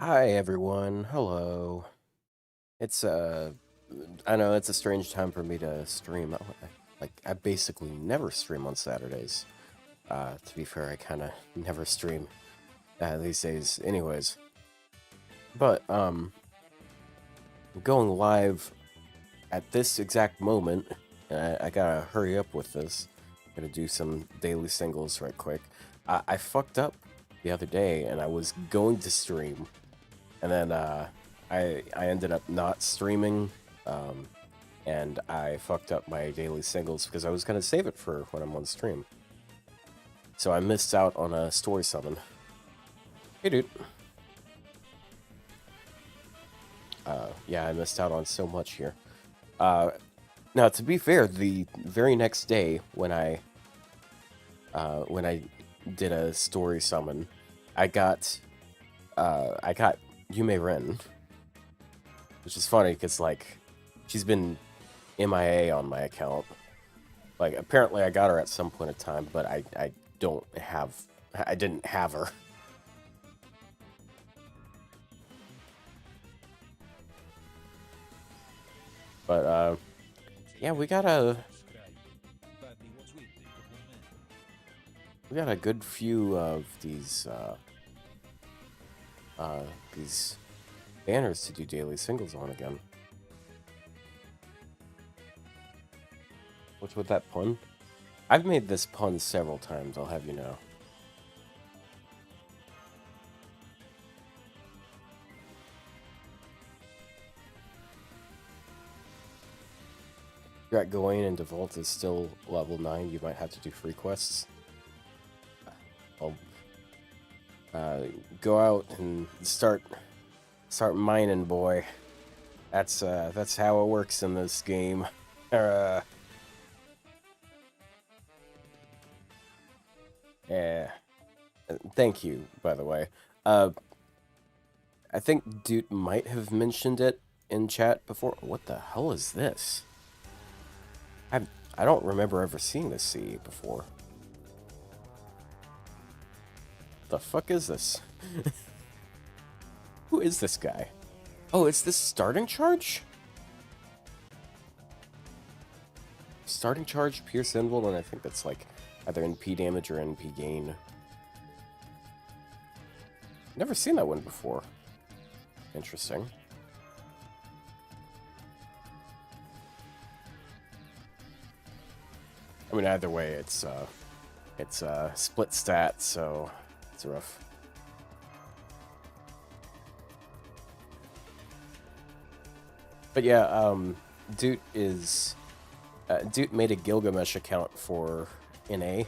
Hi everyone. Hello. It's I know it's a strange time for me to stream. I basically never stream on Saturdays. To be fair, I kind of never stream these days anyways. But I'm going live at this exact moment. I gotta hurry up with this. Gotta do some daily singles right quick. I fucked up the other day and I was going to stream. And then I ended up not streaming, and I fucked up my daily singles because I was gonna save it for when I'm on stream. So I missed out on a story summon. Hey, dude. Yeah, I missed out on so much here. Now, to be fair, the very next day when I did a story summon, I got Yume Ren, which is funny because like she's been MIA on my account. Like, apparently I got her at some point in time, but I don't have... I didn't have her. But, yeah, we got a good few of these banners to do daily singles on again. What's with that pun? I've made this pun several times, I'll have you know. You got Gawain and Devault is still level 9, you might have to do free quests. I'll go out and start mining, boy. That's how it works in this game. Yeah. Thank you, by the way. I think Dude might have mentioned it in chat before. What the hell is this? I don't remember ever seeing this CE before. The fuck is this? Who is this guy? Oh, it's this starting charge? Starting charge, Pierce Invul, and I think that's like either NP damage or NP gain. Never seen that one before. Interesting. I mean, either way, it's split stat, so it's rough. But yeah, Doot is Doot made a Gilgamesh account for NA,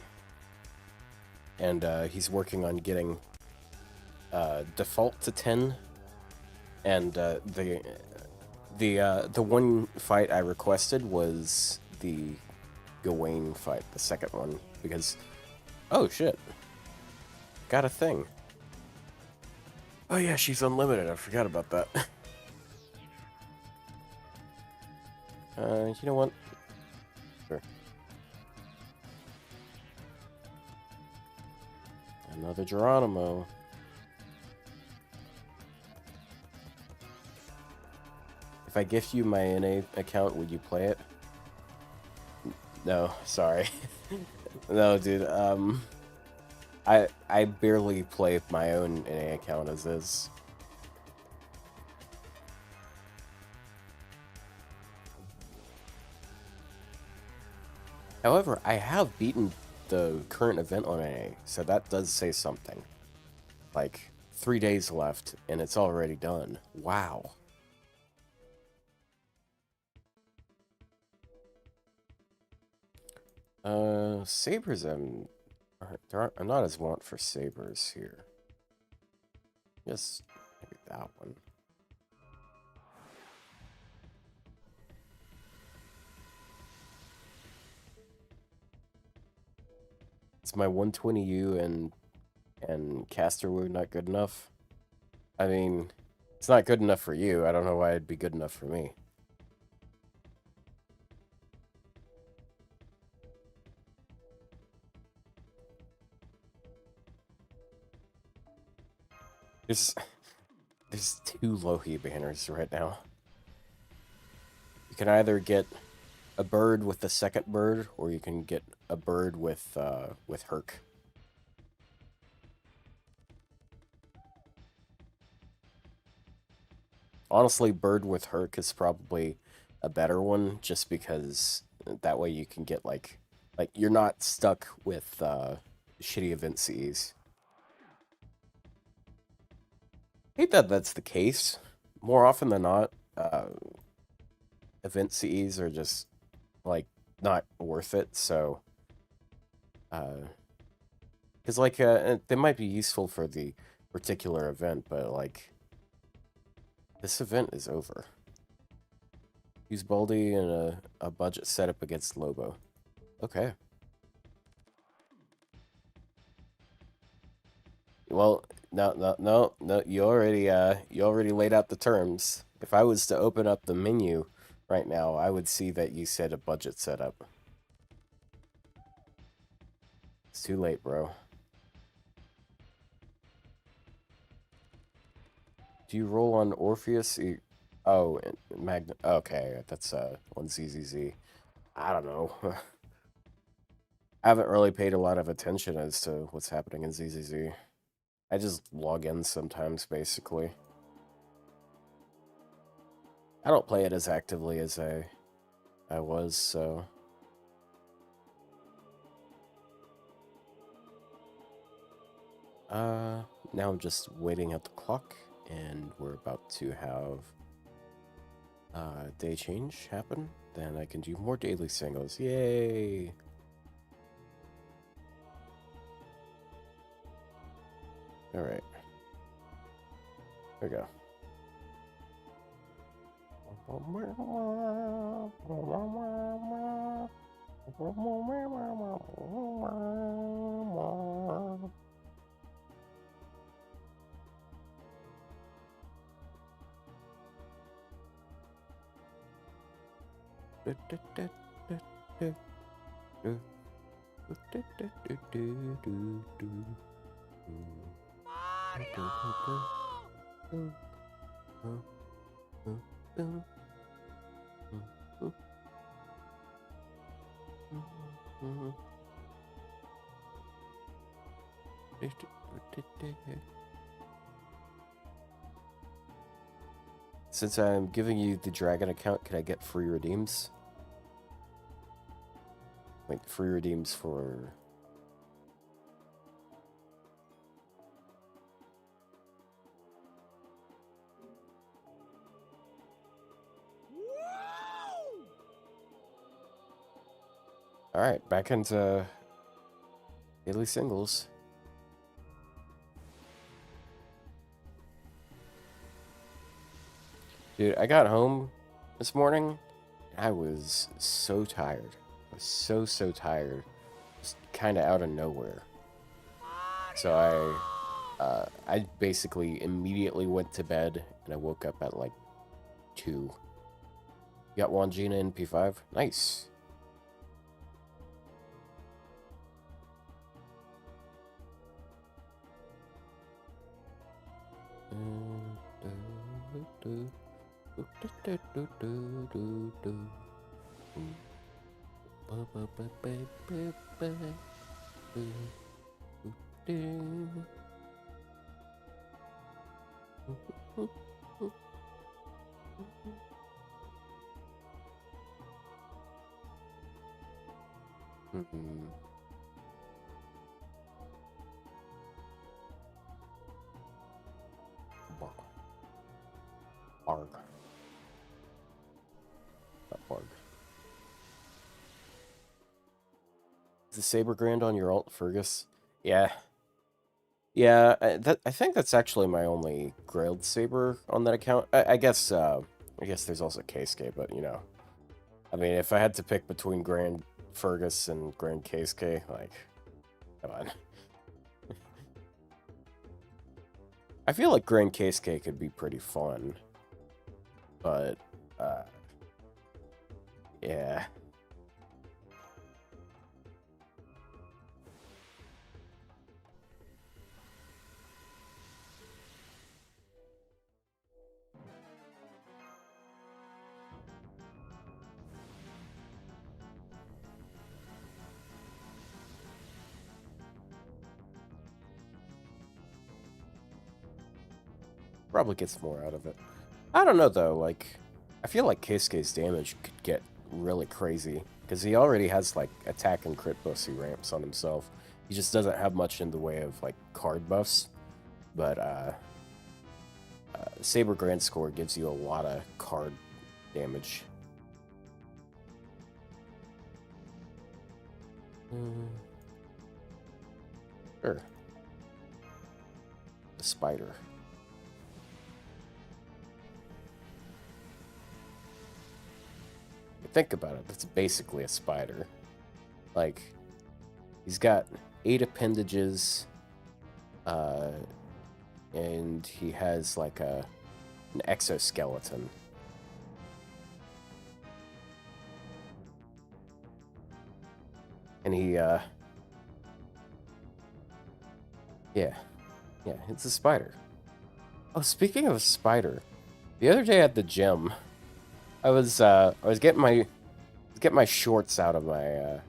and he's working on getting default to 10, and the one fight I requested was the Gawain fight, the second one, because oh shit, got a thing. Oh yeah, she's unlimited. I forgot about that. You know what? Sure. Another Geronimo. If I gift you my NA account, would you play it? No, sorry. No, dude. I barely play my own NA account as is. However, I have beaten the current event on NA, so that does say something. Like 3 days left, and it's already done. Wow. Sabers, I'm not as want for sabers here. Just maybe that one. It's my 120U and caster wound not good enough. I mean, it's not good enough for you. I don't know why it'd be good enough for me. Just There's two Lohi banners right now. You can either get a bird with the second bird, or you can get a bird with Herc. Honestly, bird with Herc is probably a better one, just because that way you can get like you're not stuck with shitty event CEs. I hate that that's the case. More often than not, event CEs are just like not worth it. So, because they might be useful for the particular event, but like this event is over. Use Baldy in a budget setup against Lobo. Okay. Well, no. You already laid out the terms. If I was to open up the menu right now, I would see that you said a budget setup. It's too late, bro. Do you roll on Orpheus? Oh, Magna. Okay, that's on ZZZ. I don't know. I haven't really paid a lot of attention as to what's happening in ZZZ. I just log in sometimes, basically. I don't play it as actively as I was, so... Now I'm just waiting at the clock, and we're about to have day change happen. Then I can do more daily singles. Yay! Alright. There we go. Since I'm giving you the dragon account, can I get free redeems? Like free redeems for... Alright, back into daily singles. Dude, I got home this morning. I was so tired. I was so tired. Just kind of out of nowhere. So I basically immediately went to bed, and I woke up at like 2. You got one jina in P5? Nice. Barg. Not Barg. Is the Saber Grand on your alt, Fergus? Yeah. Yeah, I think that's actually my only Grailed Saber on that account. I guess there's also KSK, but you know. I mean, if I had to pick between Grand Fergus and Grand KSK, like, come on. I feel like Grand KSK could be pretty fun. But, yeah. Probably gets more out of it. I don't know, though. Like, I feel like Keisuke's damage could get really crazy. Because he already has, like, attack and crit buffs he ramps on himself. He just doesn't have much in the way of, like, card buffs. But, Saber Grand Score gives you a lot of card damage. Sure. The spider. Think about it, that's basically a spider. Like, he's got 8 appendages, and he has like an exoskeleton. And he, yeah, it's a spider. Oh, speaking of a spider, the other day at the gym, I was getting my shorts out of my,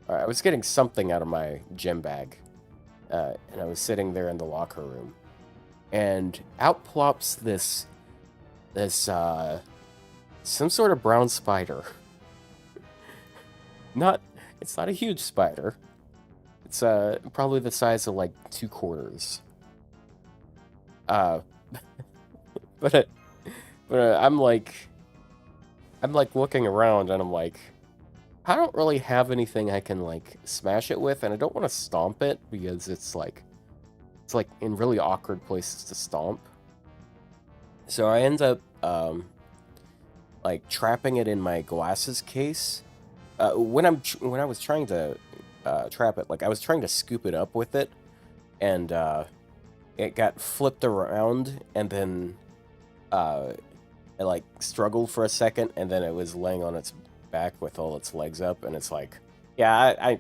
I was getting something out of my gym bag, and I was sitting there in the locker room, and out plops this some sort of brown spider. It's not a huge spider. It's probably the size of like 2 quarters. But I'm like looking around and I'm like, I don't really have anything I can like smash it with, and I don't want to stomp it because it's like in really awkward places to stomp. So I end up like trapping it in my glasses case. When I was trying to trap it, like I was trying to scoop it up with it, and it got flipped around, and then it like struggled for a second, and then it was laying on its back with all its legs up, and it's like, yeah, I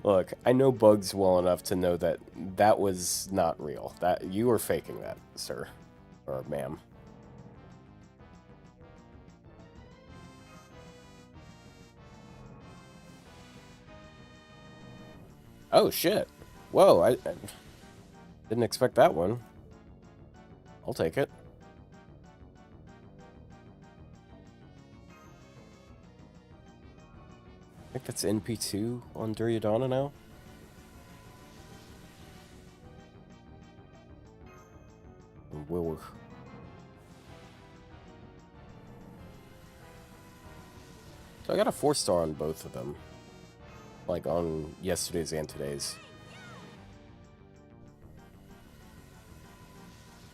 look, I know bugs well enough to know that that was not real. That you were faking that, sir or ma'am. Oh shit! Whoa, I didn't expect that one. I'll take it. I think that's NP2 on Duryodhana now. Will. So I got a 4-star on both of them. Like on yesterday's and today's.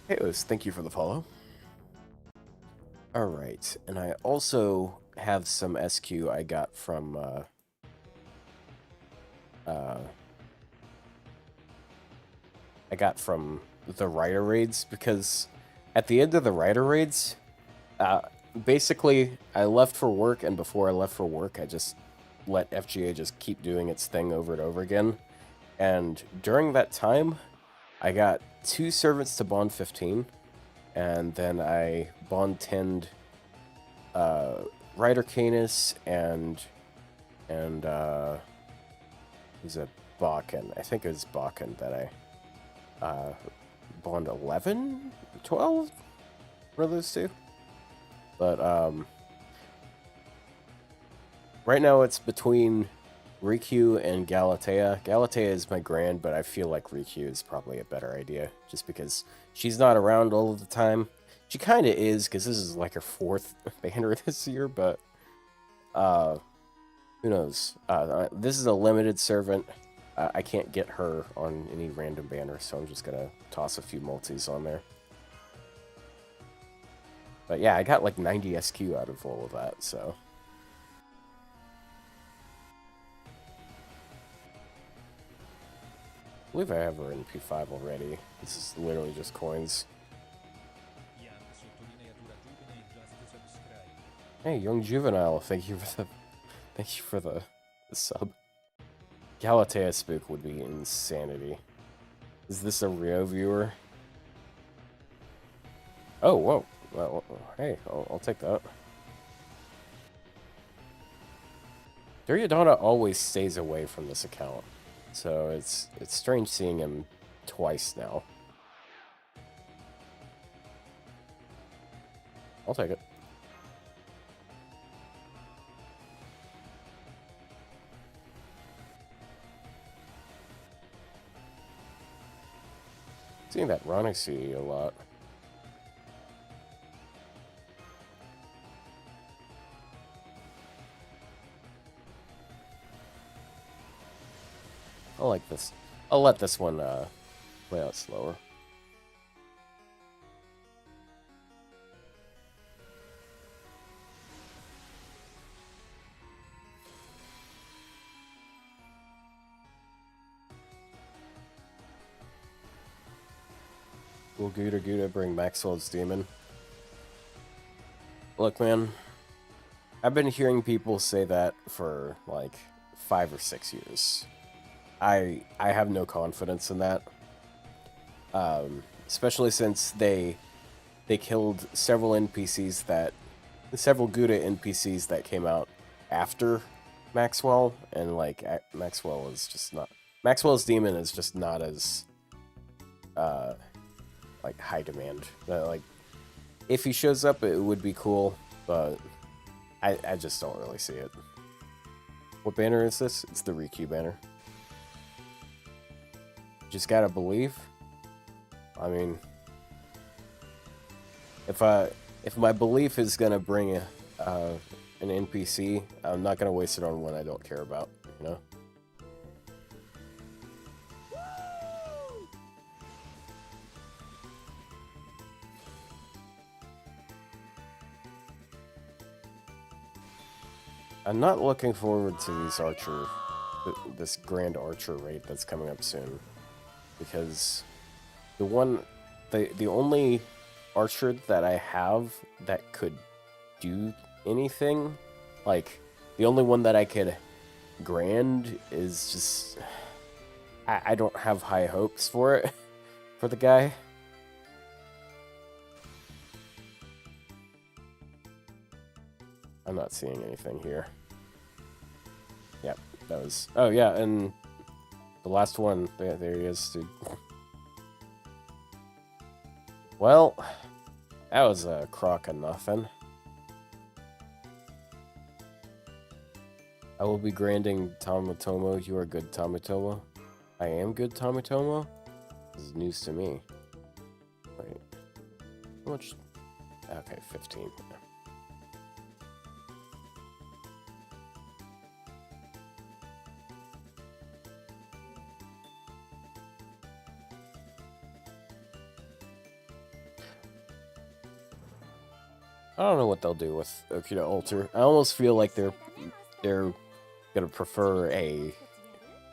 Hey, Oz, thank you for the follow. Alright, and I also have some SQ I got from, the Rider raids, because at the end of the Rider raids, basically, I left for work, and before I left for work, I just let FGA just keep doing its thing over and over again. And during that time, I got 2 servants to bond 15, and then I bond 10'd Rider Canis and who's a Bakken. I think it was Bakken that I bond 11? 12? One of those two? But right now it's between Ryou and Galatea. Galatea is my grand, but I feel like Ryou is probably a better idea, just because she's not around all of the time. She kind of is, because this is like her 4th banner this year, but who knows? This is a limited servant. I can't get her on any random banner, so I'm just gonna toss a few multis on there. But yeah, I got like 90 SQ out of all of that, so... I believe I have her in P5 already. This is literally just coins. Hey, young juvenile, thank you for the sub. Galatea Spook would be insanity. Is this a Ryou viewer? Oh, whoa. Well, hey, I'll take that. Duryodhana always stays away from this account, so it's strange seeing him twice now. I'll take it. Seeing that Ronixie a lot. I like this. I'll let this one play out slower. Will Gouda bring Maxwell's Demon? Look, man, I've been hearing people say that for like 5 or 6 years. I have no confidence in that, especially since they killed several Gouda NPCs that came out after Maxwell, and like Maxwell is just not Maxwell's Demon is just not as like high demand. Like if he shows up, it would be cool, but I just don't really see it. What banner is this? It's the Ryou banner. Just gotta believe. I mean, if my belief is gonna bring an NPC, I'm not gonna waste it on one I don't care about. You know. I'm not looking forward to this Grand Archer raid that's coming up soon, because the only archer that I have that could do anything, like the only one that I could grand is just I don't have high hopes for it for the guy. I'm not seeing anything here. Yep, that was... Oh, yeah, and the last one. There he is, dude. Well, that was a crock of nothing. I will be granding Tomatomo. You are good, Tomatomo. I am good, Tomatomo? This is news to me. Wait. How much? Okay, 15. I don't know what they'll do with Okita Alter. I almost feel like they're gonna prefer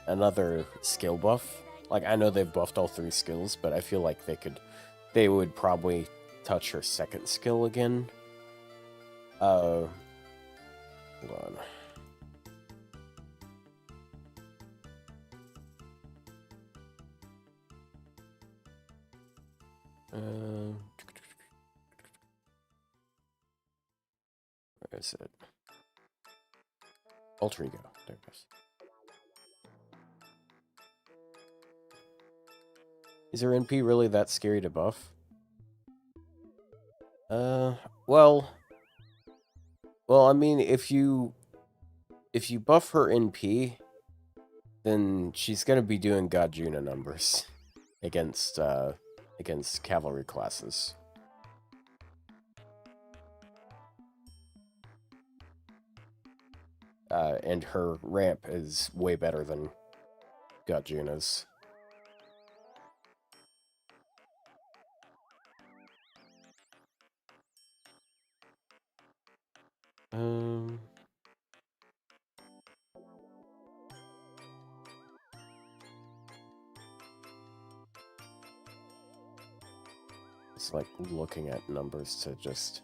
another skill buff. Like, I know they've buffed all 3 skills, but I feel like they would probably touch her second skill again. Hold on. Where is it? Alter Ego. There it goes. Is her NP really that scary to buff? Well, I mean, if you buff her NP, then she's gonna be doing God Jina numbers against cavalry classes. And her ramp is way better than God Jina's. It's like looking at numbers to just...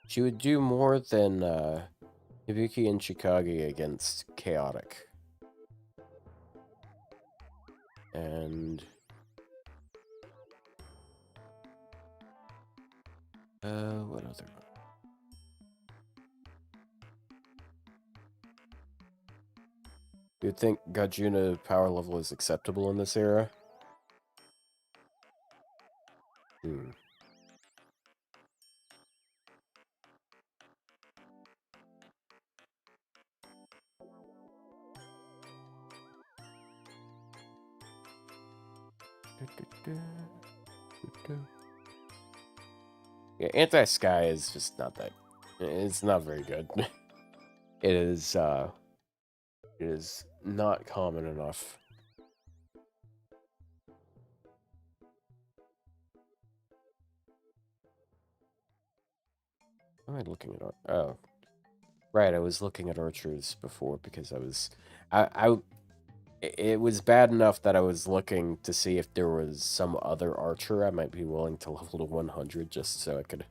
She would do more than Hibiki and Chikage against Chaotic. And... what other... You'd think Gajuna power level is acceptable in this era? Hmm. Yeah, Anti-Sky is just not that... It's not very good. It is not common enough. What am I looking at? Oh, right. I was looking at archers before because it was bad enough that I was looking to see if there was some other archer I might be willing to level to 100 just so I could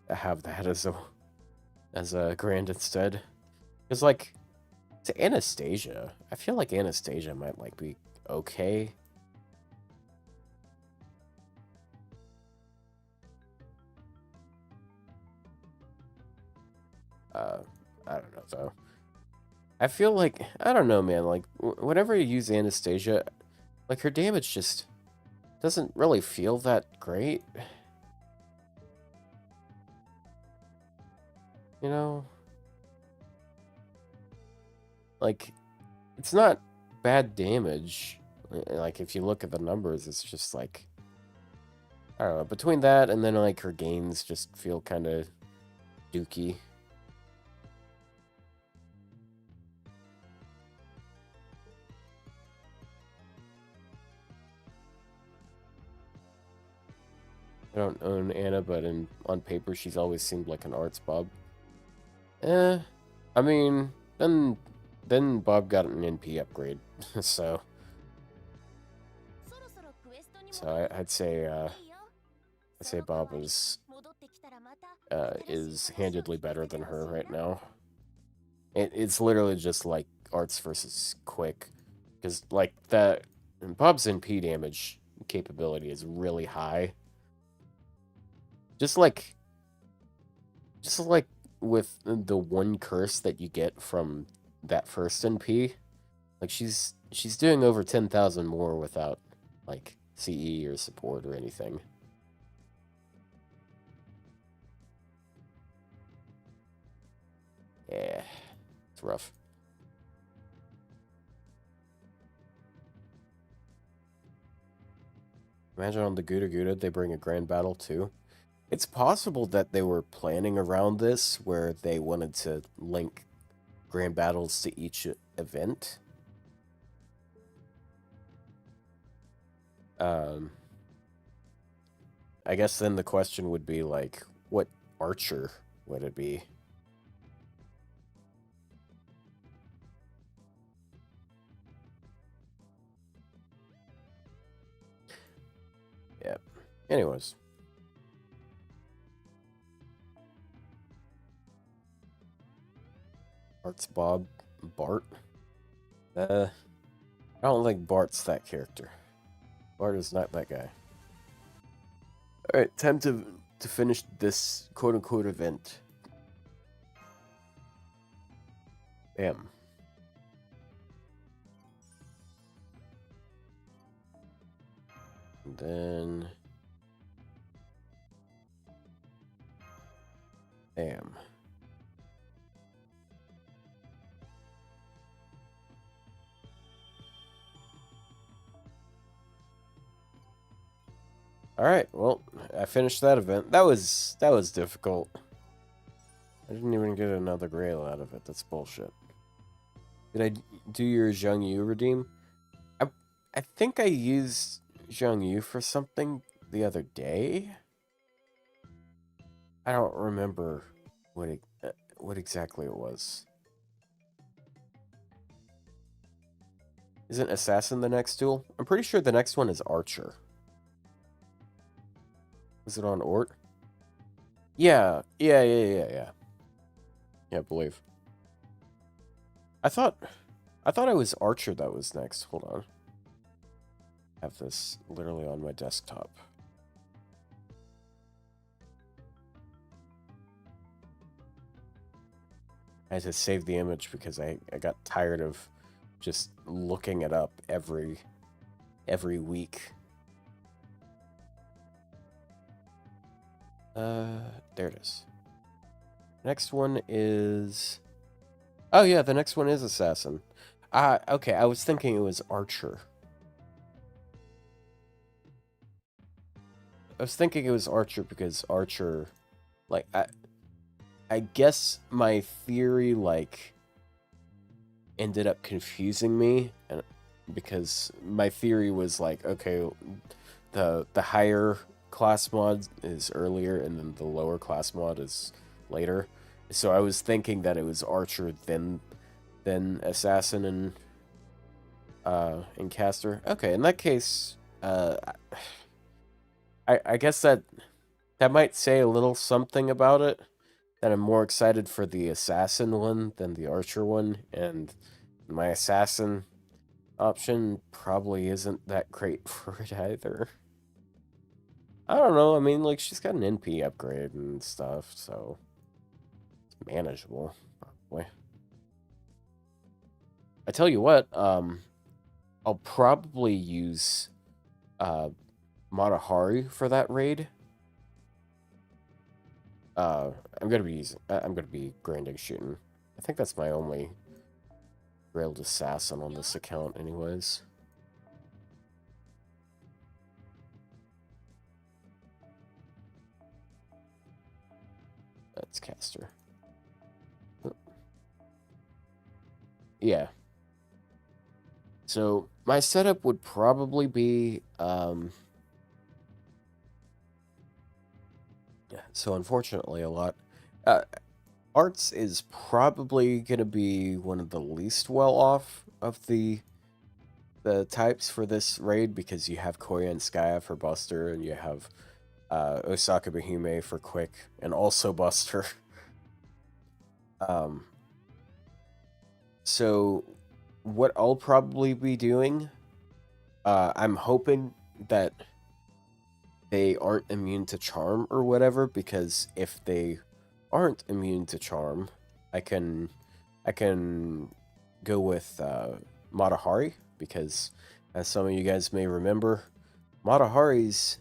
have that as a grand instead. Because like to Anastasia, I feel like Anastasia might like be okay. I don't know though. I feel like I don't know, man. Like whenever you use Anastasia, like her damage just doesn't really feel that great. You know, like it's not bad damage. Like if you look at the numbers, it's just like I don't know. Between that and then like her gains just feel kind of dookie. I don't own Anna, but on paper she's always seemed like an arts Bob. I mean, then Bob got an NP upgrade, so I'd say Bob is handedly better than her right now. It's literally just like arts versus quick, because like that Bob's NP damage capability is really high. Just like with the one curse that you get from that first NP, like she's doing over 10,000 more without like CE or support or anything. Yeah, it's rough. Imagine on the Gouda Gouda they bring a grand battle too. It's possible that they were planning around this where they wanted to link grand battles to each event. I guess then the question would be like, what archer would it be? Yeah. Anyways. Bart's Bob. Bart? I don't think Bart's that character. Bart is not that guy. Alright, time to finish this quote-unquote event. Bam. And then... Bam. Alright, well, I finished that event. That was difficult. I didn't even get another grail out of it. That's bullshit. Did I do your Zhang Yu redeem? I think I used Zhang Yu for something the other day. I don't remember what exactly it was. Isn't Assassin the next tool? I'm pretty sure the next one is Archer. Was it on Ort? Yeah. Yeah, I believe. I thought it was Archer that was next. Hold on. I have this literally on my desktop. I had to save the image because I got tired of just looking it up every week. There it is. Next one is... Oh yeah, the next one is Assassin. Okay, I was thinking it was Archer. I was thinking it was Archer because Archer... Like, I guess my theory, like, ended up confusing me, and because my theory was like, okay, the higher class mod is earlier, and then the lower class mod is later. So I was thinking that it was Archer, then Assassin, and Caster. Okay, in that case, I guess that might say a little something about it. That I'm more excited for the Assassin one than the Archer one, and my Assassin option probably isn't that great for it either. I don't know, I mean, like, she's got an NP upgrade and stuff, so it's manageable, probably. I tell you what, I'll probably use Matahari for that raid. I'm gonna be grinding shooting. I think that's my only railed assassin on this account, anyways. That's Caster. Yeah. So my setup would probably be so unfortunately a lot. Arts is probably gonna be one of the least well off of the types for this raid, because you have Koya and Skya for Buster, and you have Osaka Behume for Quick, and also Buster. So what I'll probably be doing, I'm hoping that they aren't immune to Charm or whatever, because if they aren't immune to Charm, I can go with Matahari, because as some of you guys may remember, Matahari's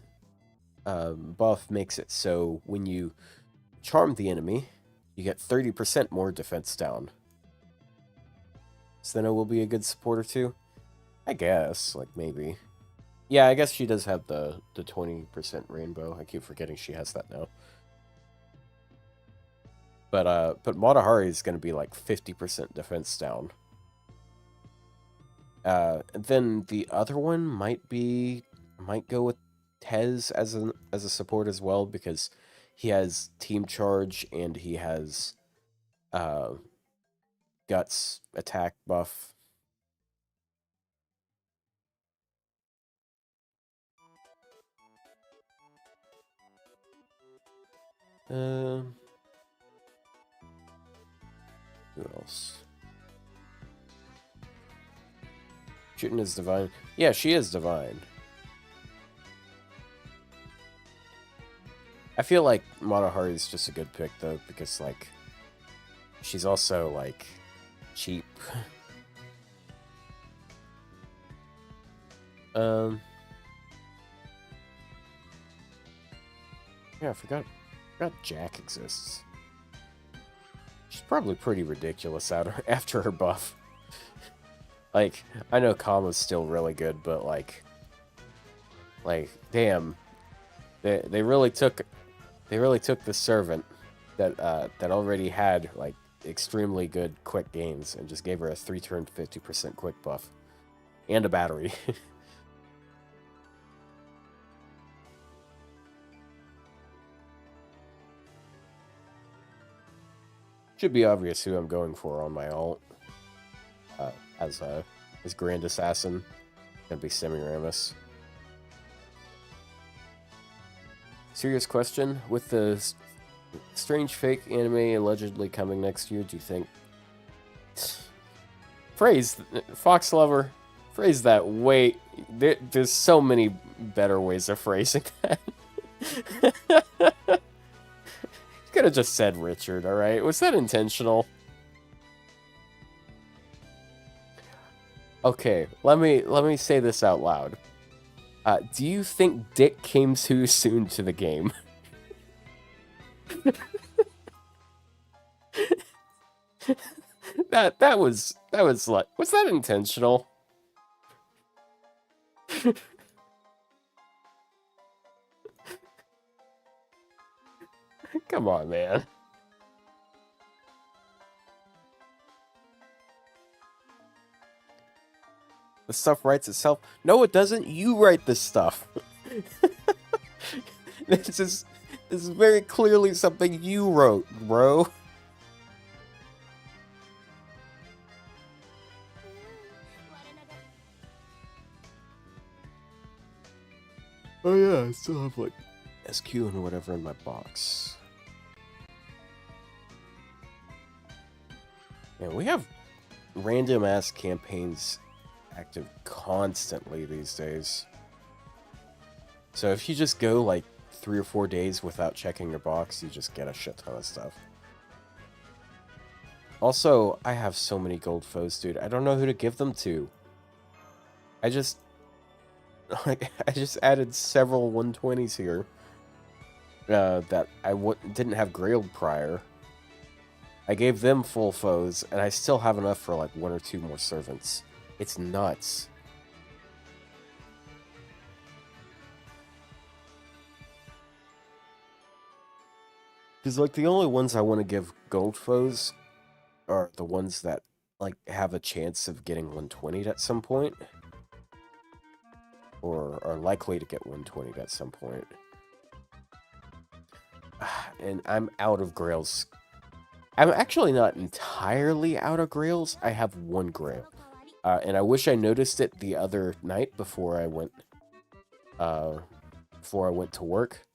buff makes it so when you charm the enemy, you get 30% more defense down. So then it will be a good supporter too? I guess, like, maybe. Yeah, I guess she does have the 20% rainbow. I keep forgetting she has that now. But Matahari is going to be like 50% defense down. Then the other one might go with Tez as a support as well, because he has team charge and he has guts attack buff. Who else? Shooting is divine. Yeah, she is divine. I feel like Matahari is just a good pick though, because like she's also like cheap. Yeah, I forgot Jack exists. She's probably pretty ridiculous after her buff. Like, I know Kama's still really good, but like damn, they really took the servant that already had like extremely good quick gains and just gave her a 3-turn 50% quick buff and a battery. Should be obvious who I'm going for on my ult. As Grand Assassin, gonna be Semiramis. Serious question: with the strange fake anime allegedly coming next year, do you think? Fox Lover, phrase that. Wait, there's so many better ways of phrasing that. Could have just said Richard, alright? Was that intentional? Okay, let me say this out loud. Do you think Dick came too soon to the game? that was like, was that intentional? Come on, man. The stuff writes itself. No, it doesn't. You write this stuff. this is this is very clearly something you wrote, bro. Oh yeah, I still have like SQ and whatever in my box. Yeah, we have random ass campaigns active constantly these days. So if you just go like 3 or 4 days without checking your box, you just get a shit ton of stuff. Also, I have so many gold foes, dude. I don't know who to give them to. I just I just added several 120s here that I didn't have grailed prior. I gave them full foes, and I still have enough for like 1 or 2 more servants. It's nuts. Because like the only ones I want to give gold foes are the ones that like have a chance of getting 120'd at some point. Or are likely to get 120'd at some point. And I'm out of grails. I'm actually not entirely out of grails. I have 1 grail. And I wish I noticed it the other night before I went to work.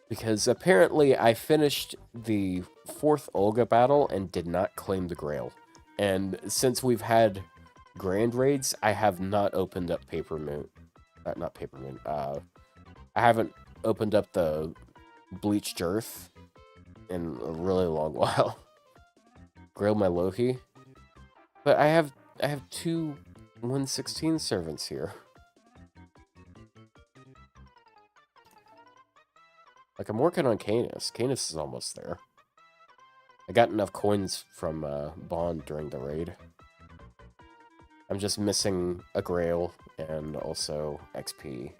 Because apparently I finished the 4th Olga battle and did not claim the grail. And since we've had grand raids, I have not opened up Paper Moon. Not Paper Moon. I haven't opened up the Bleached Earth in a really long while. Grailed my Loki. But I have 2 116 servants here. Like, I'm working on Canis. Canis is almost there. I got enough coins from Bond during the raid. I'm just missing a Grail and also XP.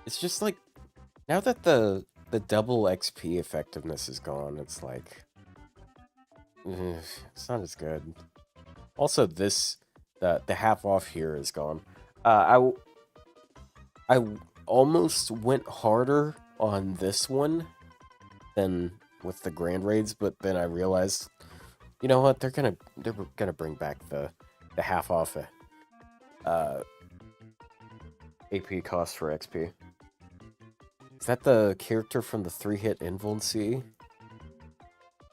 It's just like, now that the double XP effectiveness is gone, it's like, it's not as good. Also, the half off here is gone. I almost went harder on this one than with the grand raids, but then I realized, you know what? They're gonna bring back the half off AP cost for XP. Is that the character from the 3-hit Invincibility?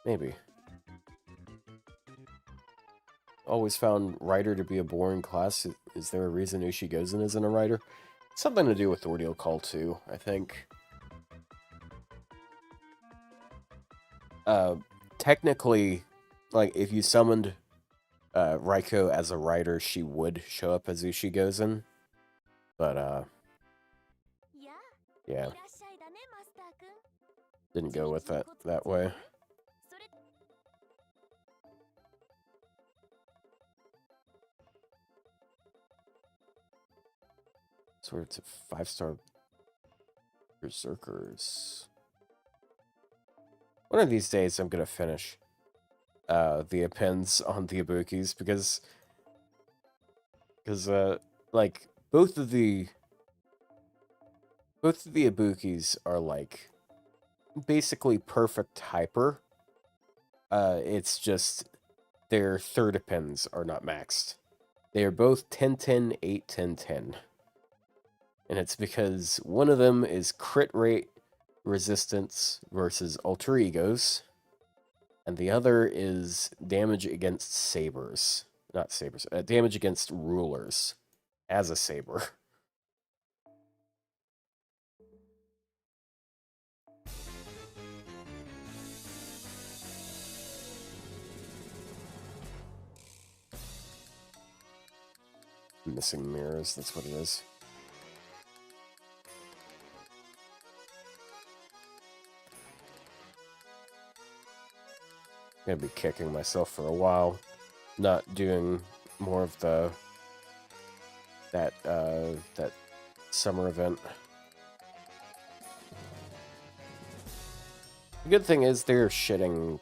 Maybe. Always found Rider to be a boring class. Is there a reason Ushigozen isn't a Rider? Something to do with Ordeal Call too, I think. Technically, like, if you summoned Ryou as a Rider, she would show up as Ushigozen. But, yeah. Didn't go with that way. Sorts of 5-star Berserkers. One of these days, I'm gonna finish the appends on the Ibukis because like both of the Ibukis are like basically perfect hyper. It's just their third appends are not maxed. They are both 10-10, 8-10-10. And it's because one of them is crit rate resistance versus alter egos, and the other is damage against sabers. Not sabers, damage against rulers as a saber. Missing mirrors, that's what it is. I'm gonna be kicking myself for a while, not doing more of that summer event. The good thing is they're shitting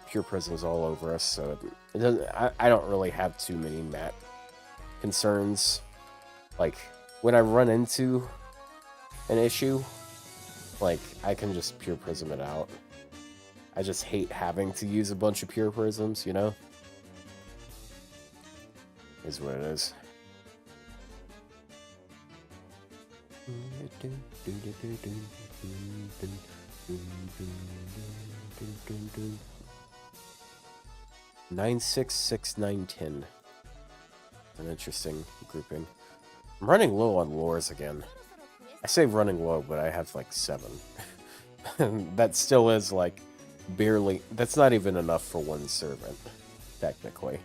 pure prisms all over us, so it doesn't. I don't really have too many mat concerns. Like when I run into an issue, like I can just pure prism it out. I just hate having to use a bunch of pure prisms, you know? Is what it is. 9, 6, 6, 9, 10. An interesting grouping. I'm running low on lures again. I say running low, but I have like 7. That still is like barely. That's not even enough for one servant, technically.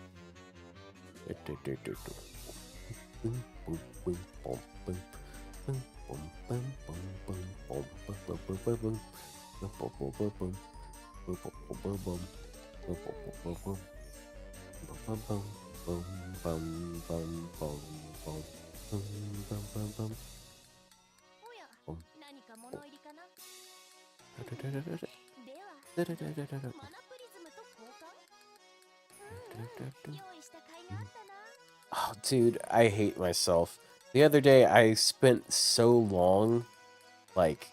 Oh, dude, I hate myself. The other day, I spent so long, like,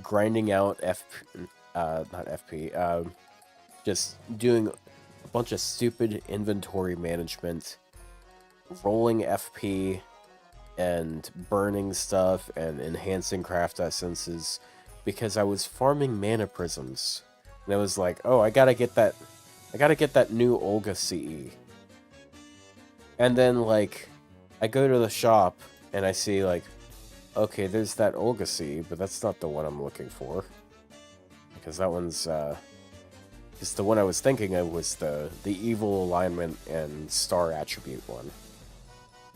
grinding out not FP, just doing a bunch of stupid inventory management, rolling FP, and burning stuff, and enhancing craft essences, because I was farming mana prisms. And I was like, oh, I gotta get that new Olga CE. And then, like, I go to the shop, and I see, like, okay, there's that Olga CE, but that's not the one I'm looking for. Because that one's, because the one I was thinking of was the evil alignment and star attribute one.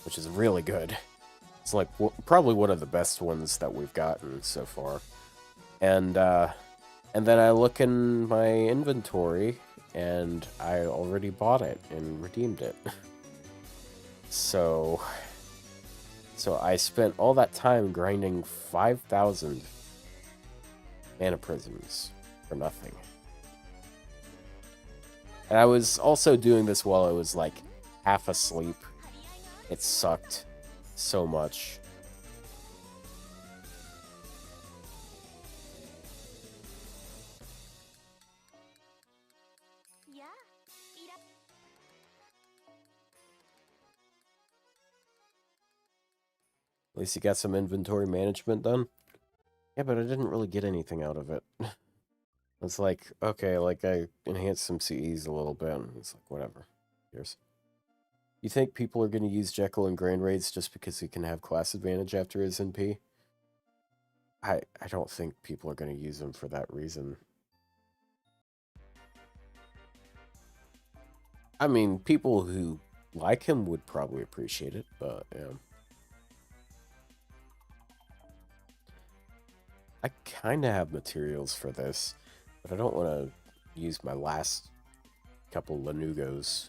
Which is really good. It's, like, probably one of the best ones that we've gotten so far. And then I look in my inventory, and I already bought it and redeemed it. So I spent all that time grinding 5,000 mana prisms for nothing. And I was also doing this while I was, like, half asleep. It sucked so much. At least you got some inventory management done. Yeah, but I didn't really get anything out of it. It's like, okay, like I enhanced some CEs a little bit, and it's like, whatever. Here's. You think people are going to use Jekyll and Grain Raids just because he can have class advantage after his NP? I don't think people are going to use him for that reason. I mean, people who like him would probably appreciate it, but yeah. I kind of have materials for this, but I don't want to use my last couple Lanugos.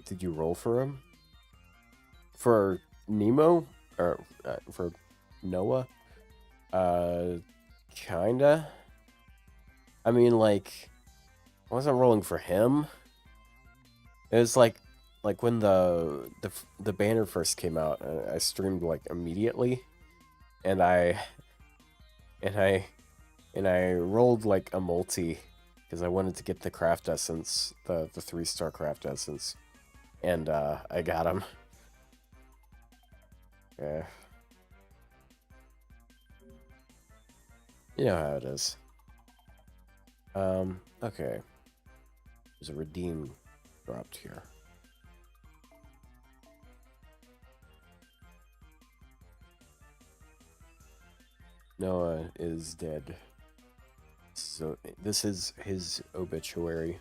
Did you roll for him? For Nemo? Or for Noah? Kinda. I mean, like, I wasn't rolling for him. It was like when the banner first came out, I streamed like immediately, and I rolled like a multi because I wanted to get the craft essence, the 3-star craft essence. and I got him. Yeah. You know how it is. Okay. There's a redeem dropped here. Noah is dead. So this is his obituary.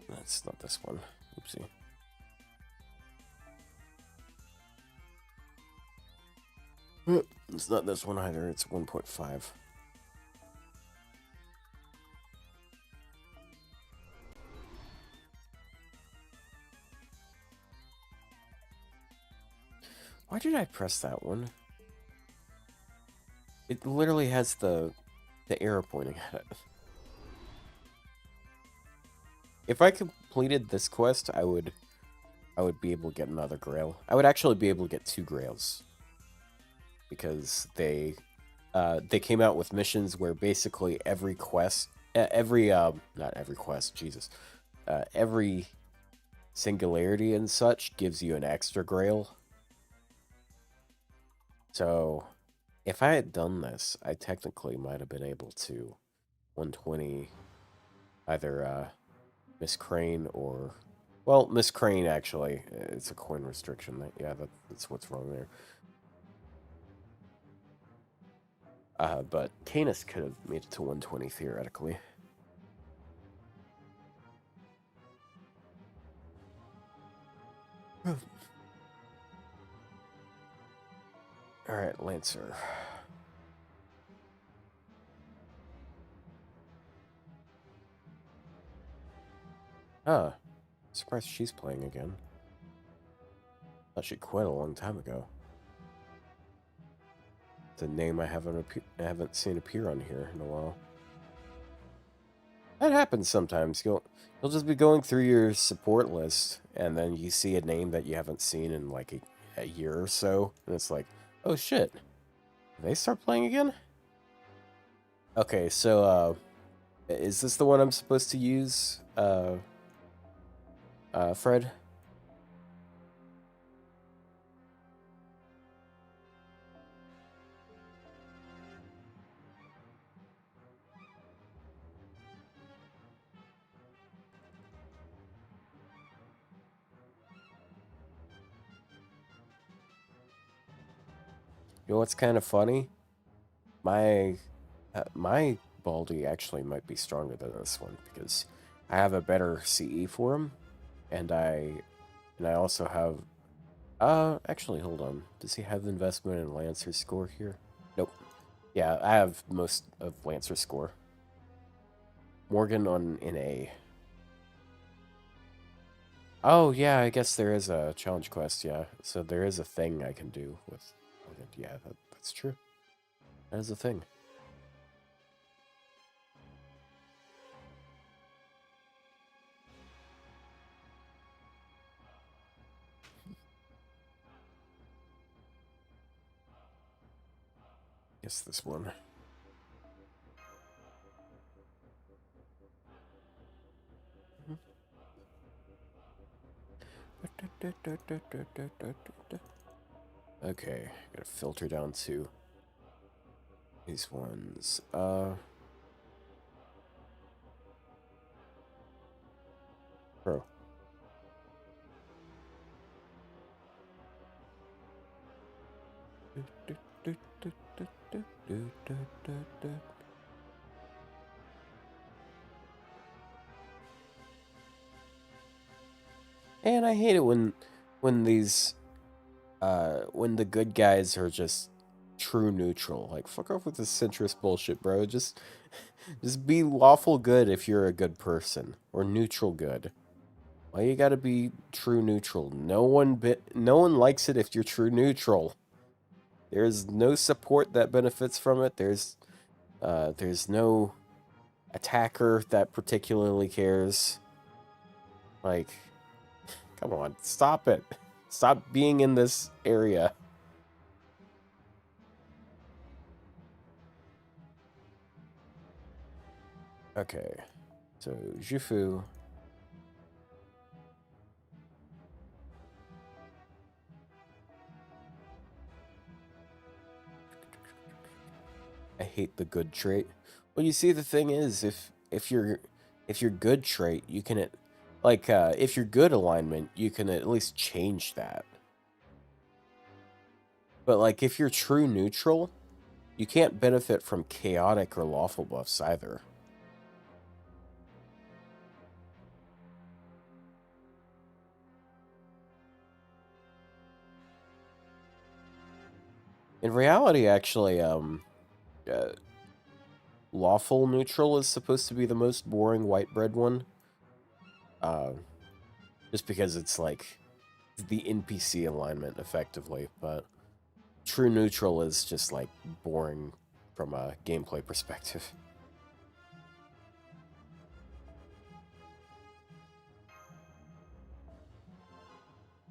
That's not this one. Oopsie. It's not this one either. It's 1.5. Why did I press that one? It literally has the arrow pointing at it. If I completed this quest, I would be able to get another grail. I would actually be able to get 2 grails. Because they came out with missions where basically every quest, not every quest, Jesus. Every singularity and such gives you an extra grail. So, if I had done this, I technically might have been able to 120 either Miss Crane or... Well, Miss Crane, actually. It's a coin restriction. Yeah, that's what's wrong there. But Canis could have made it to 120, theoretically. Alright, Lancer. Huh. Surprised she's playing again. Thought she quit a long time ago. It's a name I haven't seen appear on here in a while. That happens sometimes. You'll just be going through your support list, and then you see a name that you haven't seen in like a year or so, and it's like, oh shit, did they start playing again? Okay, so is this the one I'm supposed to use, Fred? You know what's kind of funny? My Baldy actually might be stronger than this one because I have a better CE for him, and I also have. Actually, hold on. Does he have investment in Lancer's score here? Nope. Yeah, I have most of Lancer's score. Morgan in A. Oh yeah, I guess there is a challenge quest. Yeah, so there is a thing I can do with Morgan. Yeah, that's true. That is a thing. Guess this one. Okay, gotta filter down to these ones. Bro. And I hate it when these when the good guys are just true neutral. Like, fuck off with this centrist bullshit, bro. Just be lawful good if you're a good person, or neutral good. Why you gotta be true neutral? No one likes it if you're true neutral. There's no support that benefits from it. There's no attacker that particularly cares. Like, come on, stop it. Stop being in this area. Okay, so Jufu. I hate the good trait. Well, you see, the thing is, if you're good trait, you can if you're good alignment, you can at least change that. But like if you're true neutral, you can't benefit from chaotic or lawful buffs either. In reality, actually, lawful neutral is supposed to be the most boring white bread one. Just because it's like the NPC alignment effectively, but true neutral is just like boring from a gameplay perspective.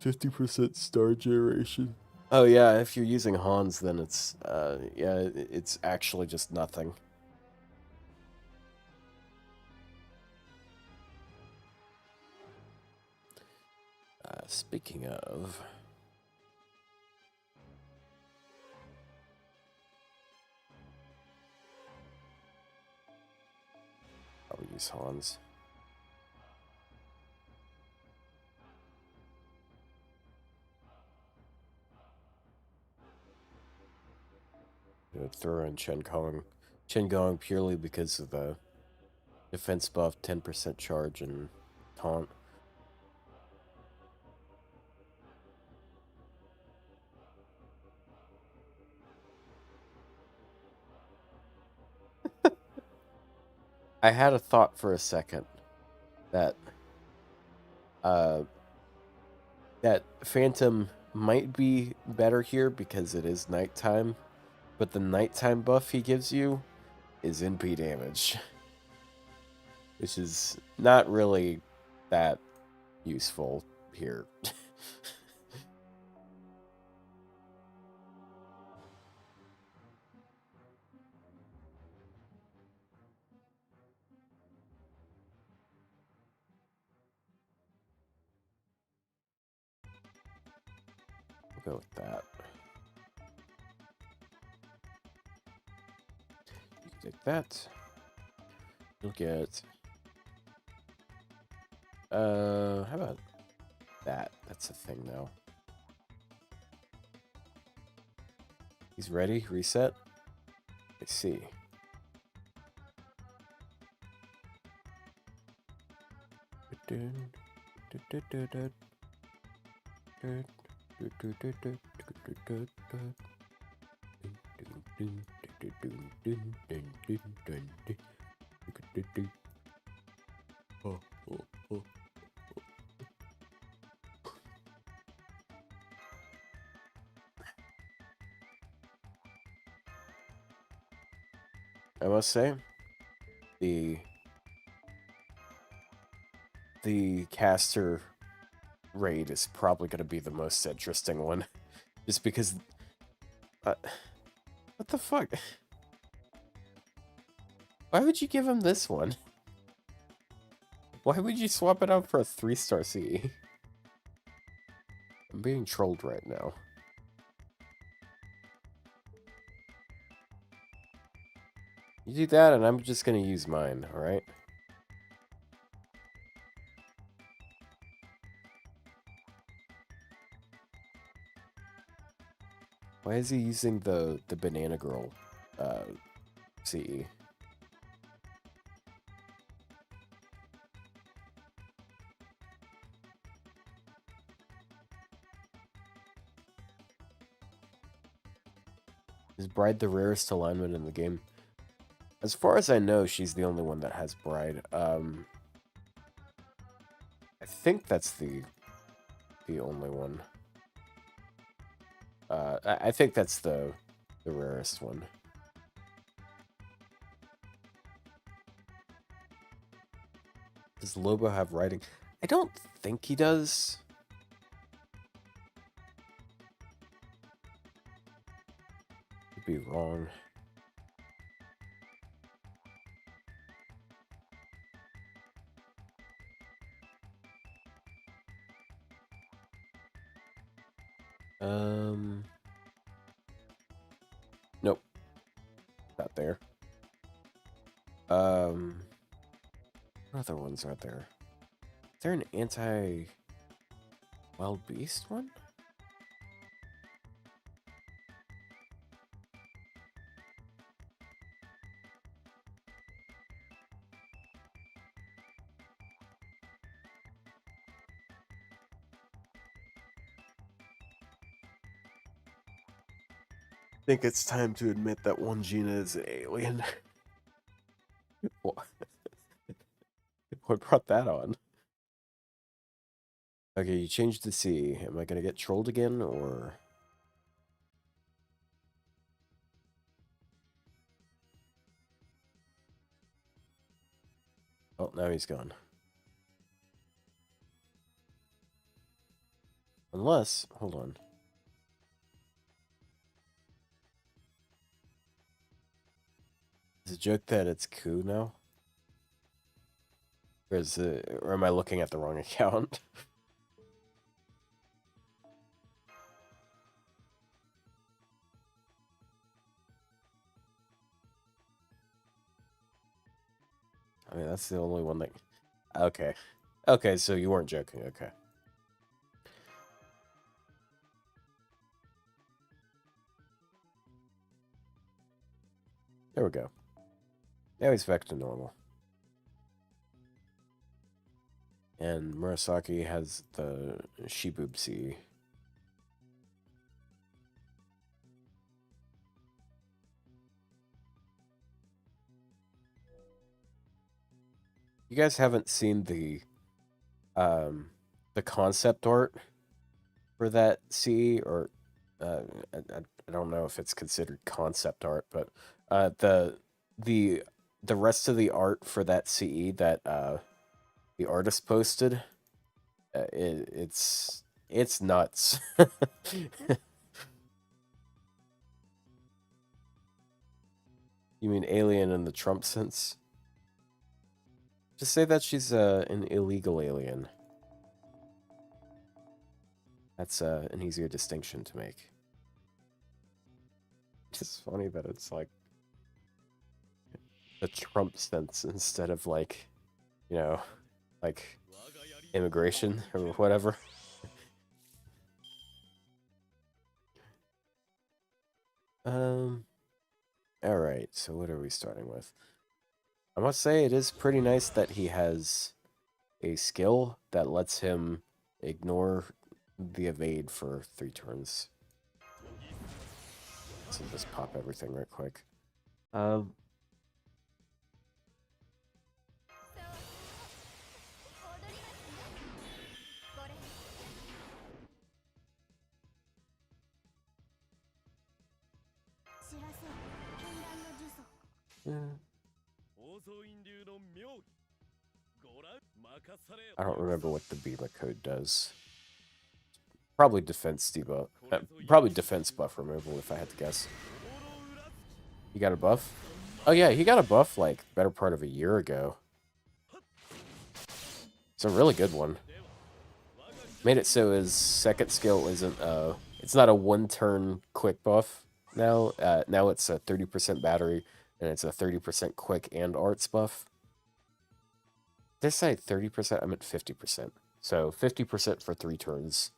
%50 star generation. Oh yeah, if you're using Hans, then it's yeah, it's actually just nothing. Speaking of, I'll use Hans. Throw in Chen Gong. Chen Gong purely because of the defense buff, 10% charge, and taunt. I had a thought for a second that that Phantom might be better here because it is nighttime, but the nighttime buff he gives you is NP damage, which is not really that useful here. We'll go with that. You can take that. You'll get how about that? That's a thing now. He's ready? Reset? I see. Oh, oh, oh. I must say, the caster raid is probably going to be the most interesting one, just because. What the fuck? Why would you give him this one? Why would you swap it out for a 3-star CE? I'm being trolled right now. You do that, and I'm just gonna use mine, alright? Why is he using the Banana Girl CE? Is Bride the rarest alignment in the game? As far as I know, she's the only one that has Bride. I think that's the only one. I think that's the rarest one. Does Lobo have writing? I don't think he does. Could be wrong. Nope, not there. What other ones are there? Is there an anti-wild beast one? I think it's time to admit that one jina is an alien. What brought that on? Okay, you changed the C. Am I gonna get trolled again, or... Oh, now he's gone. Unless... Hold on. Is it a joke that it's Ku now? Or am I looking at the wrong account? I mean, that's the only one that... Okay. Okay, so you weren't joking, okay. There we go. Now he's back to normal. And Murasaki has the Shibubsi. You guys haven't seen the concept art for that CE, or I don't know if it's considered concept art, but the rest of the art for that CE that the artist posted, it's nuts. You mean alien in the Trump sense? Just say that she's an illegal alien. That's an easier distinction to make. It's funny that it's like the Trump sense instead of like, you know, like immigration or whatever. Alright, so what are we starting with? I must say it is pretty nice that he has a skill that lets him ignore the evade for 3 turns. So just pop everything right quick. I don't remember what the Bima code does. Probably defense debuff. Probably defense buff removal if I had to guess. He got a buff? Oh yeah, he got a buff like better part of a year ago. It's a really good one. Made it so his second skill isn't it's not a 1-turn quick buff now. Now it's a 30% battery and it's a 30% quick and arts buff. Did I say 30%? I meant 50%. So 50% for 3 turns.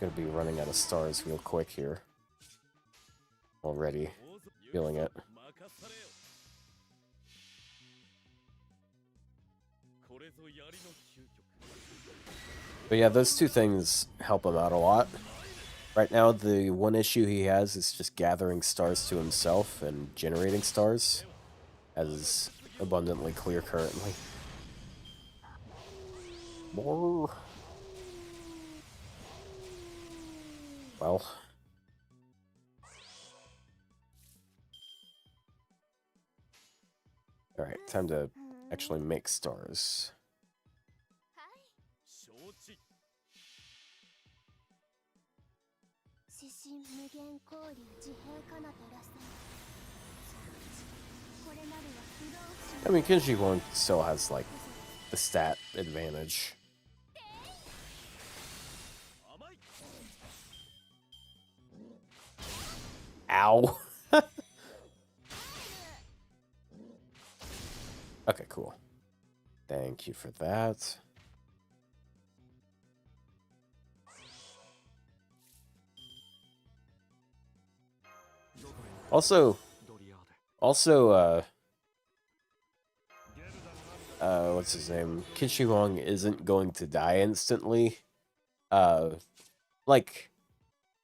Gonna be running out of stars real quick here. Already. Feeling it. But yeah, those 2 things help him out a lot. Right now, the one issue he has is just gathering stars to himself and generating stars, as is abundantly clear currently. More. Well. Alright, time to actually make stars. I mean, Kenji Won still has, like, the stat advantage. Ow. Okay, cool. Thank you for that. Also, what's his name? Kishi Wong isn't going to die instantly. Like,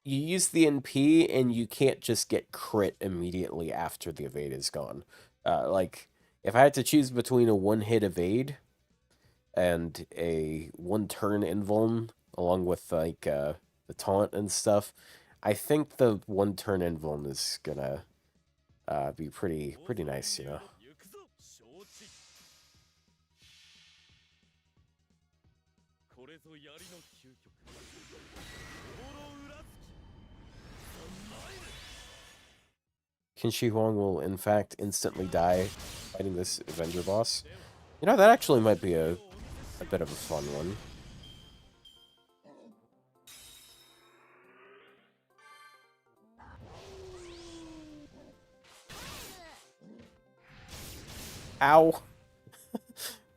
you use the NP and you can't just get crit immediately after the evade is gone. Like, if I had to choose between a one-hit evade and a one-turn invuln, along with, like, the taunt and stuff, I think the one-turn invuln is gonna be pretty nice, you know? Qinshi Huang will, in fact, instantly die fighting this Avenger boss. You know, that actually might be a bit of a fun one. Ow.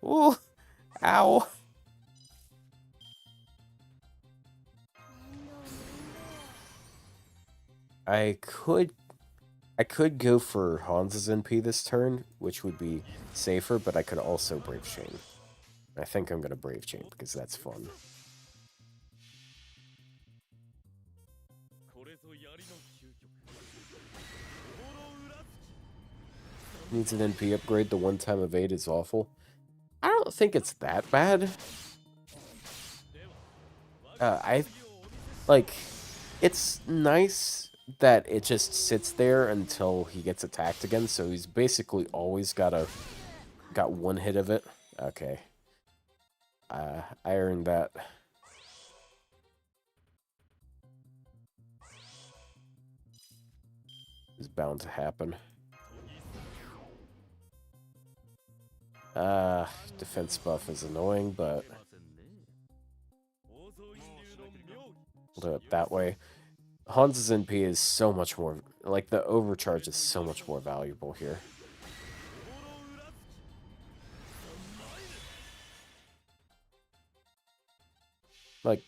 Ooh. Ow. I could go for Hans's NP this turn, which would be safer, but I could also Brave Chain. I think I'm gonna Brave Chain because that's fun. Needs an NP upgrade. The one-time evade is awful. I don't think it's that bad. It's nice that it just sits there until he gets attacked again, so he's basically always got one hit of it. Okay. I earned that. It's bound to happen. Defense buff is annoying, but we'll do it that way. Hans's NP is so much more, like, the overcharge is so much more valuable here. Like,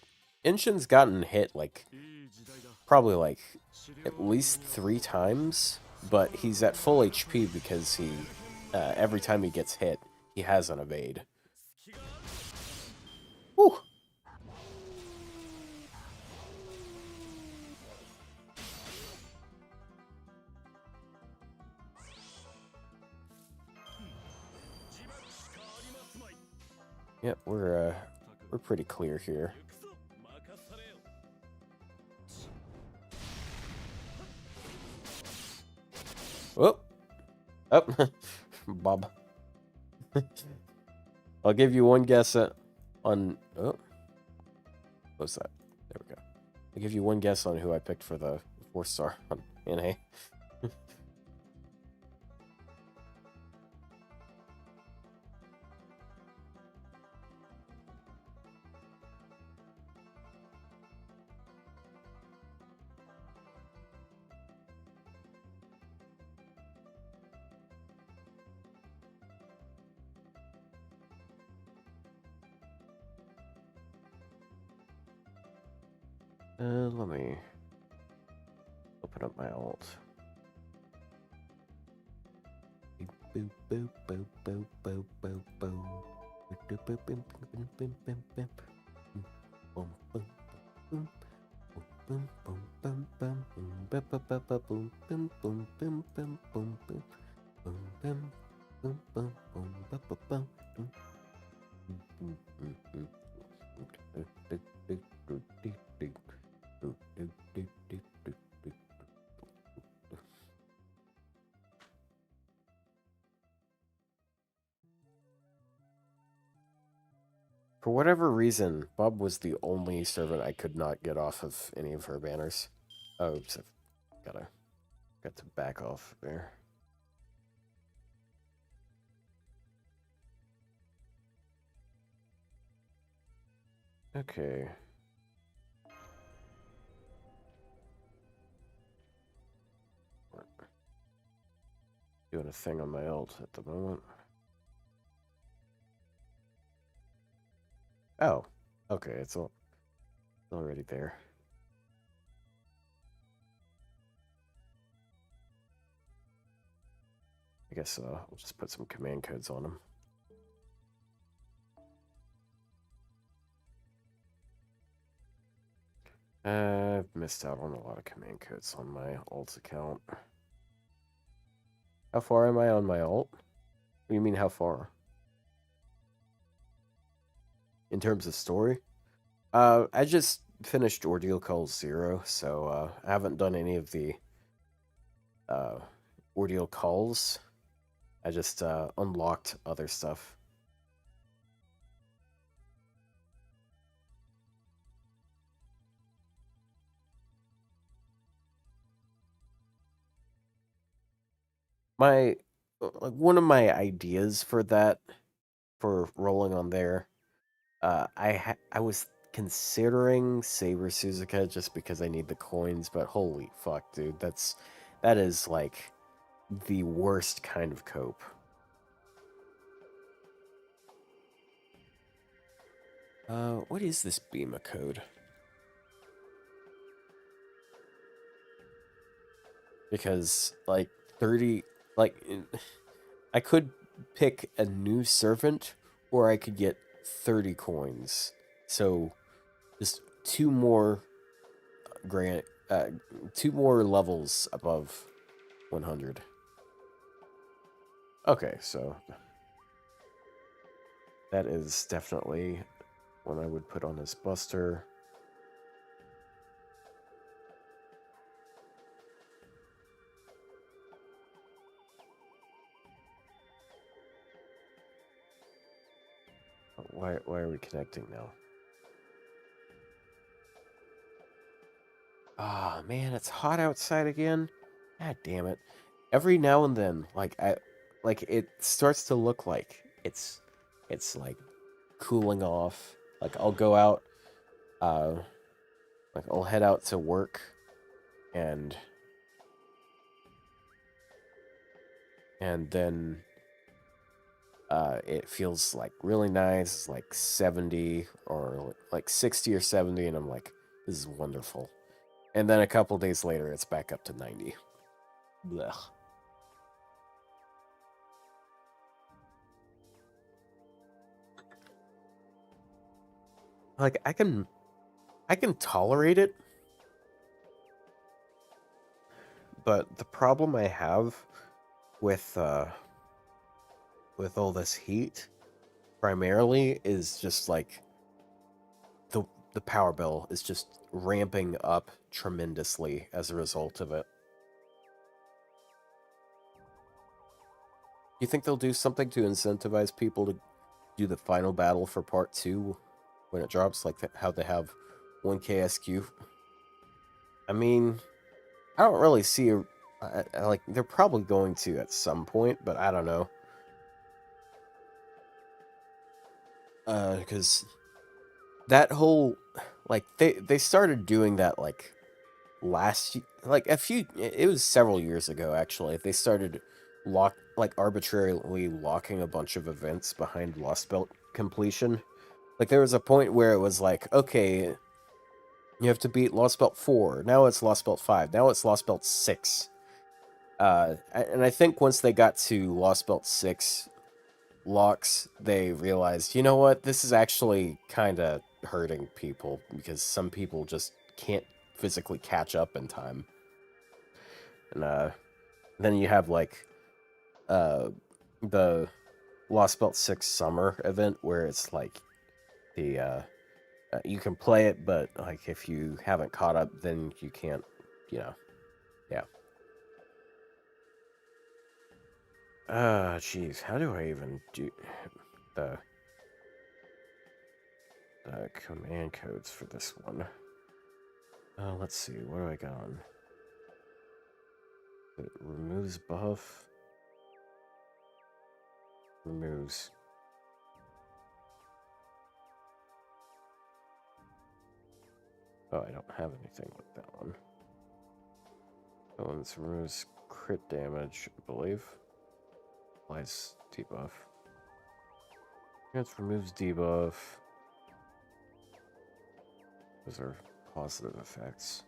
Inshin's gotten hit, like, probably, like, at least 3 times, but he's at full HP because he, every time he gets hit, he has an evade. Whew. Yep, we're pretty clear here. Whoop. Oh, Bob. I'll give you one guess on... Oh. What's that? There we go. I'll give you one guess on who I picked for the 4-star on NA. Let me open up my alt. Boop boop boop boop boop boop boop. Boop boop boop boop boop boop boop. Boom boom boom. Boom boom boom boom. Boom boom boom boom boom boom boom boom boom boom. Boom boom boom boom boom boom boom boom. For whatever reason, Bob was the only servant I could not get off of any of her banners. Oh, oops, I've got to back off there. Okay. Doing a thing on my ult at the moment. Oh, okay, it's already there. I guess we'll just put some command codes on them. I've missed out on a lot of command codes on my ult account. How far am I on my ult? What do you mean, how far? In terms of story? I just finished Ordeal Call 0, so I haven't done any of the uh, Ordeal Calls. I just unlocked other stuff. My like one of my ideas for that, for rolling on there, I was considering Saber Suzuka just because I need the coins, but holy fuck, dude, that is like the worst kind of cope. What is this Bima code? Because like 30, like I could pick a new servant, or I could get 30 coins. So just two more grant, two more levels above 100. Okay, so that is definitely one I would put on this Buster. Why are we connecting now? Ah, oh, man, it's hot outside again. God damn it. Every now and then, like it starts to look like it's like cooling off. Like I'll go out, uh, like I'll head out to work, and then it feels like really nice, like 70 or like 60 or 70, and I'm like, this is wonderful. And then a couple days later, it's back up to 90. Blech. Like I can tolerate it, but the problem I have with all this heat primarily is just like the the power bill is just ramping up tremendously as a result of it. You think they'll do something to incentivize people to do the final battle for part 2 when it drops, like how they have 1K SQ? I mean, I don't really see like they're probably going to at some point, but I don't know. Because that whole like they started doing that like like a few, it was several years ago actually. They started arbitrarily locking a bunch of events behind Lost Belt completion. Like there was a point where it was like, okay, you have to beat Lost Belt 4. Now it's Lost Belt 5. Now it's Lost Belt 6. And I think once they got to Lost Belt 6 locks, they realized, you know what, this is actually kind of hurting people because some people just can't physically catch up in time. And then you have like uh, the Lost Belt 6 summer event where it's like the you can play it, but like if you haven't caught up, then you can't, you know. Yeah. Jeez, how do I even do the command codes for this one? Let's see, what do I got on? It removes buff. Removes. Oh, I don't have anything with that one. That one's removes crit damage, I believe. Applies debuff. It removes debuff. Those are positive effects.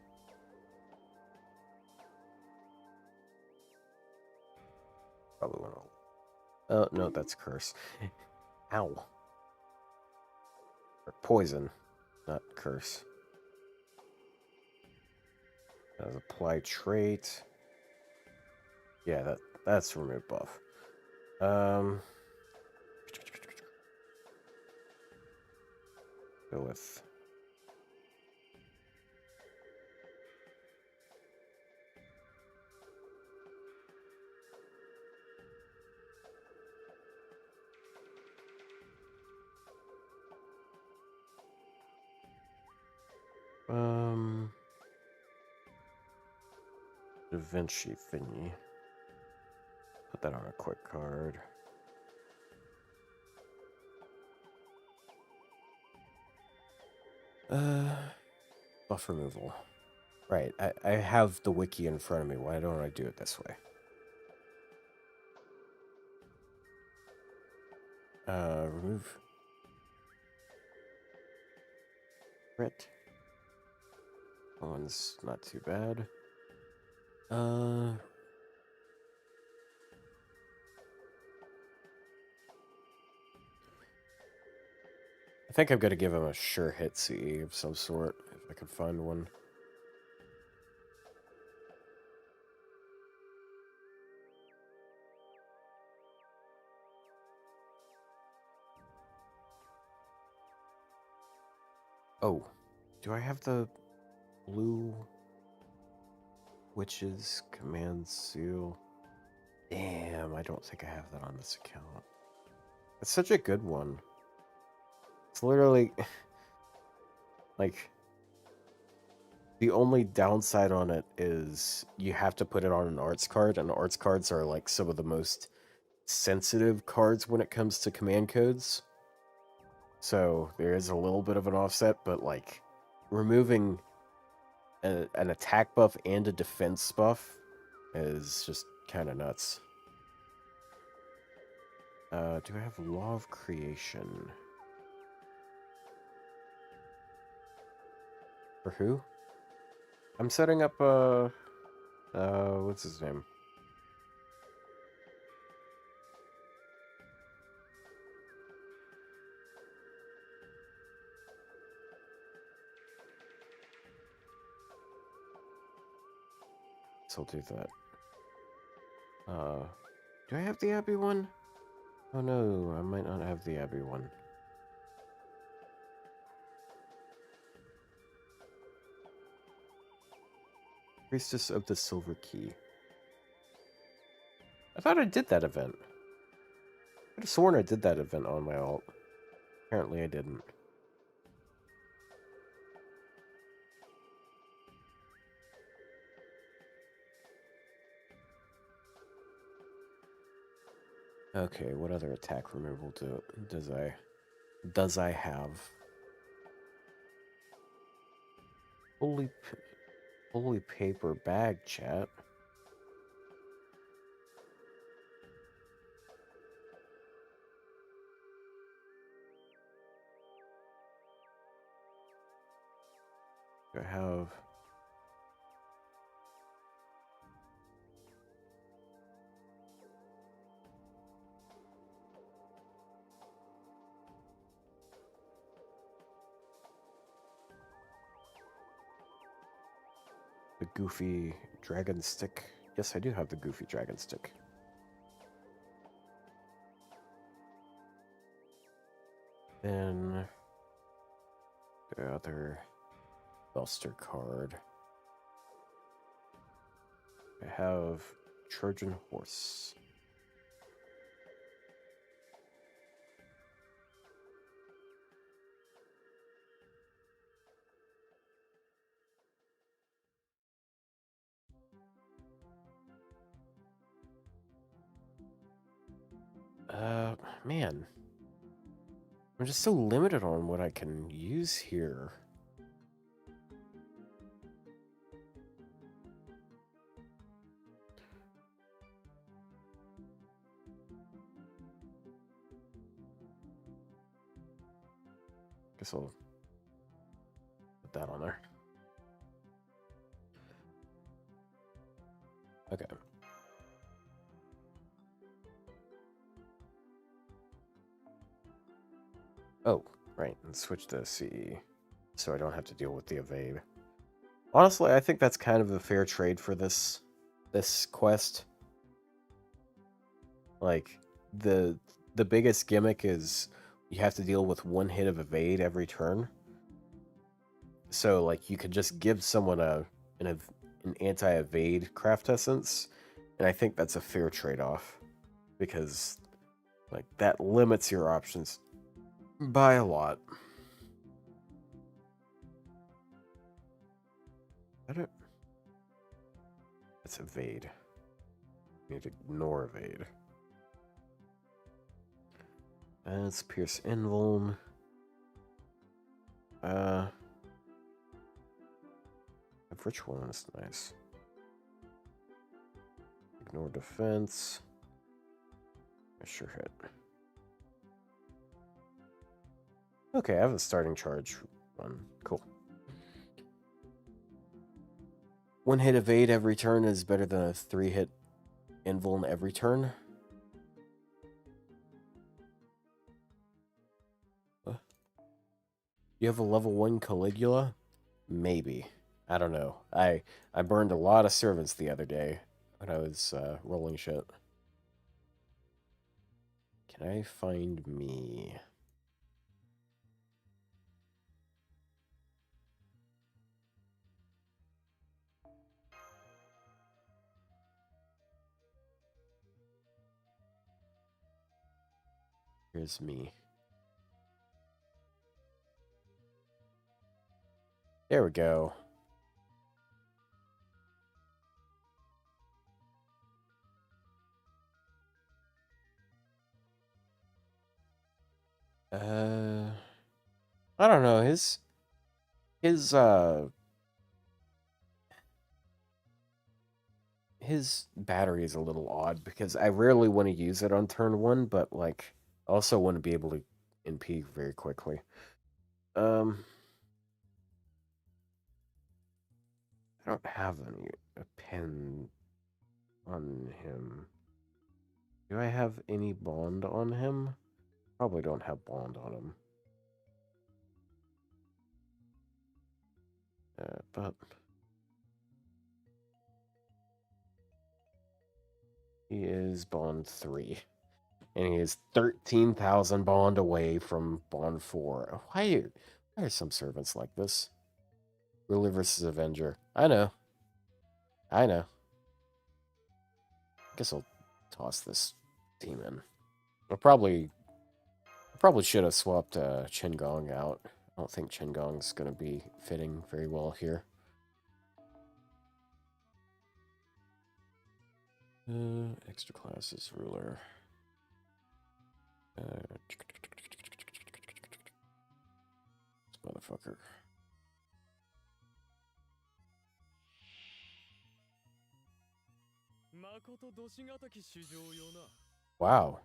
Probably want to. Oh, no, that's curse. Ow. Or poison, not curse. As apply trait. Yeah, that's remove buff. Go with Da Vinci thingy. Put that on a quick card. Buff removal. Right, I have the wiki in front of me. Why don't I do it this way? Remove crit. That one's not too bad. I think I'm gonna give him a sure hit CE of some sort, if I can find one. Oh, do I have the blue witch's command seal? Damn, I don't think I have that on this account. It's such a good one. It's literally like the only downside on it is you have to put it on an arts card, and arts cards are like some of the most sensitive cards when it comes to command codes. So there is a little bit of an offset, but like removing an attack buff and a defense buff is just kind of nuts. Do I have Law of Creation? For who? I'm setting up, what's his name? So I'll do that. Do I have the Abbey one? Oh no, I might not have the Abbey one. Priestess of the Silver Key. I thought I did that event. I could have sworn I did that event on my alt. Apparently I didn't. Okay, what other attack removal does I have? Holy paper bag, chat. I have the goofy dragon stick. Yes, I do have the goofy dragon stick. Then the other Buster card. I have Trojan Horse. Man. I'm just so limited on what I can use here. Guess I'll put that on there. Okay. Oh, right, and switch to CE, so I don't have to deal with the evade. Honestly, I think that's kind of a fair trade for this quest. Like, the biggest gimmick is you have to deal with one hit of evade every turn. So, like, you could just give someone an anti-evade craft essence, and I think that's a fair trade-off, because, like, that limits your options by a lot. I don't... That's evade. You need to ignore evade. And it's Pierce Invuln. Which one is nice? Ignore defense. I sure hit. Okay, I have a starting charge one. Cool. One hit evade every turn is better than a 3-hit invuln every turn. You have a level 1 Caligula? Maybe. I don't know. I burned a lot of servants the other day when I was rolling shit. Can I find me? Here's me. There we go. I don't know. His battery is a little odd because I rarely want to use it on turn 1, but like I also want to be able to NP very quickly. I don't have a pen on him. Do I have any bond on him? Probably don't have bond on him. But he is bond 3. And he is 13,000 bond away from bond 4. Why are some servants like this? Ruler versus Avenger. I know. I guess I'll toss this team in. I probably should have swapped Chen Gong out. I don't think Chen Gong's going to be fitting very well here. Extra classes ruler. This motherfucker. Wow.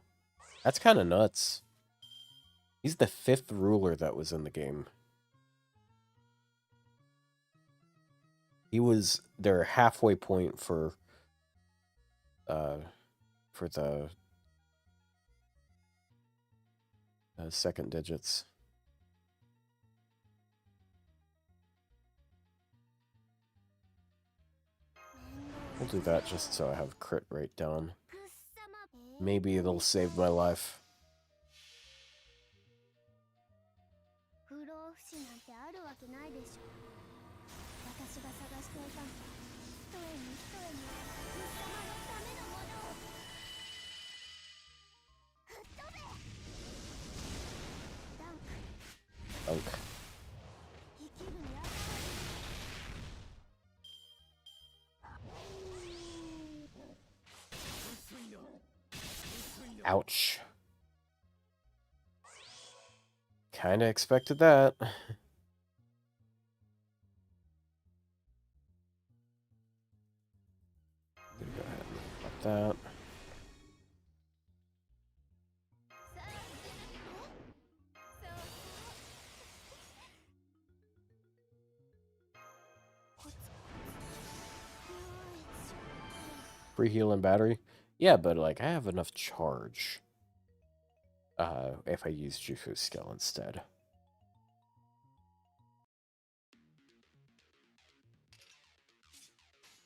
That's kind of nuts. He's the 5th ruler that was in the game. He was their halfway point for the second digits. We'll do that just so I have crit rate down. Maybe it'll save my life. Dunk. Ouch. Kinda expected that. Gonna go ahead and pop that. free heal and battery. Yeah, but like I have enough charge. If I use Jufu's skill instead.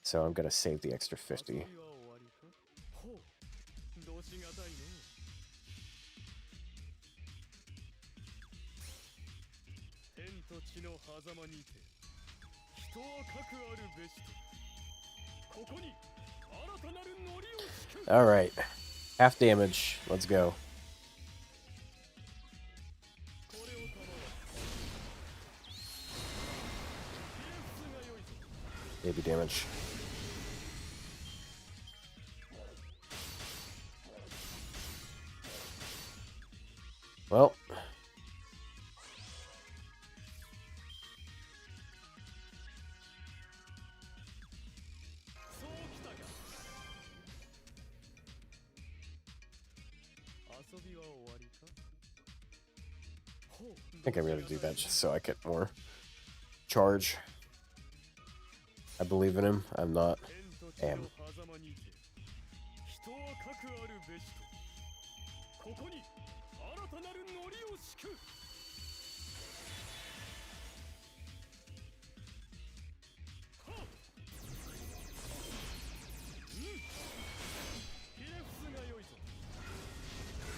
So I'm gonna save the extra 50. Alright. Half damage. Let's go. Baby damage. Well. I think I'm gonna do that just so I get more charge. I believe in him. I'm not. Am.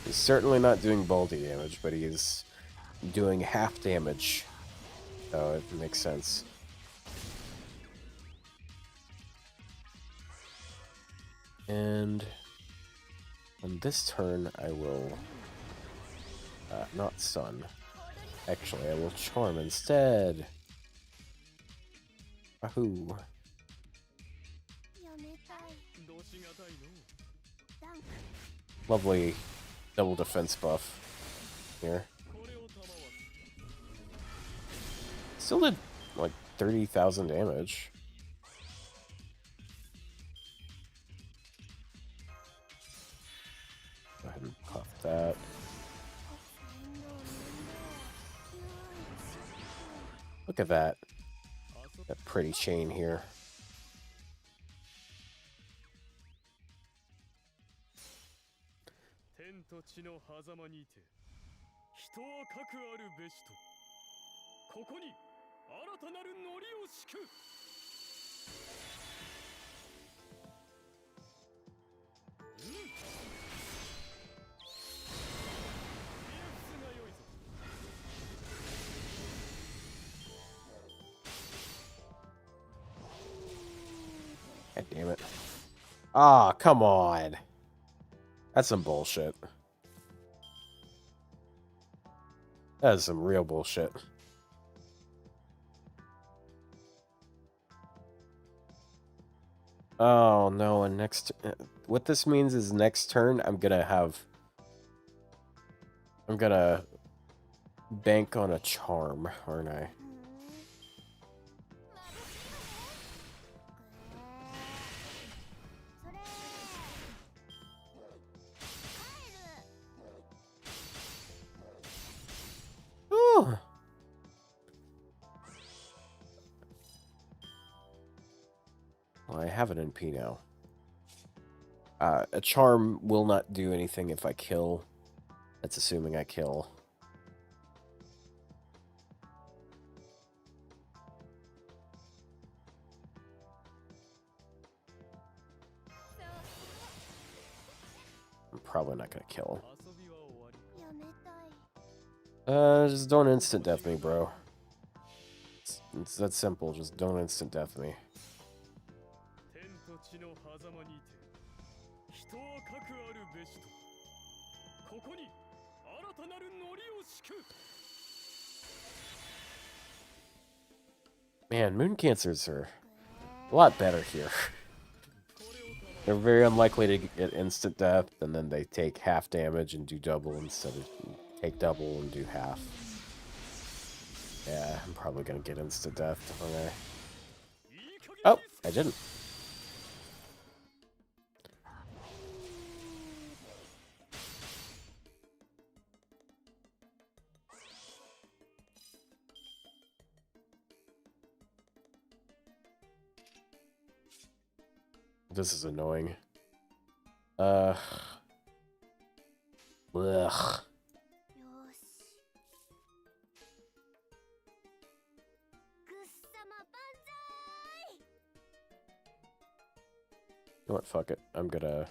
He's certainly not doing baldy damage, but he is doing half damage. So it makes sense. And on this turn, I will not stun. Actually, I will charm instead. Wahoo! Lovely double defense buff here. Still did like 30,000 damage. Go ahead and pop that. Look at that. That pretty chain here. God damn it. Ah, come on. That's some bullshit. That is some real bullshit. Oh no, and what this means is next turn I'm gonna bank on a charm, aren't I? Ooh. Well, I have an NP now. A charm will not do anything if I kill. That's assuming I kill. I'm probably not gonna kill. Just don't instant death me, bro. It's that simple, just don't instant death me. Man, moon cancers are a lot better here. They're very unlikely to get instant death, and then they take half damage and do double instead of take double and do half. Yeah, I'm probably gonna get instant death. Okay. Oh, I didn't. This is annoying. Uh. Ugh. You know what? Fuck it. I'm gonna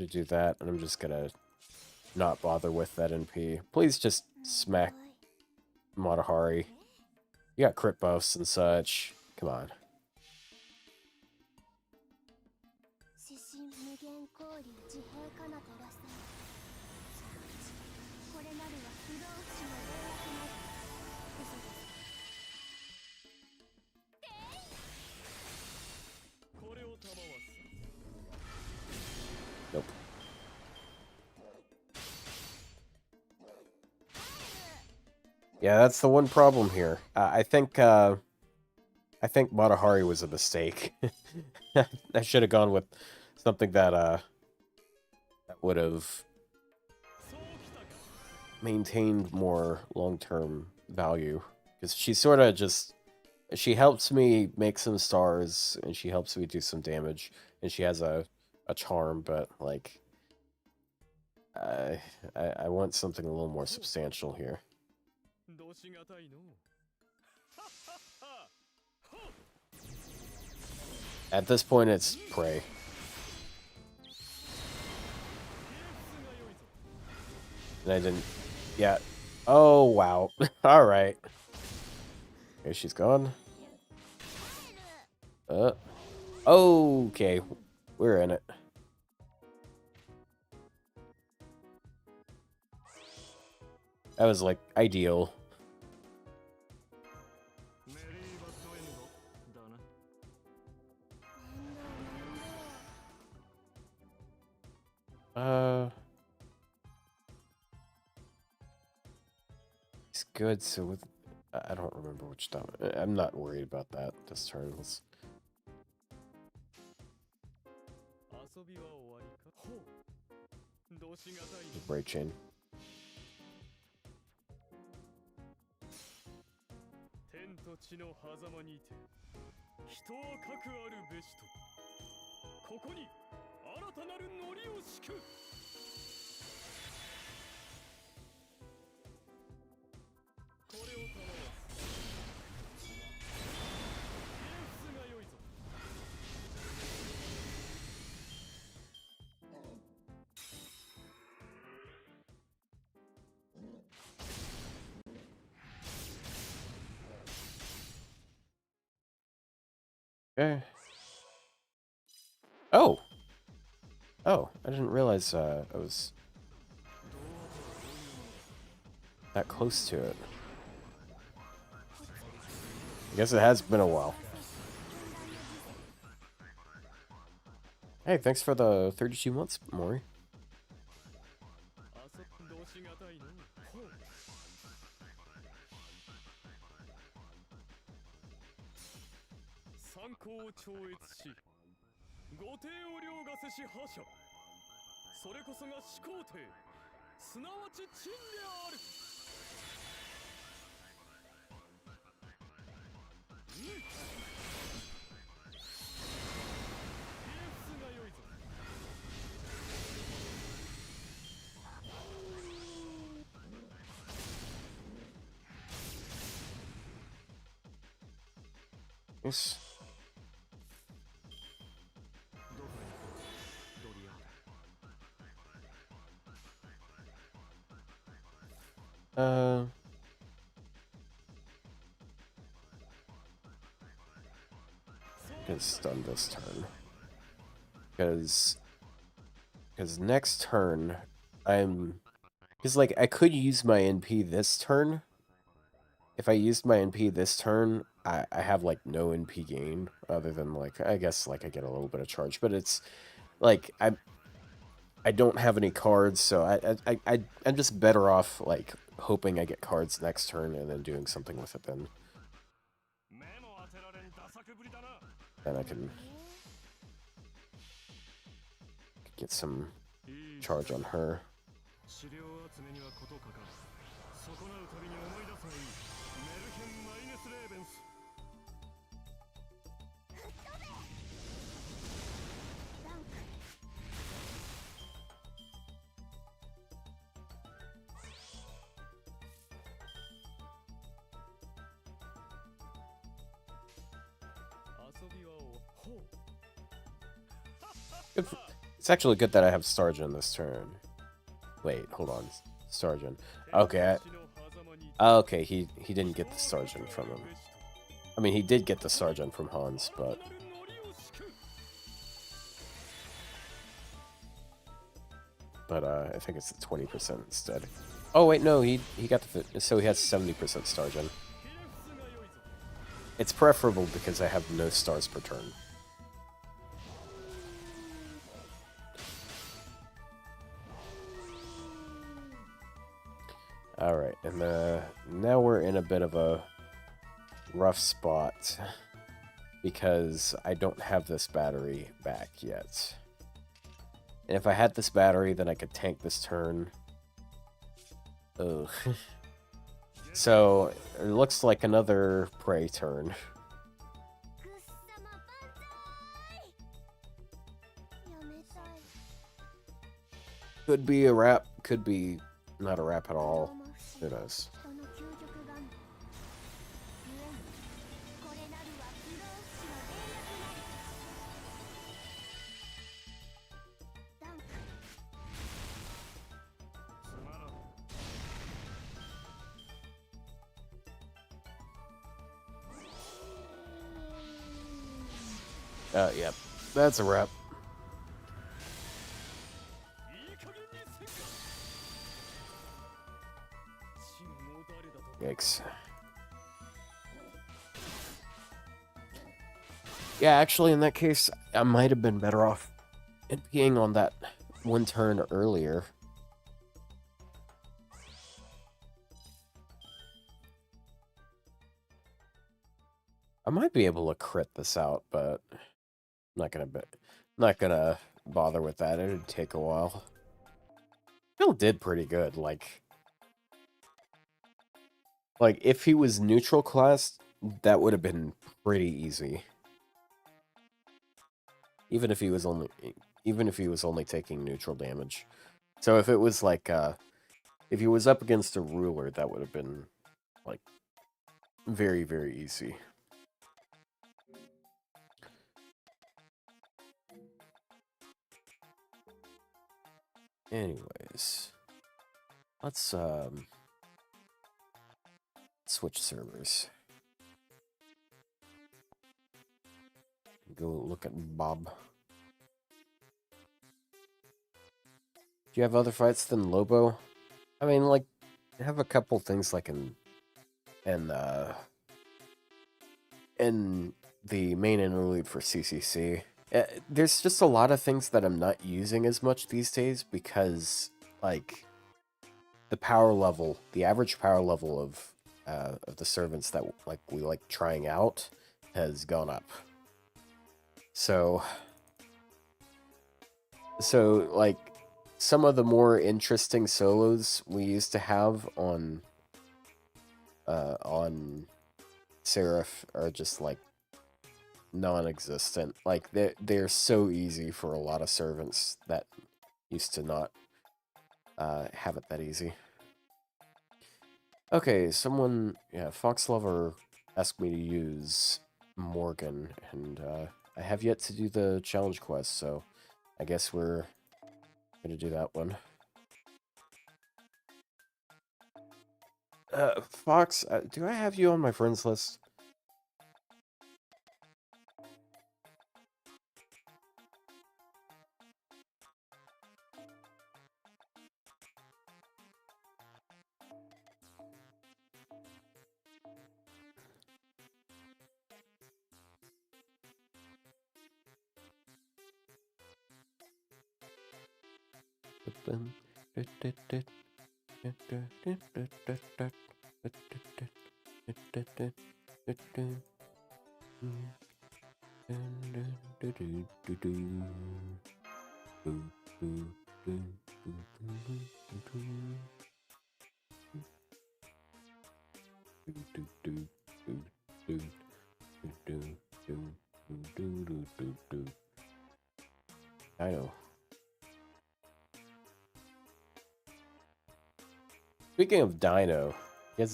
do that, and I'm just gonna not bother with that NP. Please just smack Matahari. You got crit buffs and such. Come on. Nope. Yeah, that's the one problem here. I think Matahari was a mistake. I should have gone with something that that would have maintained more long-term value, because she sort of just she helps me make some stars and she helps me do some damage, and she has a charm, but like I want something a little more substantial here. At this point, it's prey. And I didn't... Yeah. Oh, wow. Alright. Okay, she's gone. Okay. We're in it. That was, like, ideal. It's good, so with... I don't remember which time. I'm not worried about that this turn. Let's... Break chain. Okay. Oh! Oh, I didn't realize I was that close to it. I guess it has been a while. Hey, thanks for the 32 months, Mori. Nice. Get stunned this turn. Because next turn, because, like, I could use my NP this turn. If I used my NP this turn, I have, like, no NP gain, other than, like, I guess, like, I get a little bit of charge. But it's, like, I don't have any cards, so I'm just better off, like, hoping I get cards next turn and then doing something with it then. Then I can get some charge on her. It's actually good that I have Sergeant this turn. Wait, hold on. Sergeant. Okay. Okay, he didn't get the Sergeant from him. I mean, he did get the Sergeant from Hans, but... But, I think it's the 20% instead. Oh, wait, no, he got the... So he has 70% Sergeant. It's preferable because I have no stars per turn. Alright, and now we're in a bit of a rough spot because I don't have this battery back yet. And if I had this battery, then I could tank this turn. Ugh. So, it looks like another prey turn. Could be a wrap, could be not a wrap at all. Who knows? Yep. That's a wrap. Yikes. Yeah, actually, in that case, I might have been better off being on that one turn earlier. I might be able to crit this out, but I'm not gonna bother with that. It'd take a while. Still did pretty good. Like if he was neutral class, that would have been pretty easy. Even if he was only taking neutral damage. So if it was like if he was up against a ruler, that would have been like very, very easy. Anyways, let's switch servers. Go look at Bob. Do you have other fights than Lobo? I mean, like, I have a couple things like in the main interlude for CCC. There's just a lot of things that I'm not using as much these days because, like, the average power level of the servants that we like trying out has gone up. So like some of the more interesting solos we used to have on Seraph are just like non-existent. Like they're so easy for a lot of servants that used to not have it that easy. Okay, Fox Lover asked me to use Morgan, and I have yet to do the challenge quest, so I guess we're gonna do that one. Fox, do I have you on my friends list? I know. Speaking of Dino, you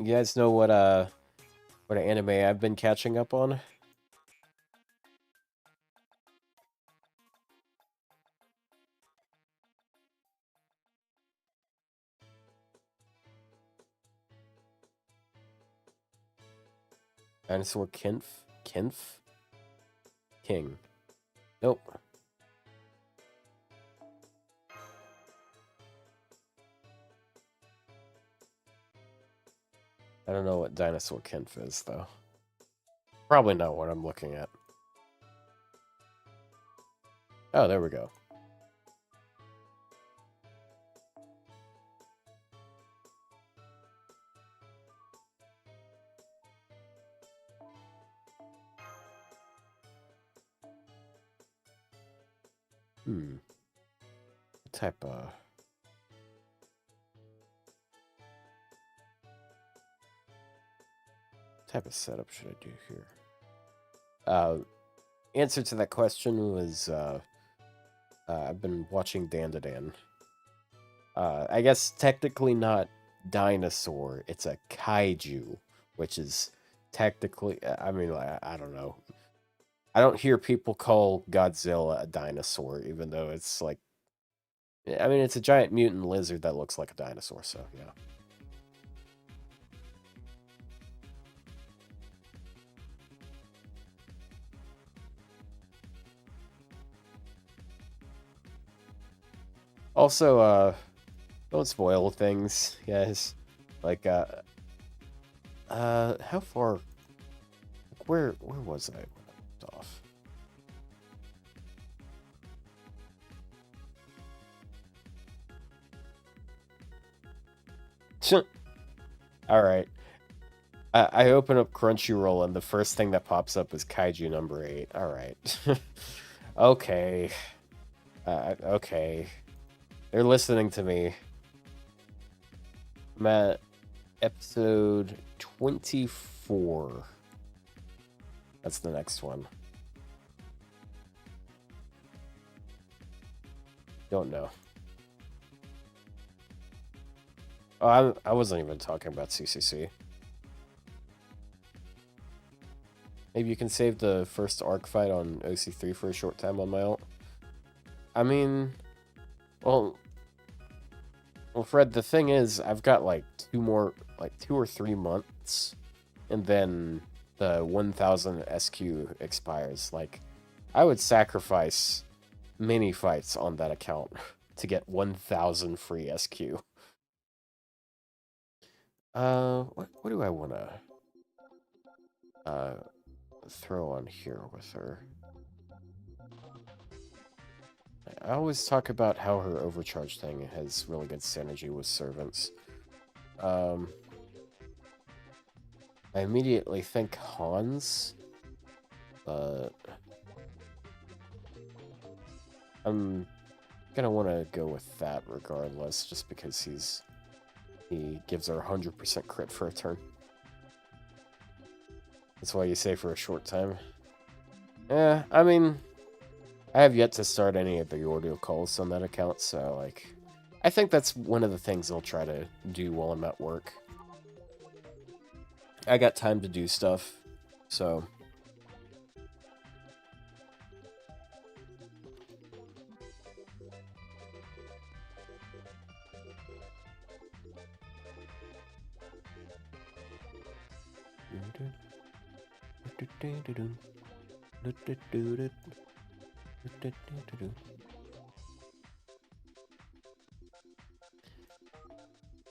guys know what anime I've been catching up on? Dinosaur Kinf? Kinf? King. Nope. I don't know what Dinosaur Kinf is, though. Probably not what I'm looking at. Oh, there we go. What type of setup should I do here? Answer to that question was I've been watching Dan to Dan. I guess technically not dinosaur, it's a kaiju, which is technically, I mean, I don't know. I don't hear people call Godzilla a dinosaur, even though it's like, I mean, it's a giant mutant lizard that looks like a dinosaur, so yeah. Also, don't spoil things, guys. Like, how far? Where was I when I left off? All right. I open up Crunchyroll and the first thing that pops up is Kaiju number 8. All right. Okay. Okay. They're listening to me. I'm at episode 24. That's the next one. Don't know. Oh, I wasn't even talking about CCC. Maybe you can save the first arc fight on OC3 for a short time on my ult. I mean, well, Fred, the thing is, I've got like 2 or 3 months, and then the 1000 SQ expires. Like, I would sacrifice many fights on that account to get 1000 free SQ. What do I want to throw on here with her? I always talk about how her overcharge thing has really good synergy with servants. I immediately think Hans, but I'm gonna want to go with that regardless, just because he gives her 100% crit for a turn. That's why you say for a short time. Yeah, I mean, I have yet to start any of the audio calls on that account, so, like, I think that's one of the things I'll try to do while I'm at work. I got time to do stuff, so...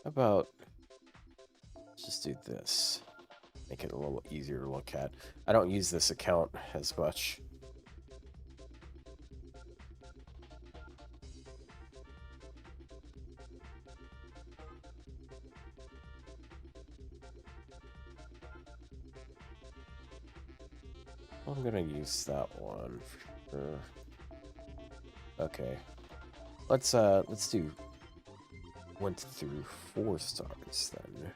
How about... let's just do this. Make it a little easier to look at. I don't use this account as much. I'm gonna use that one for sure. Okay. Let's do 1 through 4 stars then.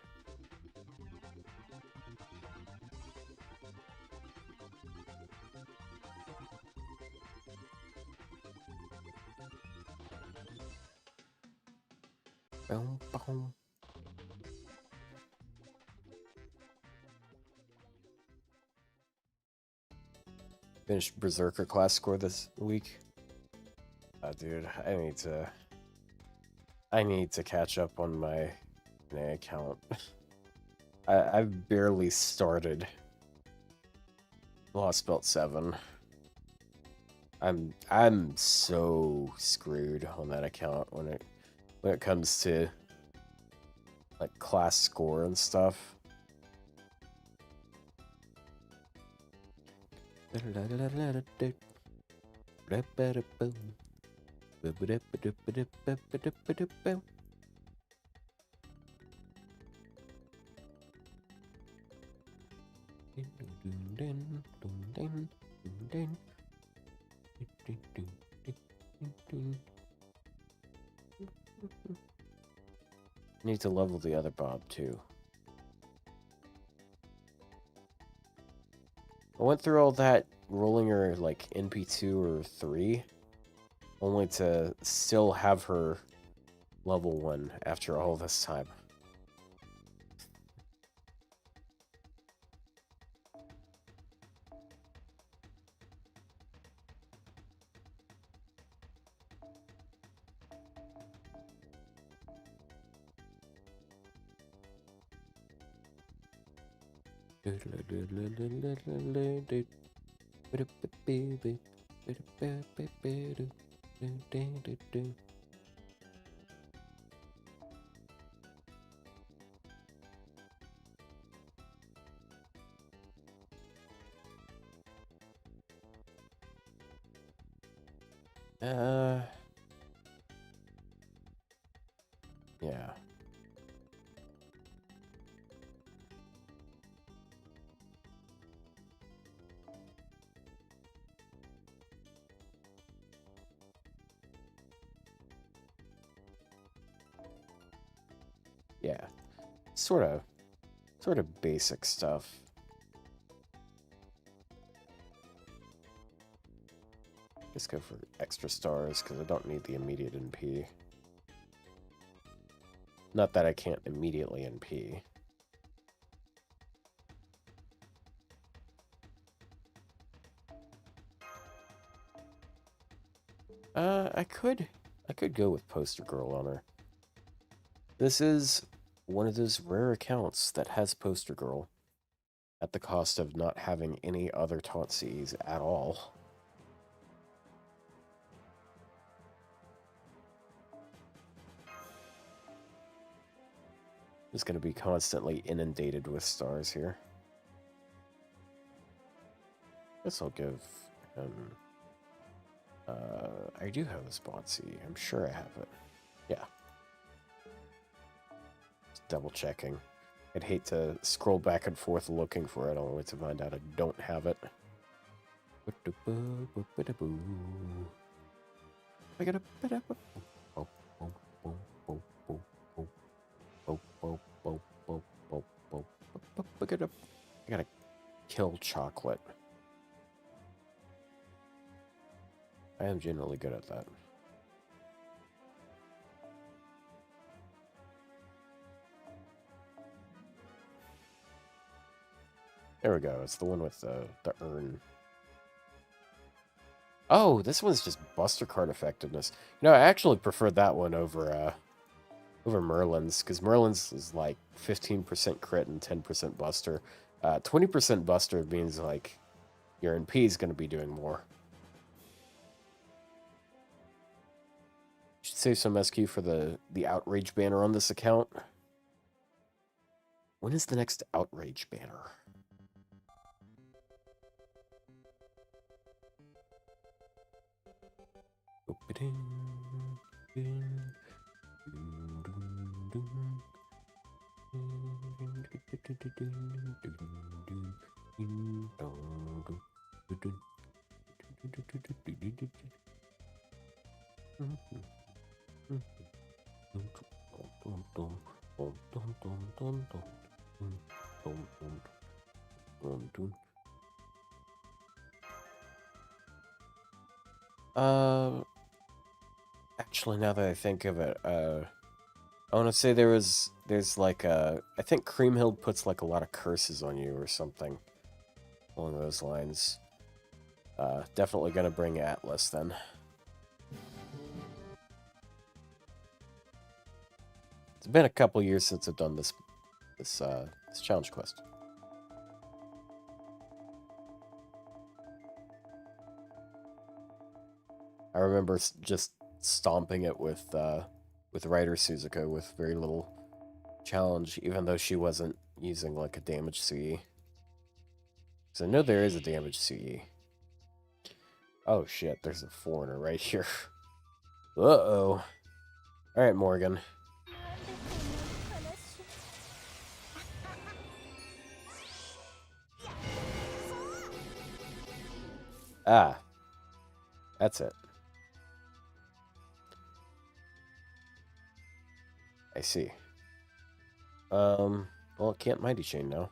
Boom, boom. Finished Berserker class score this week. Dude, I need to catch up on my account. I've barely started. Lost Belt 7. I'm so screwed on that account when it comes to like class score and stuff. Need to level the other Bob too. I went through all that rolling her like NP2 or 3, only to still have her level 1 after all this time. Yeah. Yeah. Sort of basic stuff. Just go for extra stars because I don't need the immediate NP. Not that I can't immediately NP. I could go with Poster Girl on her. This is one of those rare accounts that has Poster Girl at the cost of not having any other taunt Cs at all. Just going to be constantly inundated with stars here. Guess I'll give him... I do have a spot C. I'm sure I have it. Yeah. Just double checking. I'd hate to scroll back and forth looking for it only to find out I don't have it. I gotta... I gotta kill chocolate. I am generally good at that. There we go. It's the one with the urn. Oh, this one's just Buster card effectiveness. You know, I actually prefer that one over Merlin's, because Merlin's is like 15% crit and 10% Buster. 20% Buster means like your NP is going to be doing more. Should save some SQ for the Outrage banner on this account. When is the next Outrage banner? Actually, now that I think of it, I want to say there's like I think Creamhill puts like a lot of curses on you or something along those lines. Definitely gonna bring Atlas then. It's been a couple years since I've done this challenge quest. remember just stomping it with Ryder Suzuka with very little challenge, even though she wasn't using like a damage CE. So I know there is a damage CE. Oh shit, there's a foreigner right here. Uh-oh. Alright, Morgan. Ah. That's it. I see. Well, it can't Mighty Chain now.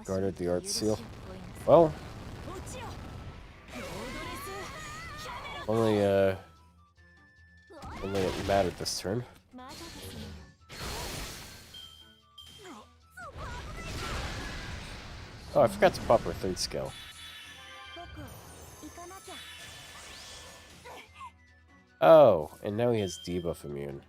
Guarded the art seal. Well, only it mattered this turn. Oh, I forgot to pop her third skill. Oh, and now he has debuff immune.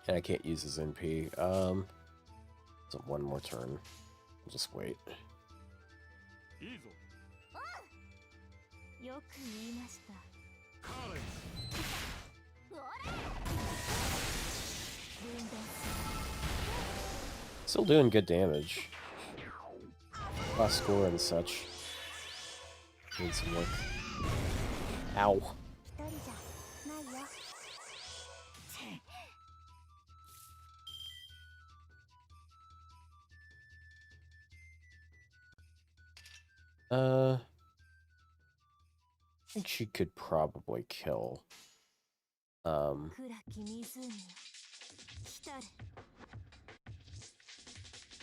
And I can't use his NP. So one more turn. I'll just wait. Still doing good damage. Last score and such. Need some work. Ow. I think she could probably kill. I'm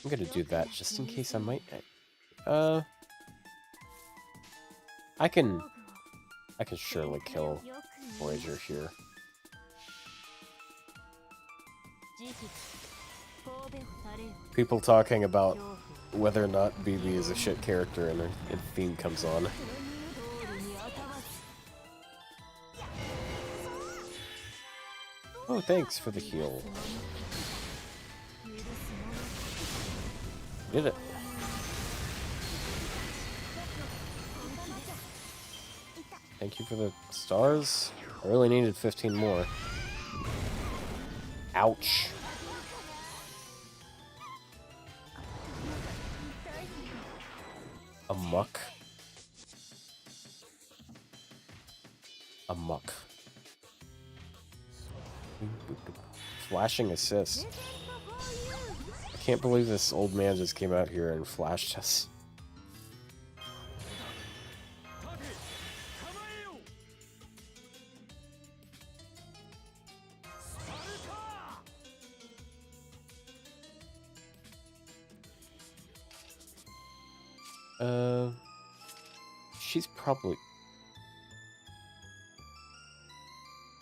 gonna do that just in case I might. I can surely kill Voyager here. People talking about whether or not BB is a shit character and her theme comes on. Oh, thanks for the heal. Did it. Thank you for the stars. I really needed 15 more. Ouch. Amok. Amok. Flashing assist. I can't believe this old man just came out here and flashed us. She's probably...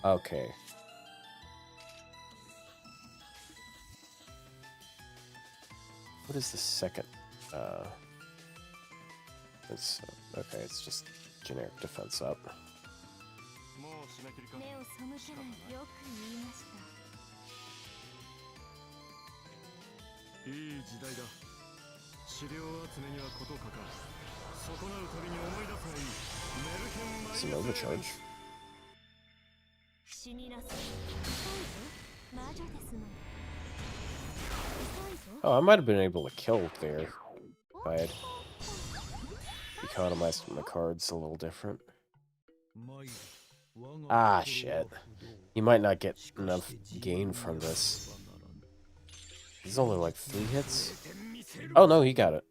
Okay. What is the second? It's... Okay, it's just generic defense up. It's an overcharge. Oh, I might have been able to kill there if I had economized my cards a little different. Ah, shit. He might not get enough gain from this. He's only like 3 hits. Oh no, he got it.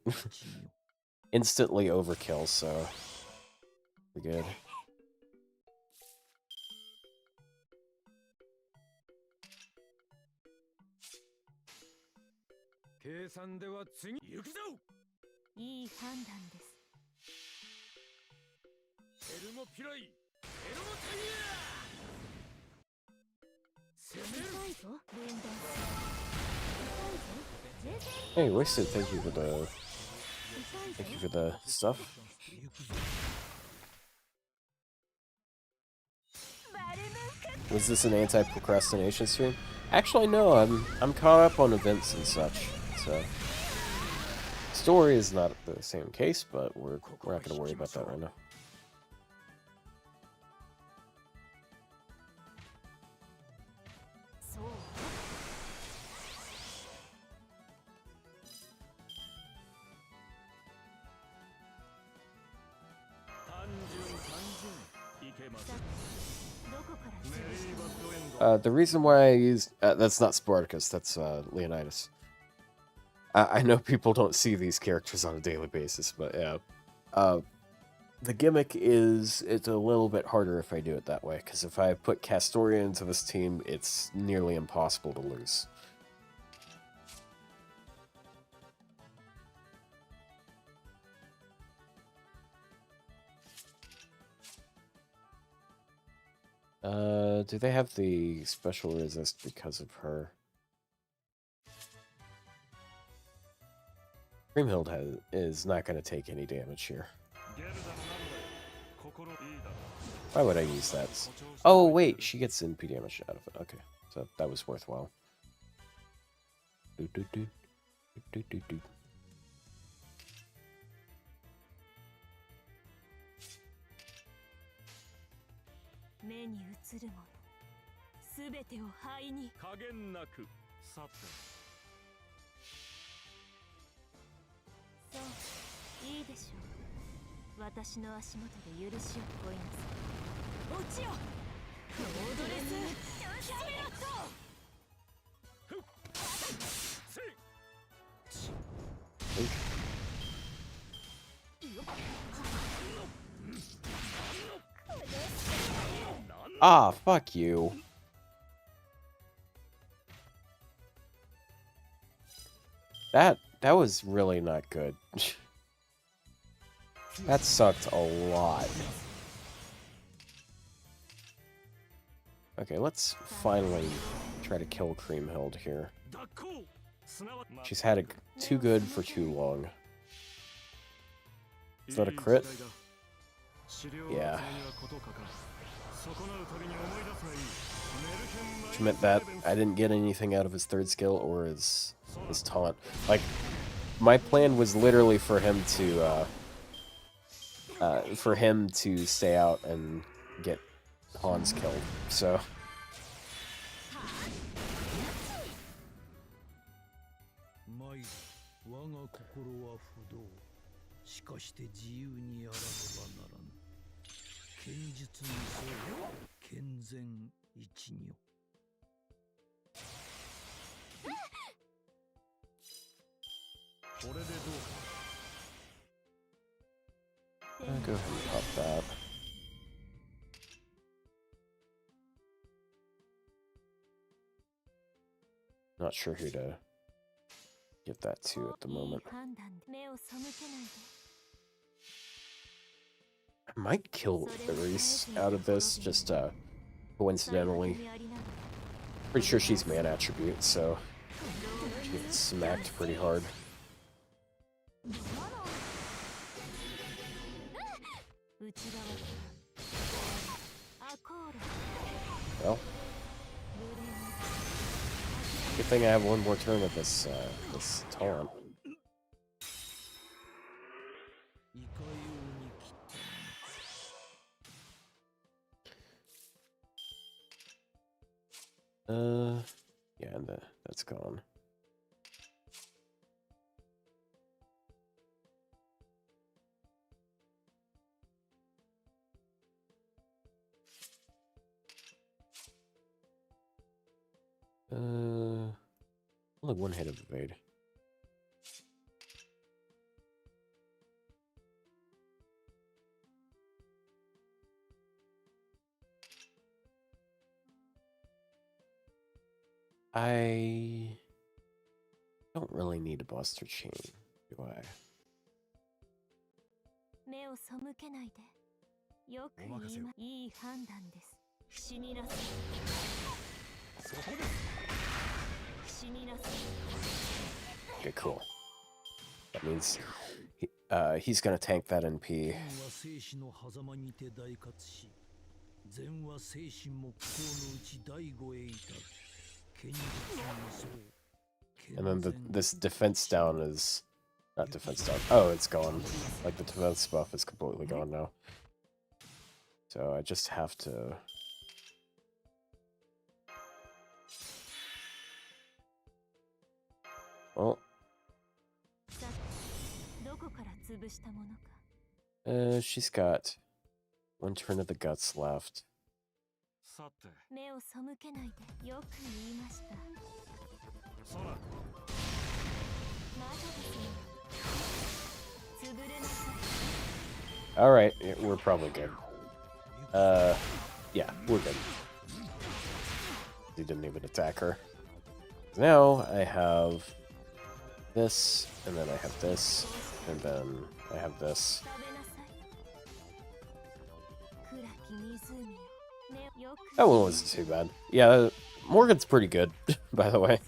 Instantly overkill, so we're good. Hey, Wasted, thank you for the stuff. Was this an anti-procrastination stream? Actually, no. I'm caught up on events and such. So story is not the same case, but we're not gonna worry about that right now. The reason why I used that's not Spartacus, that's Leonidas. I know people don't see these characters on a daily basis, but yeah. The gimmick is it's a little bit harder if I do it that way, because if I put Castoria into this team, it's nearly impossible to lose. Do they have the special resist because of her? Grimhild is not going to take any damage here. Why would I use that? Oh, wait, she gets NP damage out of it. Okay, so that was worthwhile. Do. 目に映るものすべてを灰に加減なくさてそういいでしょう私の足元で許しを請いなさい落ちよロードレスキャメラット Ah, fuck you. That was really not good. That sucked a lot. Okay, let's finally try to kill Creamhild here. She's had it too good for too long. Is that a crit? Yeah. Which meant that I didn't get anything out of his third skill or his taunt. Like, my plan was literally for him to stay out and get Hans killed. So. I'll go ahead and pop that. Not sure who to give that to at the moment. I might kill Iris out of this, just coincidentally. Pretty sure she's man attribute, so she gets smacked pretty hard. Well, good thing I have one more turn of this this taunt. Yeah, and that's gone. Only one hit of evade. I don't really need a Buster Chain, do I? 目を背けないで。よく言いま、いい判断です。死になさい。死になさい。 Okay, cool. That means he's gonna tank that NP. And then this defense down is not defense down. Oh, it's gone. Like the defense buff is completely gone now. So I just have to. Well. She's got one turn of the guts left. Alright, we're probably good. Yeah, we're good. He didn't even attack her. Now I have this, and then I have this, and then I have this. That one wasn't too bad. Yeah, Morgan's pretty good, by the way.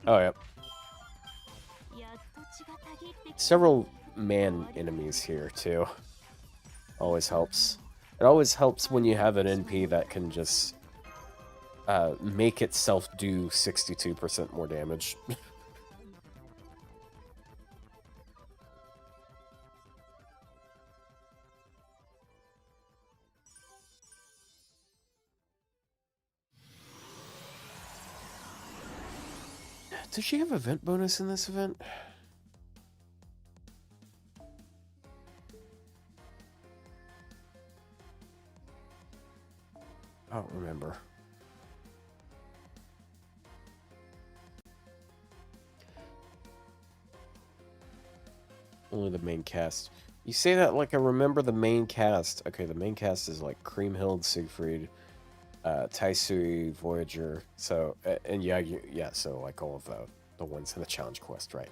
Oh, yeah. Several man enemies here, too. Always helps. It always helps when you have an NP that can just make itself do 62% more damage. Does she have event bonus in this event? I don't remember. Only the main cast. You say that like I remember the main cast. Okay, the main cast is like Creamhild, Siegfried, Taisui, Voyager. So, and yeah, yeah, so like all of the ones in the challenge quest, right?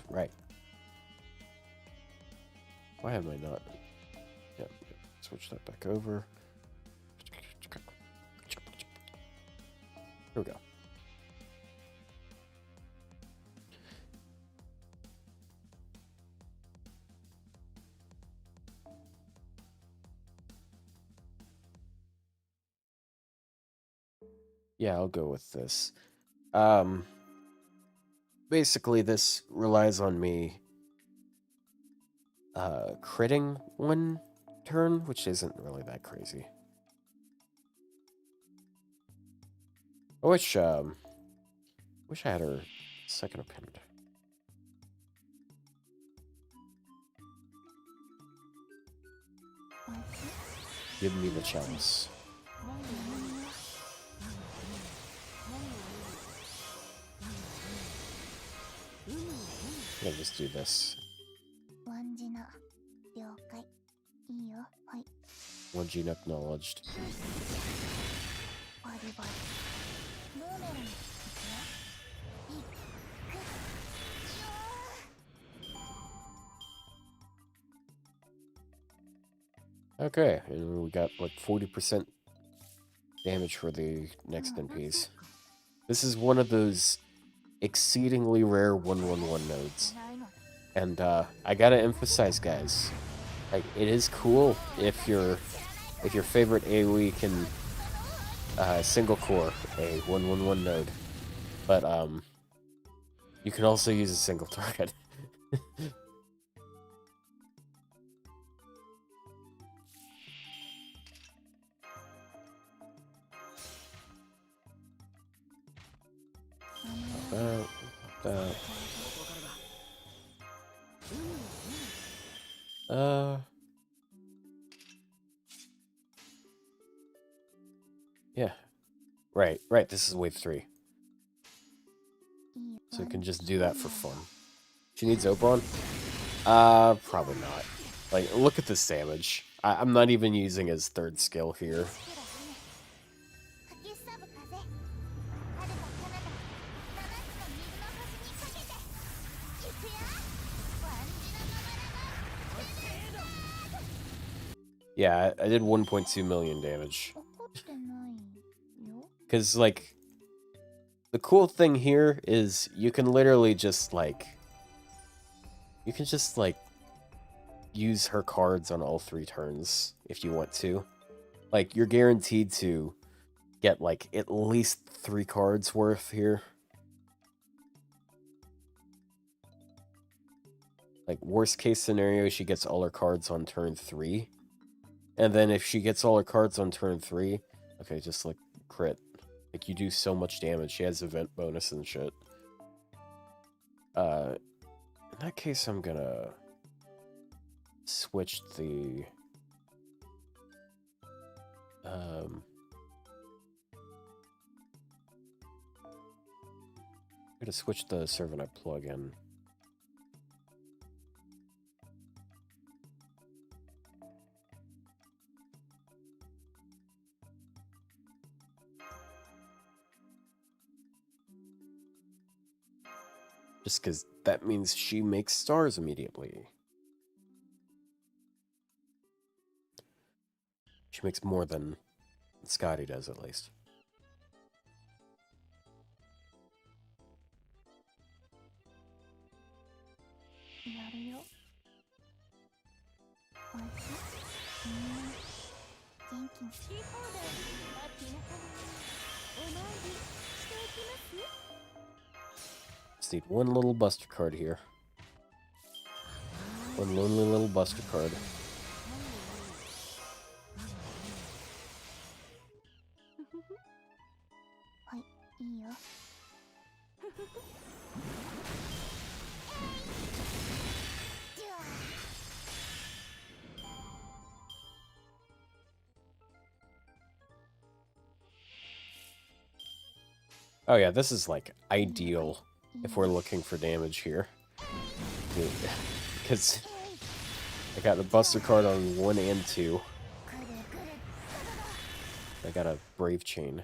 Right. Why am I not? Yep, switch that back over. Here we go. Yeah, I'll go with this. Basically, this relies on me critting one turn, which isn't really that crazy. I wish I had her second opponent. Give me the chalice. I'll just do this. One jina acknowledged. Okay, and we got like 40% damage for the next NPs. This is one of those exceedingly rare 111 nodes. And I gotta emphasize, guys, like it is cool if your favorite AoE can single core a 111 node, but you can also use a single target. Yeah. Right, this is wave 3. So you can just do that for fun. She needs Oban? Probably not. Like, look at this damage. I'm not even using his third skill here. Yeah, I did 1.2 million damage. Because, like, the cool thing here is you can literally just, like... You can just, like, use her cards on all 3 turns if you want to. Like, you're guaranteed to get, like, at least 3 cards worth here. Like, worst case scenario, she gets all her cards on turn 3. And then if she gets all her cards on turn 3, okay, just like crit. Like, you do so much damage. She has event bonus and shit. In that case, I'm gonna switch the... I'm gonna switch the servant I plug in. Just because that means she makes stars immediately. She makes more than Scotty does, at least. Just need one little buster card here. One lonely little buster card. Oh yeah, this is like ideal if we're looking for damage here. Because I got the buster card on 1 and 2. I got a Brave Chain.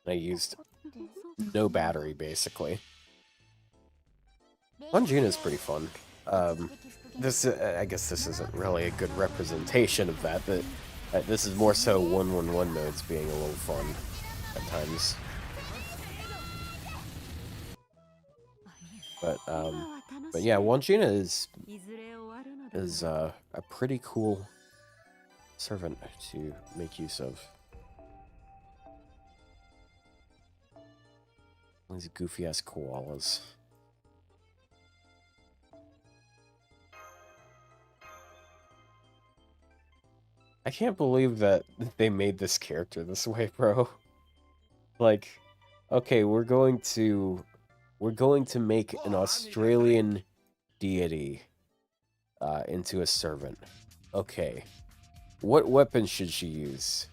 I used no battery, basically. Jina is pretty fun. This, I guess this isn't really a good representation of that, but this is more so 111 nodes being a little fun at times. But yeah, Jina is a pretty cool servant to make use of. These goofy ass koalas. I can't believe that they made this character this way, bro. Like, okay, we're going to make an Australian deity into a servant. Okay. What weapon should she use?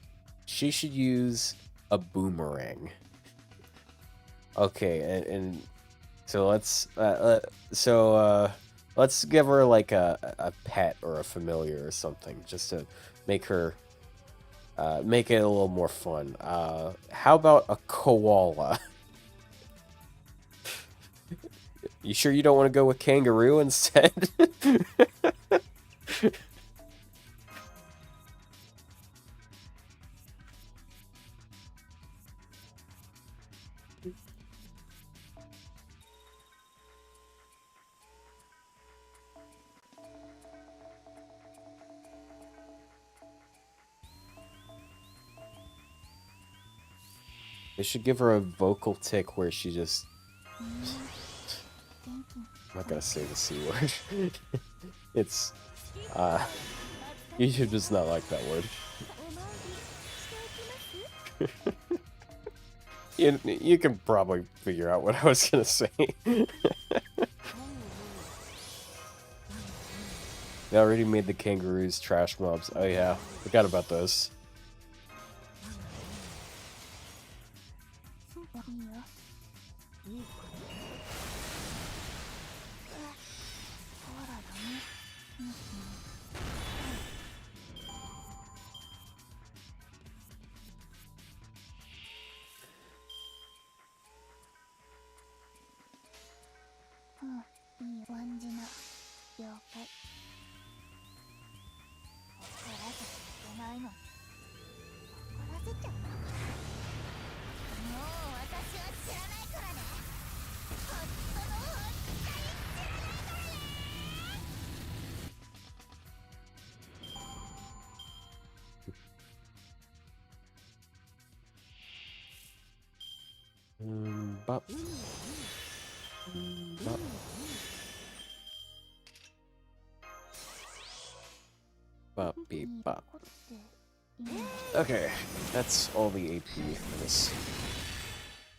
She should use a boomerang. Okay, and so let's give her like a pet or a familiar or something, just to make her make it a little more fun. How about a koala? You sure you don't want to go with kangaroo instead? They should give her a vocal tick where she just... 元気に I'm not gonna say the C word. It's... You should just not like that word. お参りしておきます You can probably figure out what I was gonna say. They already made the kangaroos trash mobs. Oh yeah, forgot about those. いいよいい子ほらだねうんいいよワンジナ了解怒らせちゃいけないのに怒らせちゃったもう私は知らないからね本当の本当に知らないからね Bop. Bop. Bop, beep, bop. Okay, that's all the AP for this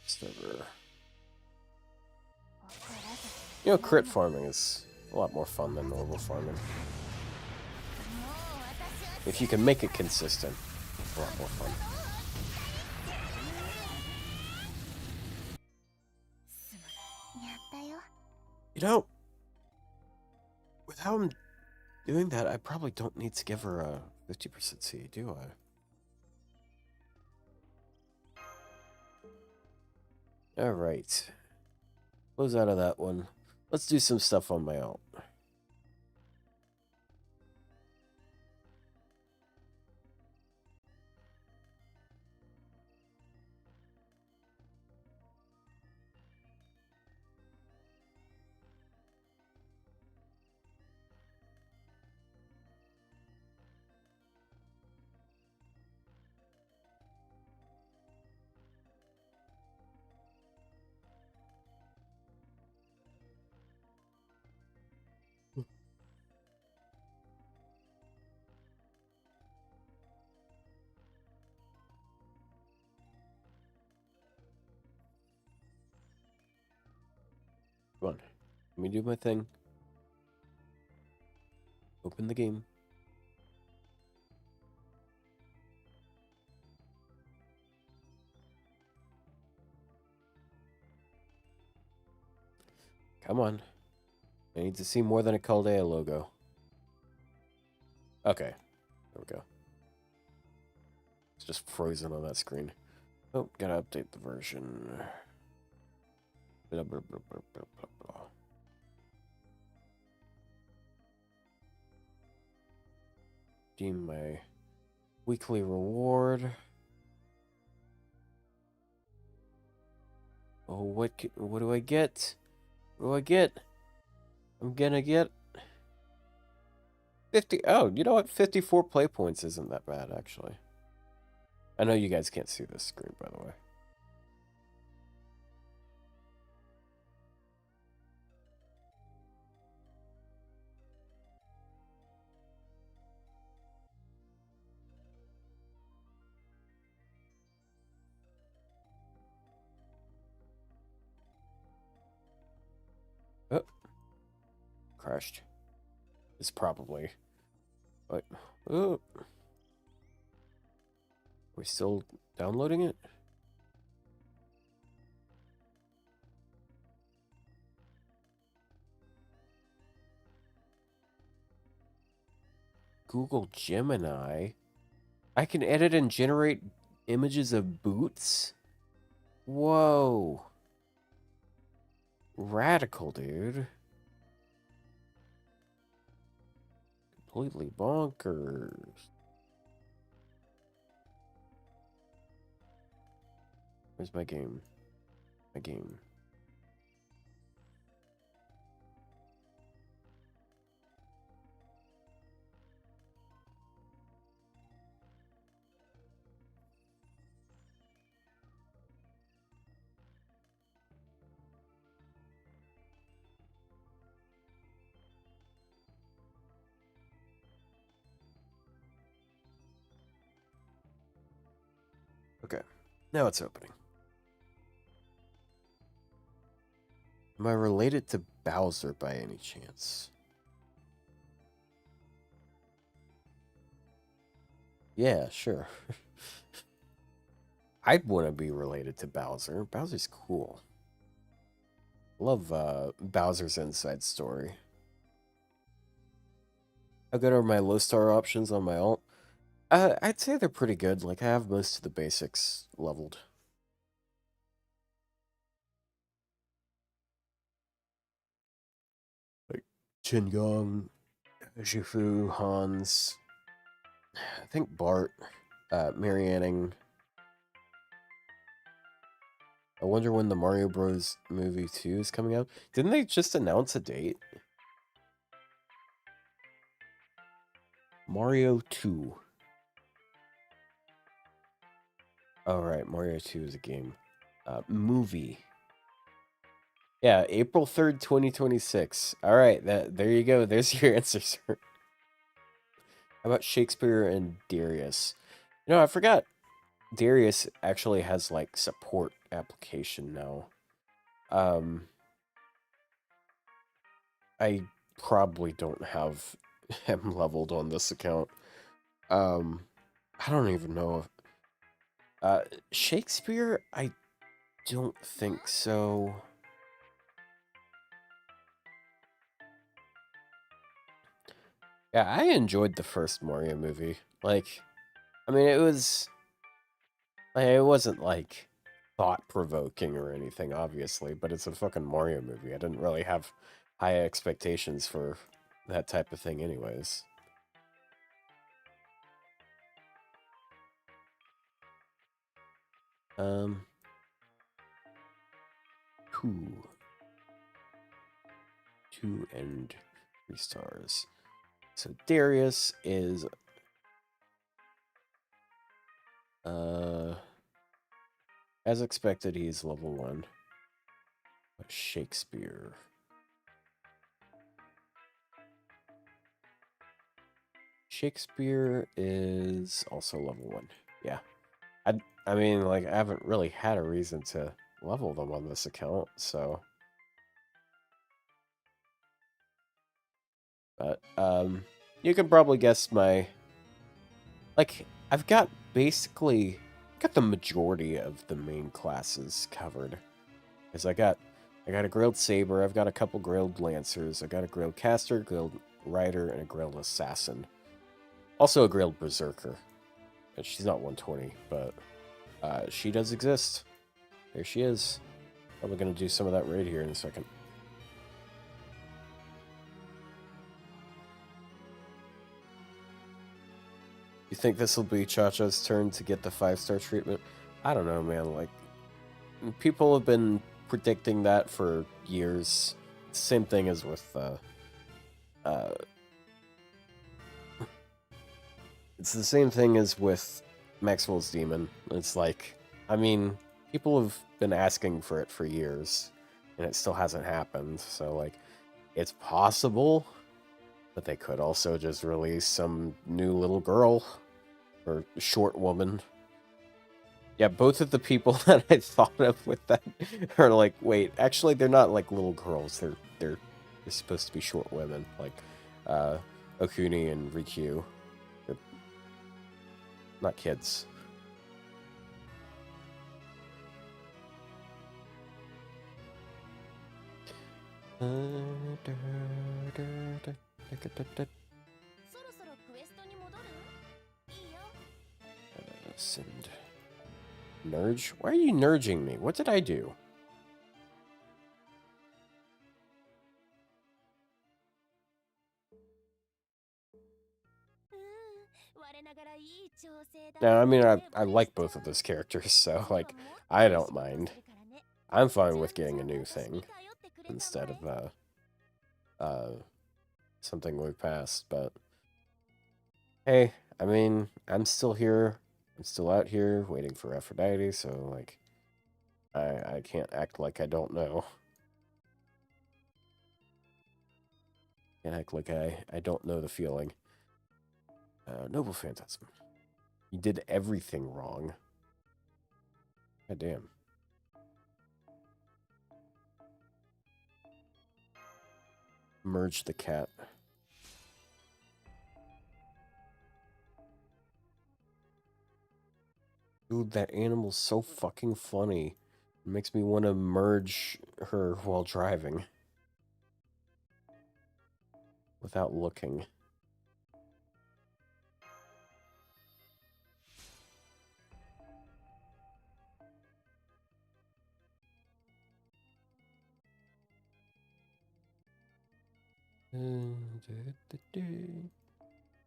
server. You know, crit farming is a lot more fun than normal farming. If you can make it consistent, it's a lot more fun. You know, with how I'm doing that, I probably don't need to give her a 50% C, do I? Alright. Close out of that one. Let's do some stuff on my own. Come on. Let me do my thing. Open the game. Come on. I need to see more than a Caldea logo. Okay. There we go. It's just frozen on that screen. Oh, gotta update the version. Blah, blah, blah, blah, blah, blah, blah. Redeem my weekly reward. Oh, what do I get? What do I get? I'm gonna get 50. Oh, you know what? 54 play points isn't that bad, actually. I know you guys can't see this screen, by the way. Oh. Crashed. It's probably... Wait. Oh. We're still downloading it? Google Gemini? I can edit and generate images of boots? Whoa. Radical, dude. Completely bonkers. Where's my game? My game. Now it's opening. Am I related to Bowser by any chance? Yeah, sure. I'd want to be related to Bowser. Bowser's cool. Love Bowser's Inside Story. How good are my low star options on my alt? I'd say they're pretty good. Like, I have most of the basics leveled. Like, Qingong, Zhifu, Hans, I think Bart, Marianning. I wonder when the Mario Bros. Movie 2 is coming out. Didn't they just announce a date? Mario 2. Oh, right. Mario 2 is a game. Movie. Yeah, April 3rd, 2026. All right, there you go. There's your answer, sir. How about Shakespeare and Darius? You know, I forgot Darius actually has, like, support application now. I probably don't have him leveled on this account. I don't even know if... Shakespeare? I don't think so. Yeah, I enjoyed the first Mario movie. Like, I mean, it wasn't, like, thought-provoking or anything, obviously, but it's a fucking Mario movie. I didn't really have high expectations for that type of thing anyways. Um, 2. 2 and 3 stars. So Darius is... as expected, he's level 1. But Shakespeare... Shakespeare is also level 1. Yeah. I mean, like, I haven't really had a reason to level them on this account, so... But, you can probably guess my... Like, I've got basically... got the majority of the main classes covered. Because I got a grilled saber, I've got a couple grilled lancers, I got a grilled caster, grilled rider, and a grilled assassin. Also a grilled berserker. And she's not 120, but she does exist. There she is. Probably gonna do some of that raid here in a second. You think this will be Cha-Cha's turn to get the 5-star treatment? I don't know, man. Like, people have been predicting that for years. Same thing as with it's the same thing as with Maxwell's Demon. It's like, I mean, people have been asking for it for years, and it still hasn't happened. So, like, it's possible, but they could also just release some new little girl or short woman. Yeah, both of the people that I thought of with that are like, wait, actually, they're not like little girls. They're supposed to be short women, like Okuni and Ryou. They're not kids. Send. Nurge? Why are you nurging me? What did I do? No, I mean, I like both of those characters, so, like, I don't mind. I'm fine with getting a new thing instead of, something we passed, but... Hey, I mean, I'm still here. I'm still out here waiting for Aphrodite, so, like, I can't act like I don't know. Can't act like I don't know the feeling. Noble Phantasm. You did everything wrong. God damn. Merge the cat. Dude, that animal's so fucking funny. It makes me want to merge her while driving. Without looking.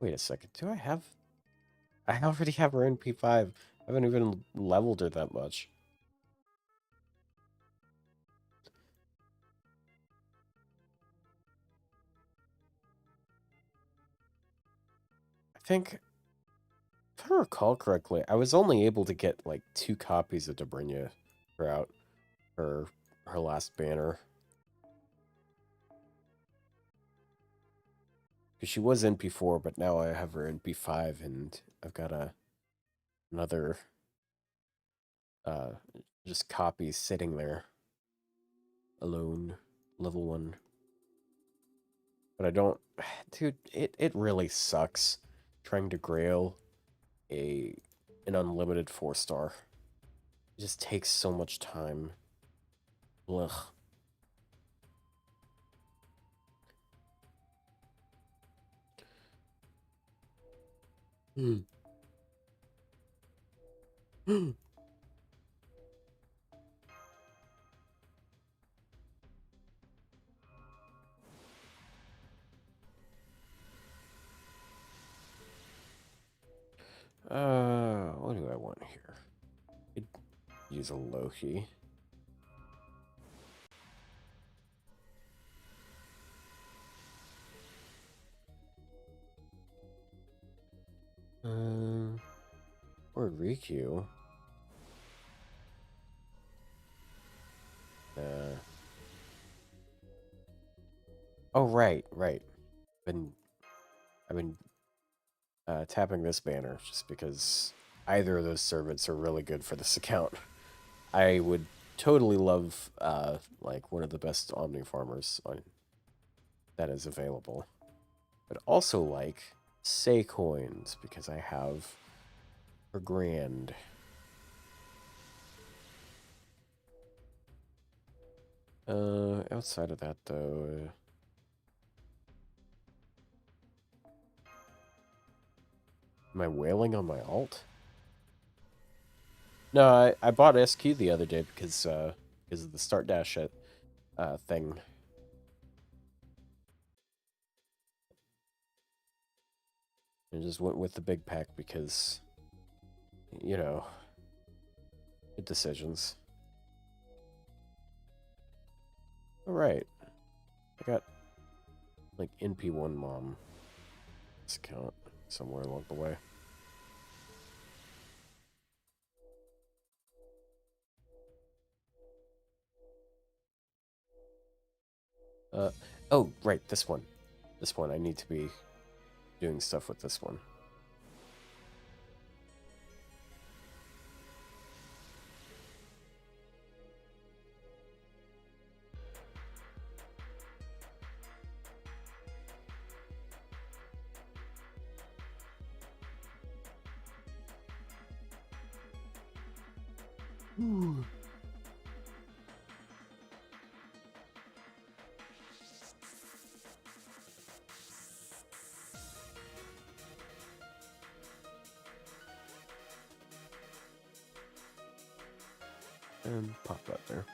Wait a second. Do I have... I already have her NP5. I haven't even leveled her that much. I think, if I recall correctly, I was only able to get like 2 copies of Dobrynya throughout her last banner. Because she was NP4, but now I have her NP5, and I've got another just copy sitting there alone, level 1. But I don't, dude, it really sucks trying to grail an unlimited 4-star. It just takes so much time. Ugh. Hmm. What do I want here? Could use a Loki. Or Ryou. Oh, right. I've been tapping this banner just because either of those servants are really good for this account. I would totally love like one of the best Omni farmers that is available, but also like Say coins because I have her grand. Outside of that though, am I wailing on my alt? No, I bought SQ the other day because of the start dash at thing. I just went with the big pack because, you know, good decisions. All right, I got like NP1 mom discount somewhere along the way. Oh, right, this one. This one, I need to be doing stuff with this one. Ooh. And pop that there.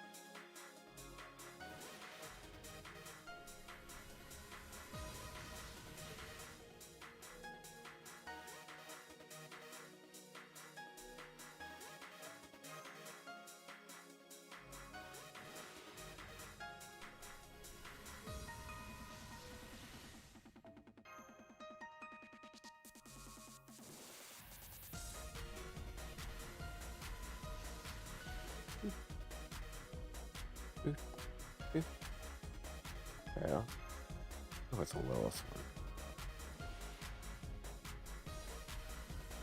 Yeah. Oh, it's a Lilith one.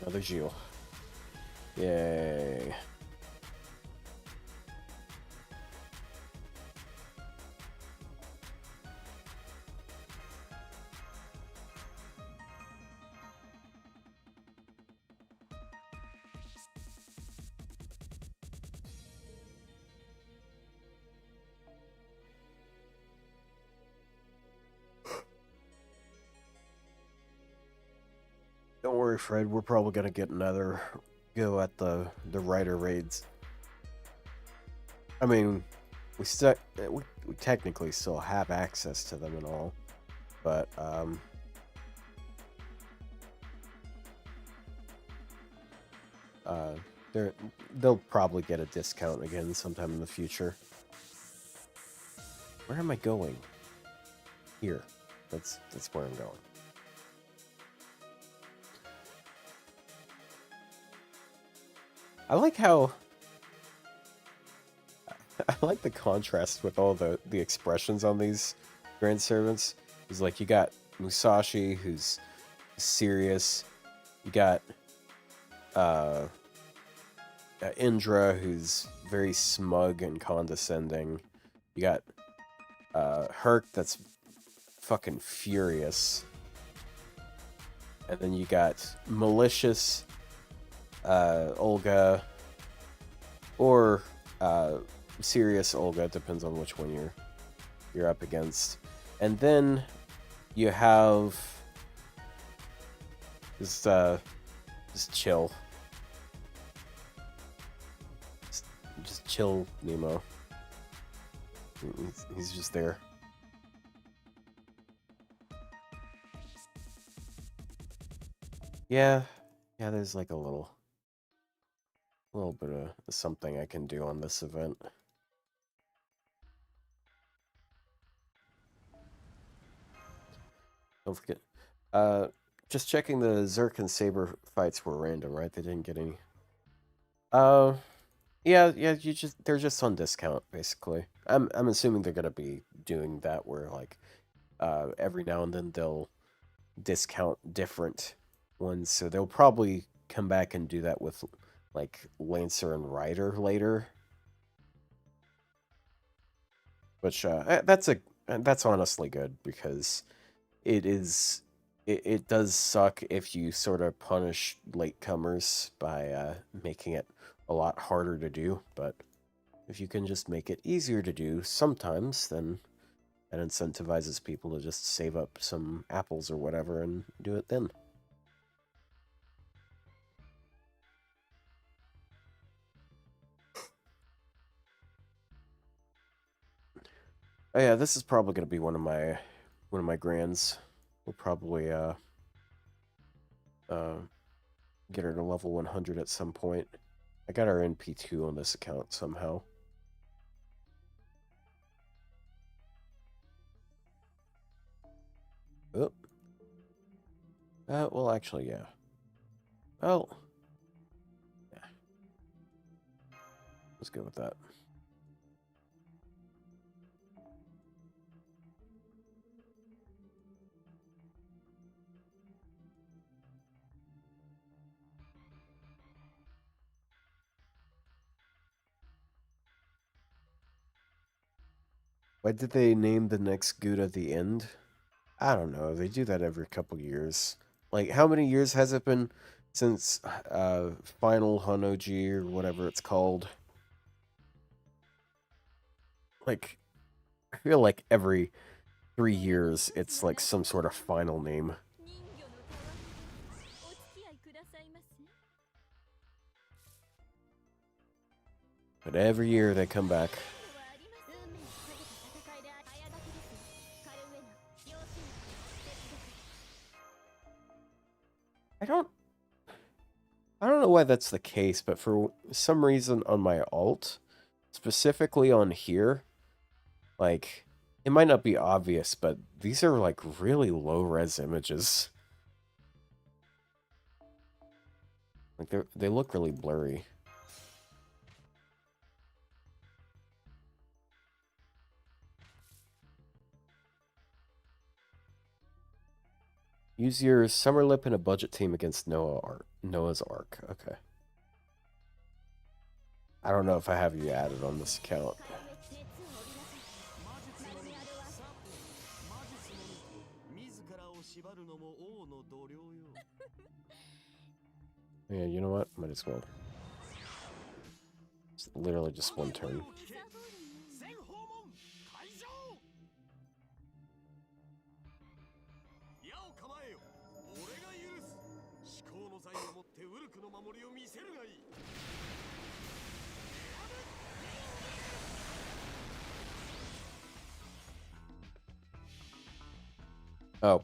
Another Gilles. Yay. Don't worry, Fred. We're probably gonna get another go at the Rider raids. I mean, we technically still have access to them and all, but they'll probably get a discount again sometime in the future. Where am I going? Here. That's where I'm going. I like how I like the contrast with all the expressions on these grand servants. It's like you got Musashi, who's serious. You got Indra, who's very smug and condescending. You got Herc, that's fucking furious. And then you got malicious Olga, or serious Olga, depends on which one you're up against. And then you have just chill. Just chill Nemo. He's just there. Yeah, there's like a little bit of something I can do on this event. Don't forget. Just checking, the Zerk and Saber fights were random, right? They didn't get any. Yeah, they're just on discount basically. I'm assuming they're gonna be doing that where like every now and then they'll discount different ones, so they'll probably come back and do that with like Lancer and Rider later. Which that's honestly good, because it does suck if you sort of punish latecomers by making it a lot harder to do, but if you can just make it easier to do sometimes, then that incentivizes people to just save up some apples or whatever and do it then. Oh yeah, this is probably gonna be one of my grands. We'll probably get her to level 100 at some point. I got our NP2 on this account somehow. Oh. Well, actually, yeah. Well, yeah. Let's go with that. Why did they name the next Gouda the End? I don't know. They do that every couple years. Like, how many years has it been since Final Honoji or whatever it's called? Like, I feel like every 3 years it's like some sort of final name. But every year they come back. I don't know why that's the case, but for some reason on my alt, specifically on here, like, it might not be obvious, but these are like really low res images. Like they look really blurry. Use your summer lip in a budget team against Noah's Ark. Okay. I don't know if I have you added on this account. Yeah, you know what? Might as well. It's literally just one turn. Oh,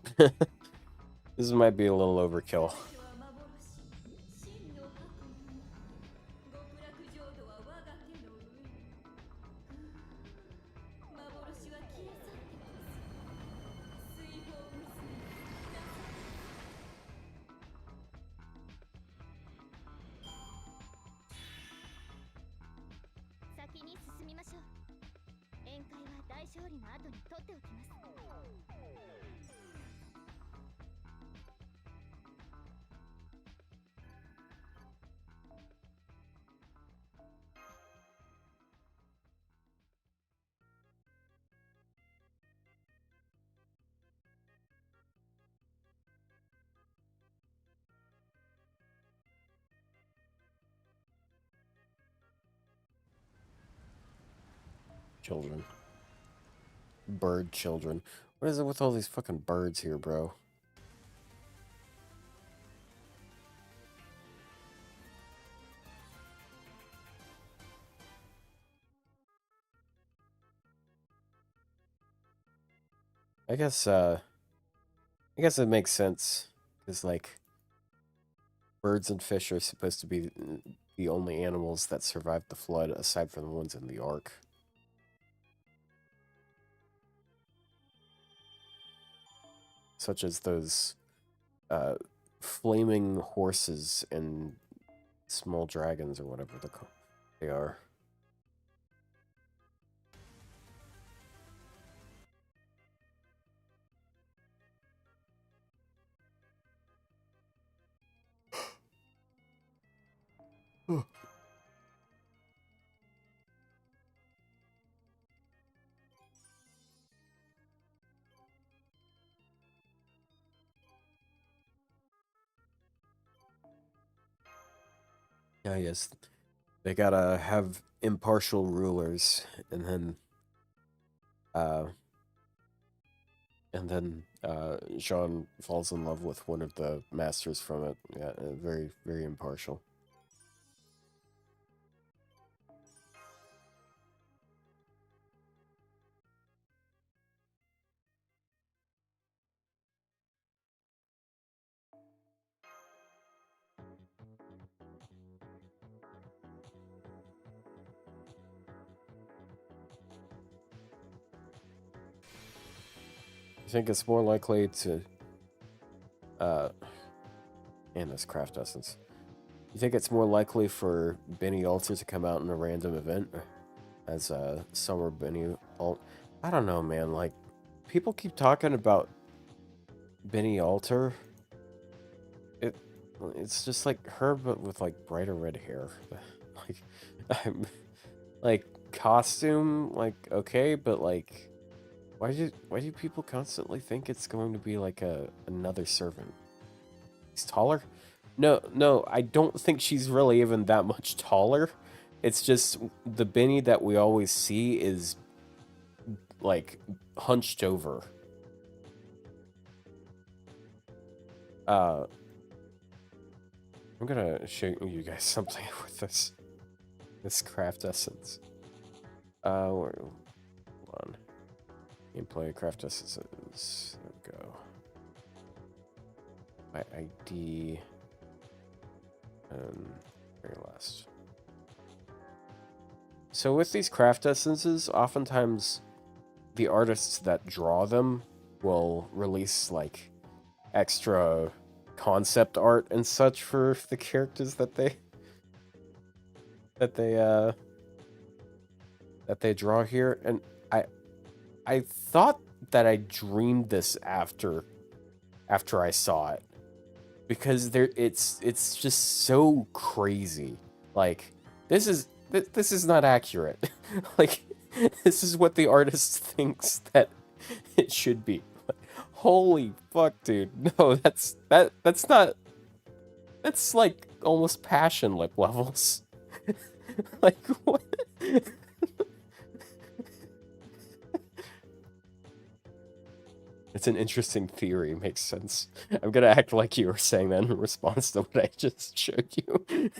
this might be a little overkill. Children. Bird children. What is it with all these fucking birds here, bro? I guess it makes sense, because, like, birds and fish are supposed to be the only animals that survived the flood, aside from the ones in the Ark. Such as those flaming horses and small dragons, or whatever they are. Yeah, yes. They gotta have impartial rulers, and then Jean falls in love with one of the masters from it. Yeah, very, very impartial. I think it's more likely to, and this craft essence. You think it's more likely for Benny Alter to come out in a random event as a summer Benny Alt? I don't know, man. Like, people keep talking about Benny Alter. It's just like her, but with like brighter red hair. Like, I'm like costume, like okay, but like, why do people constantly think it's going to be like another servant? He's taller. No, I don't think she's really even that much taller. It's just the Benny that we always see is like hunched over. I'm gonna show you guys something with this craft essence. Hold on. Gameplay craft essences. There we go. My ID. And very last. So with these craft essences, oftentimes the artists that draw them will release like extra concept art and such for the characters that they draw here, and I thought that I dreamed this after I saw it, because it's just so crazy. Like, this is not accurate. Like, this is what the artist thinks that it should be. Holy fuck, dude. No, that's not, that's like almost passion lip levels. Like, what? It's an interesting theory. Makes sense. I'm gonna act like you were saying that in response to what I just showed you.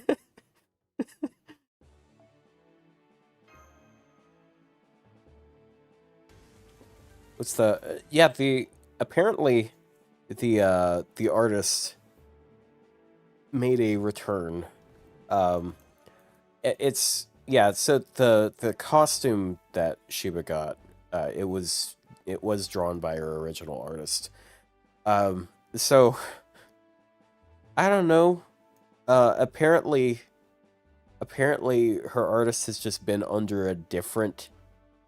What's the yeah, the apparently the artist made a return. Um it's yeah, so the costume that Shiba got, it was drawn by her original artist. So I don't know. Apparently her artist has just been under a different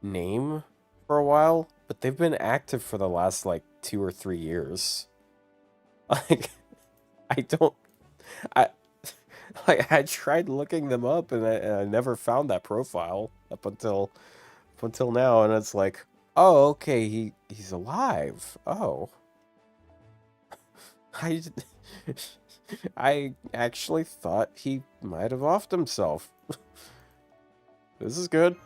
name for a while, but they've been active for the last like 2 or 3 years. Like I don't I like I tried looking them up and I never found that profile up until now, and it's like, oh, okay, he's alive. Oh. I I actually thought he might have offed himself. This is good.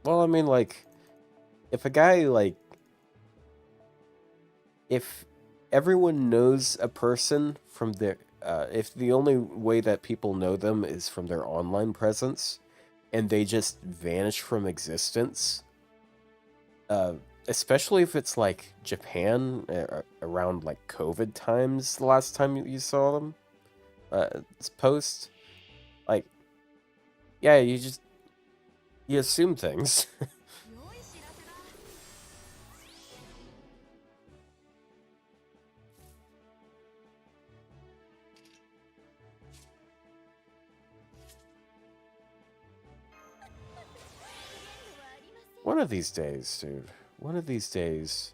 Well, I mean, like, if a guy, like, if everyone knows a person from their, if the only way that people know them is from their online presence, and they just vanish from existence, uh, especially if it's, like, Japan, around, like, COVID times, the last time you saw them, post, like, yeah, you assume things. One of these days, dude. One of these days,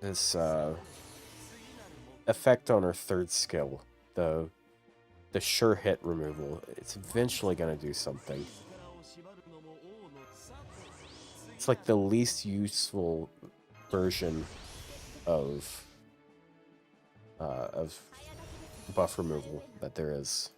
this effect on her third skill, the sure hit removal, it's eventually gonna do something. It's like the least useful version of buff removal that there is.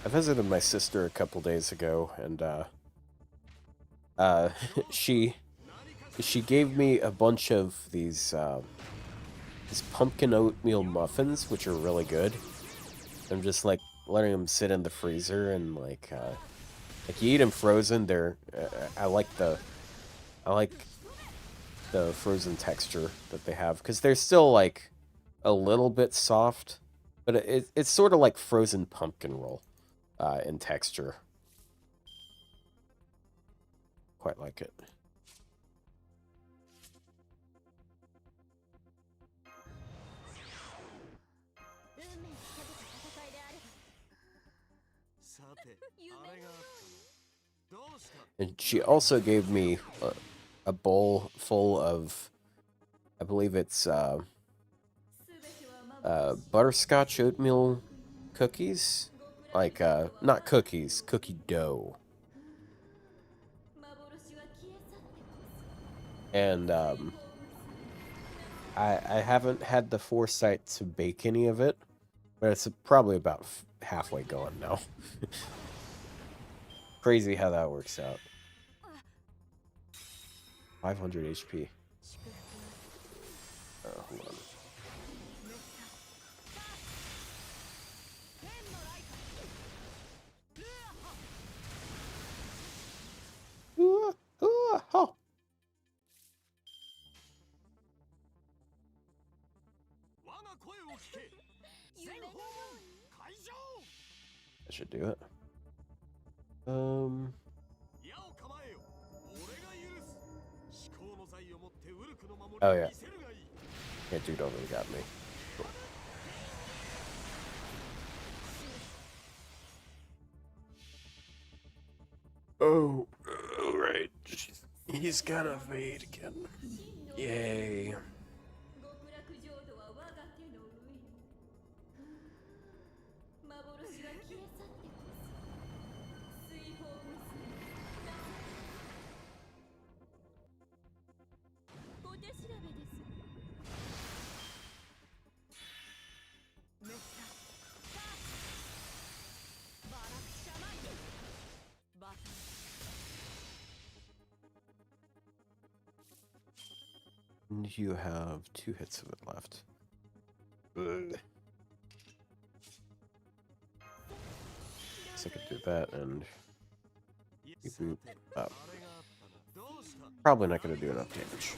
I visited my sister a couple days ago, and she gave me a bunch of these pumpkin oatmeal muffins, which are really good. I'm just like letting them sit in the freezer, and like you eat them frozen. They're I like the frozen texture that they have, because they're still like a little bit soft, but it's sort of like frozen pumpkin roll in texture. Quite like it. And she also gave me a bowl full of, I believe it's butterscotch oatmeal cookies, like not cookies, cookie dough. And I haven't had the foresight to bake any of it, but it's probably about halfway going now. Crazy how that works out. 500 HP. Oh, hold on. Oh. That should do it. Oh yeah. Yeah, dude already got me. Cool. Oh, all right. He's gonna fade again. Yay. 極楽浄土は我が手の上よ。幻は消え去ってこそ水泡娘なさお手調べです。メッサバラクシャマイバタン And you have 2 hits of it left. Ugh. So I could do that and boop up. Probably not going to do enough damage.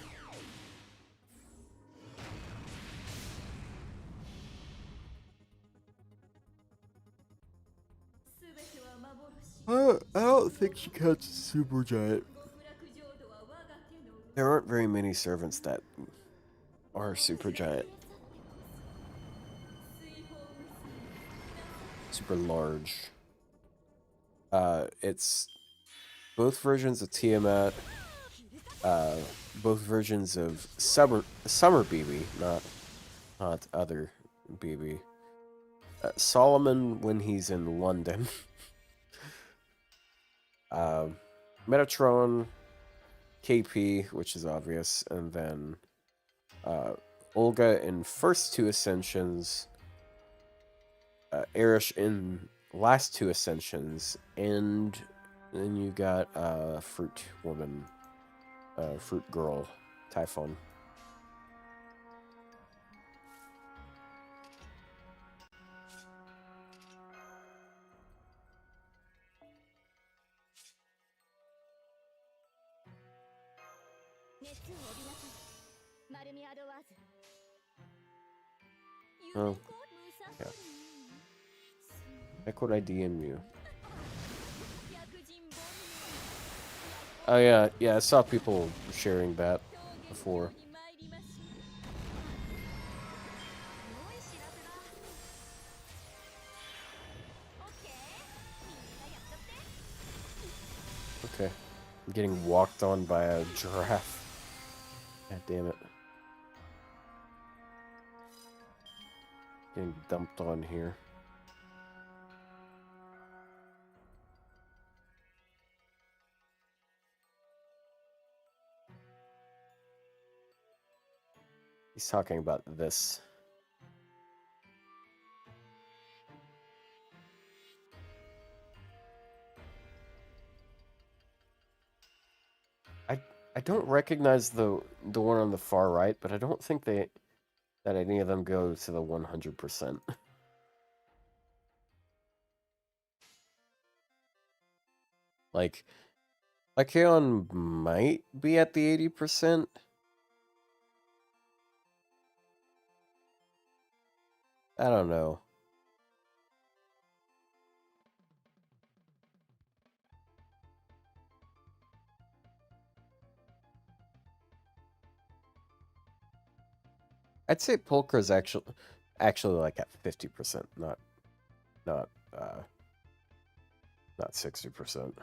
I don't think she counts as super giant. There aren't very many servants that are super giant. Super large. It's both versions of Tiamat, both versions of Summer BB, not other BB. Solomon when he's in London. Metatron, KP, which is obvious, and then Olga in first 2 Ascensions, Erish in last 2 Ascensions, and then you got Fruit Woman, Fruit Girl, Typhon. Oh, yeah. Heck would I DM you? Oh yeah, I saw people sharing that before. Okay. I'm getting walked on by a giraffe. God damn it. Getting dumped on here. He's talking about this. I don't recognize the one on the far right, but I don't think that any of them go to the 100%. Like Lycaon might be at the 80%. I don't know. I'd say Pulchra's actually like at 50%, not 60%.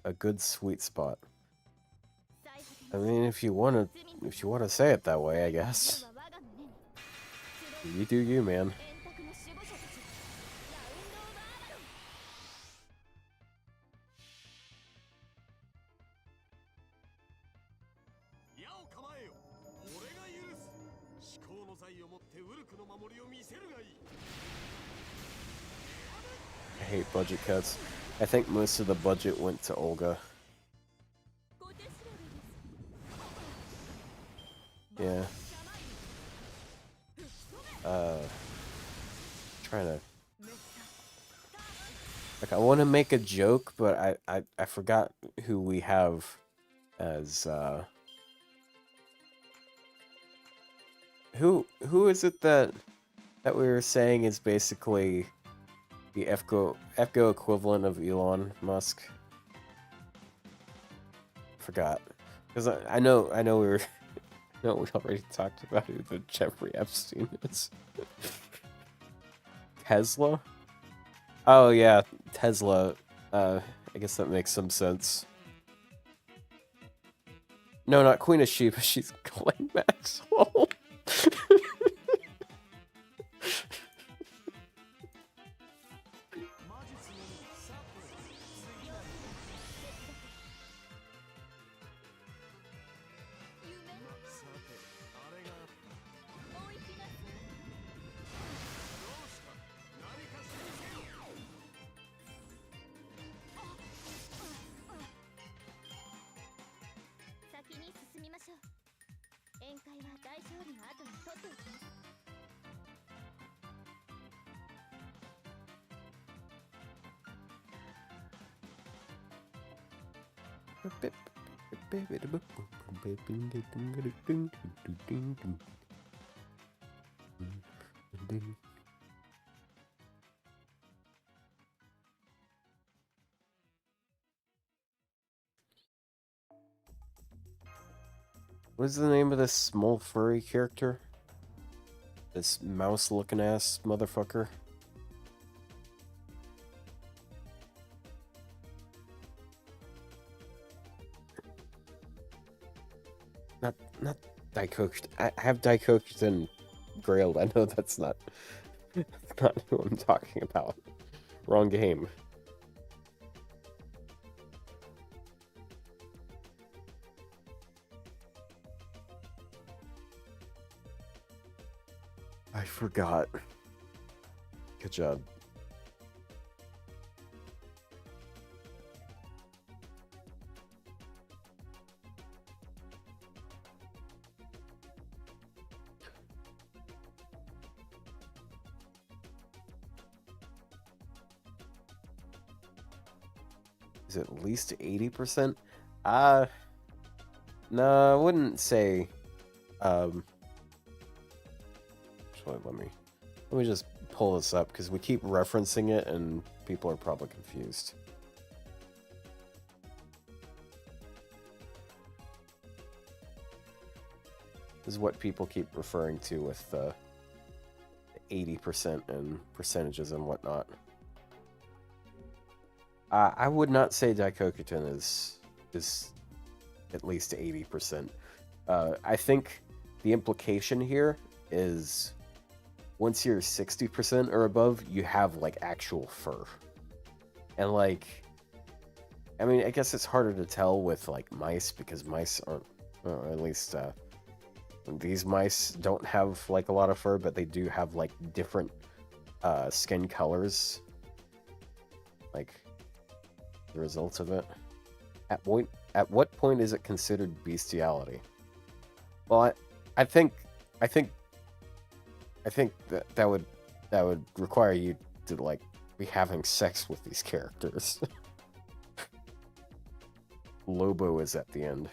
A good sweet spot. I mean, if you want to say it that way, I guess. You do you, man. I hate budget cuts. I think most of the budget went to Olga. Yeah. Trying to... Like, I want to make a joke, but I forgot who we have as, Who is it that we were saying is basically the FGO equivalent of Elon Musk? Forgot. Because I know we were... No, we already talked about who the Jeffrey Epstein is. Tesla? Oh, yeah, Tesla. I guess that makes some sense. No, not Queen of Sheba. She's Glenn Maxwell. What is the name of this small furry character? This mouse-looking ass motherfucker. Not Daikoku. I have Daikoku Grailed. I know that's not who I'm talking about. Wrong game. I forgot. Good job. Is it at least 80%? No, I wouldn't say. Actually, let me just pull this up because we keep referencing it and people are probably confused. This is what people keep referring to with the 80% and percentages and whatnot. I would not say Daikoku is at least 80%. I think the implication here is once you're 60% or above, you have like actual fur. And like, I mean, I guess it's harder to tell with like mice because mice aren't, at least these mice don't have like a lot of fur, but they do have like different skin colors. Like the results of it. At what point is it considered bestiality? Well, I think that would require you to like be having sex with these characters. Lobo is at the end.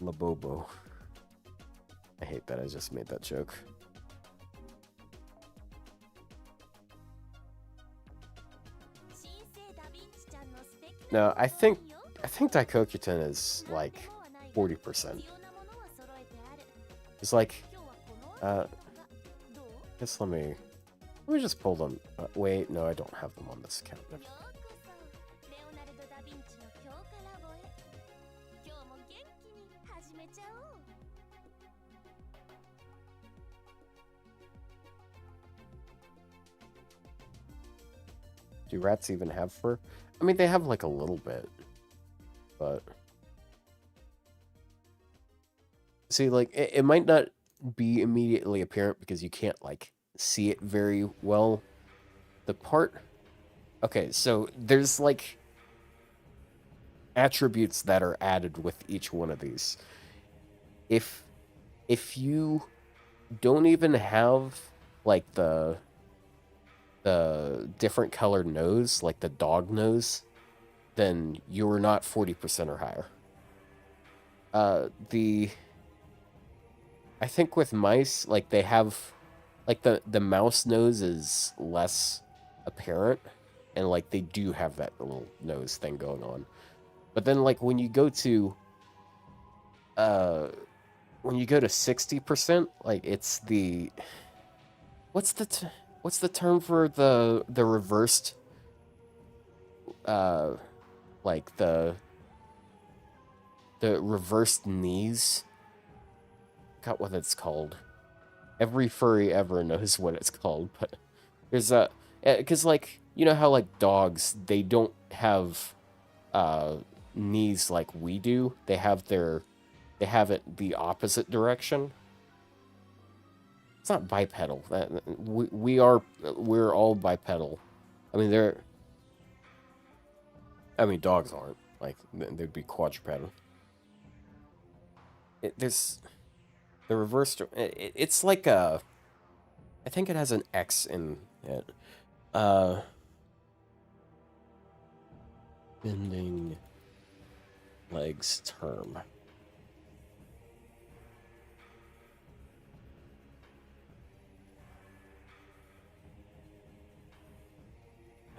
Labobo. I hate that I just made that joke. No, I think Daikoku is like 40%. It's like guess let me just pull them. Wait, no, I don't have them on this account. Do rats even have fur? I mean, they have like a little bit, but see, like it might not be immediately apparent because you can't like see it very well. The part, okay, so there's like attributes that are added with each one of these. If you don't even have like the different colored nose, like the dog nose, then you're not 40% or higher. I think with mice, like they have, like the mouse nose is less apparent, and like they do have that little nose thing going on. But then, like, when you go to 60%, like, it's the what's what's the term for the reversed uh like the reversed knees? Got what it's called. Every furry ever knows what it's called, but there's a because like you know how like dogs they don't have uh knees like we do. They have it the opposite direction. It's not bipedal. We're all bipedal. I mean dogs aren't. Like they'd be quadrupedal. There's the reverse. It's like a. I think it has an X in it. Uh, bending legs term.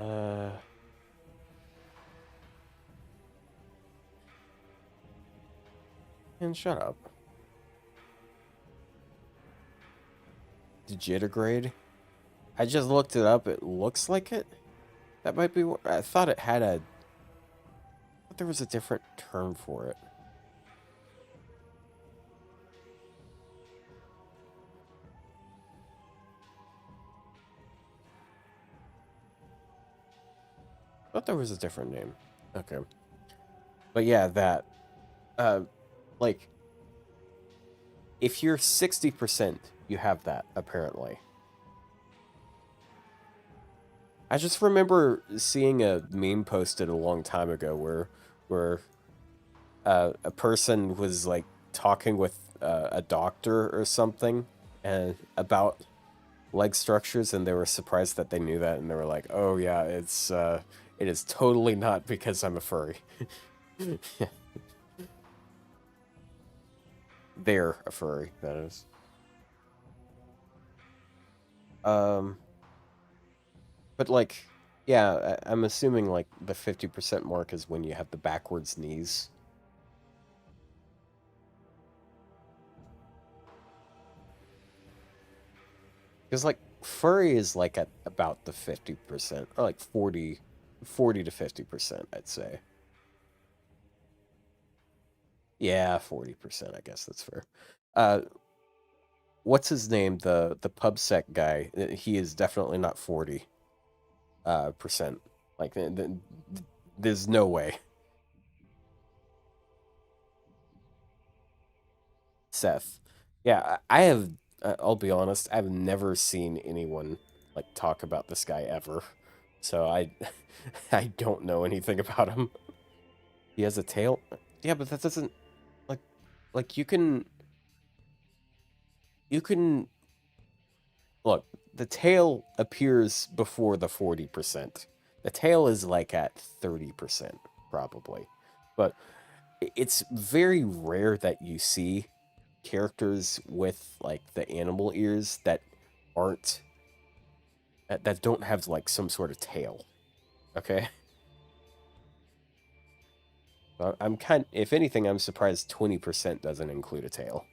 Uh, and shut up. Digitigrade. I just looked it up. It looks like it. That might be. I thought it had a. I thought there was a different term for it. I thought there was a different name. Okay. But yeah, that. Uh, like, if you're 60%, you have that, apparently. I just remember seeing a meme posted a long time ago where a person was like talking with a doctor or something and about leg structures, and they were surprised that they knew that, and they were like, "Oh yeah, it is totally not because I'm a furry." They're a furry, that is. Um, but like, yeah, I'm assuming like the 50% mark is when you have the backwards knees. Because like furry is like at about the 50%, or like 40 to 50%, I'd say. Yeah, 40%, I guess that's fair. Uh, what's his name? The pubsec guy. He is definitely not 40 percent. Like there's no way. Seth. Yeah, I have. I'll be honest. I've never seen anyone like talk about this guy ever. So I, I don't know anything about him. He has a tail. Yeah, but that doesn't like like you can look. The tail appears before the 40%. The tail is like at 30% probably, but it's very rare that you see characters with like the animal ears that aren't that don't have like some sort of tail. Okay, I'm kind. If anything, I'm surprised 20% doesn't include a tail.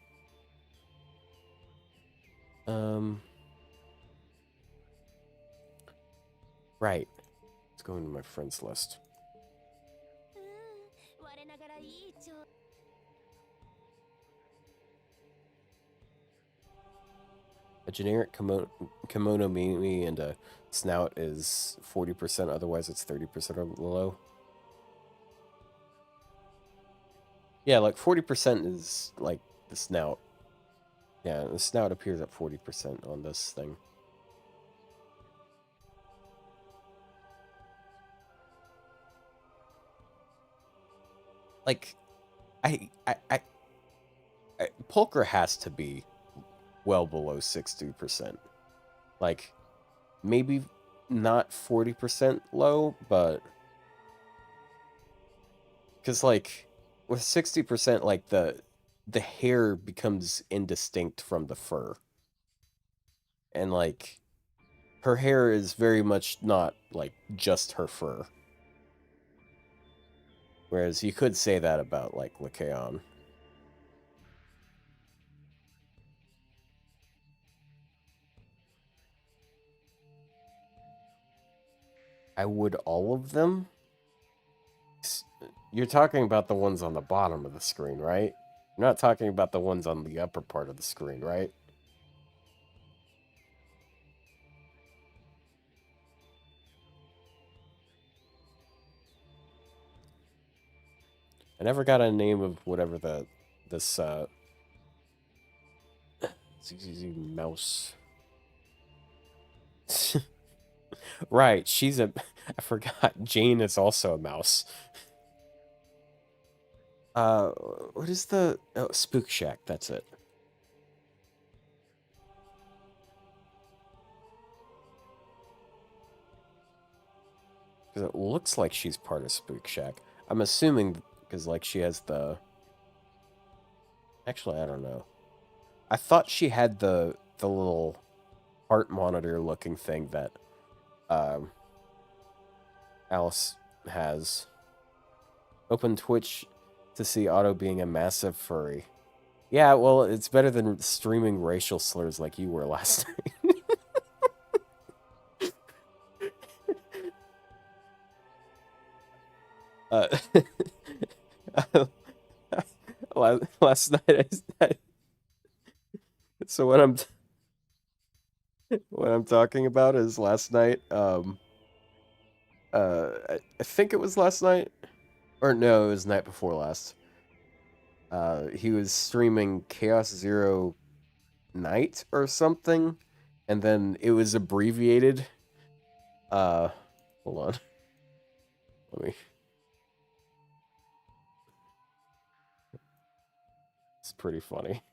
Um, right. Let's go into my friends list. A generic kimono mimi and a snout is 40%. Otherwise, it's 30% or below. Yeah, like 40% is like the snout. Yeah, the snout appears at 40% on this thing. Like, Pulcher has to be well below 60%. Like, maybe not 40% low, but because like with 60%, like the hair becomes indistinct from the fur, and like her hair is very much not like just her fur. Whereas you could say that about, like, Lycaon. I would all of them? You're talking about the ones on the bottom of the screen, right? You're not talking about the ones on the upper part of the screen, right? I never got a name of whatever this ZZZ mouse. Right, she's a I forgot. Jane is also a mouse. What is the Spook Shack, that's it. Because it looks like she's part of Spook Shack. I'm assuming because, like, she has the... Actually, I don't know. I thought she had the little heart monitor looking thing that Alice has. Open Twitch to see Otto being a massive furry. Yeah, well, it's better than streaming racial slurs like you were last night. Last night, so what I'm talking about is last night. I think it was last night, or no, it was the night before last. He was streaming Chaos Zero Night or something, and then it was abbreviated. Hold on, let me. It's pretty funny.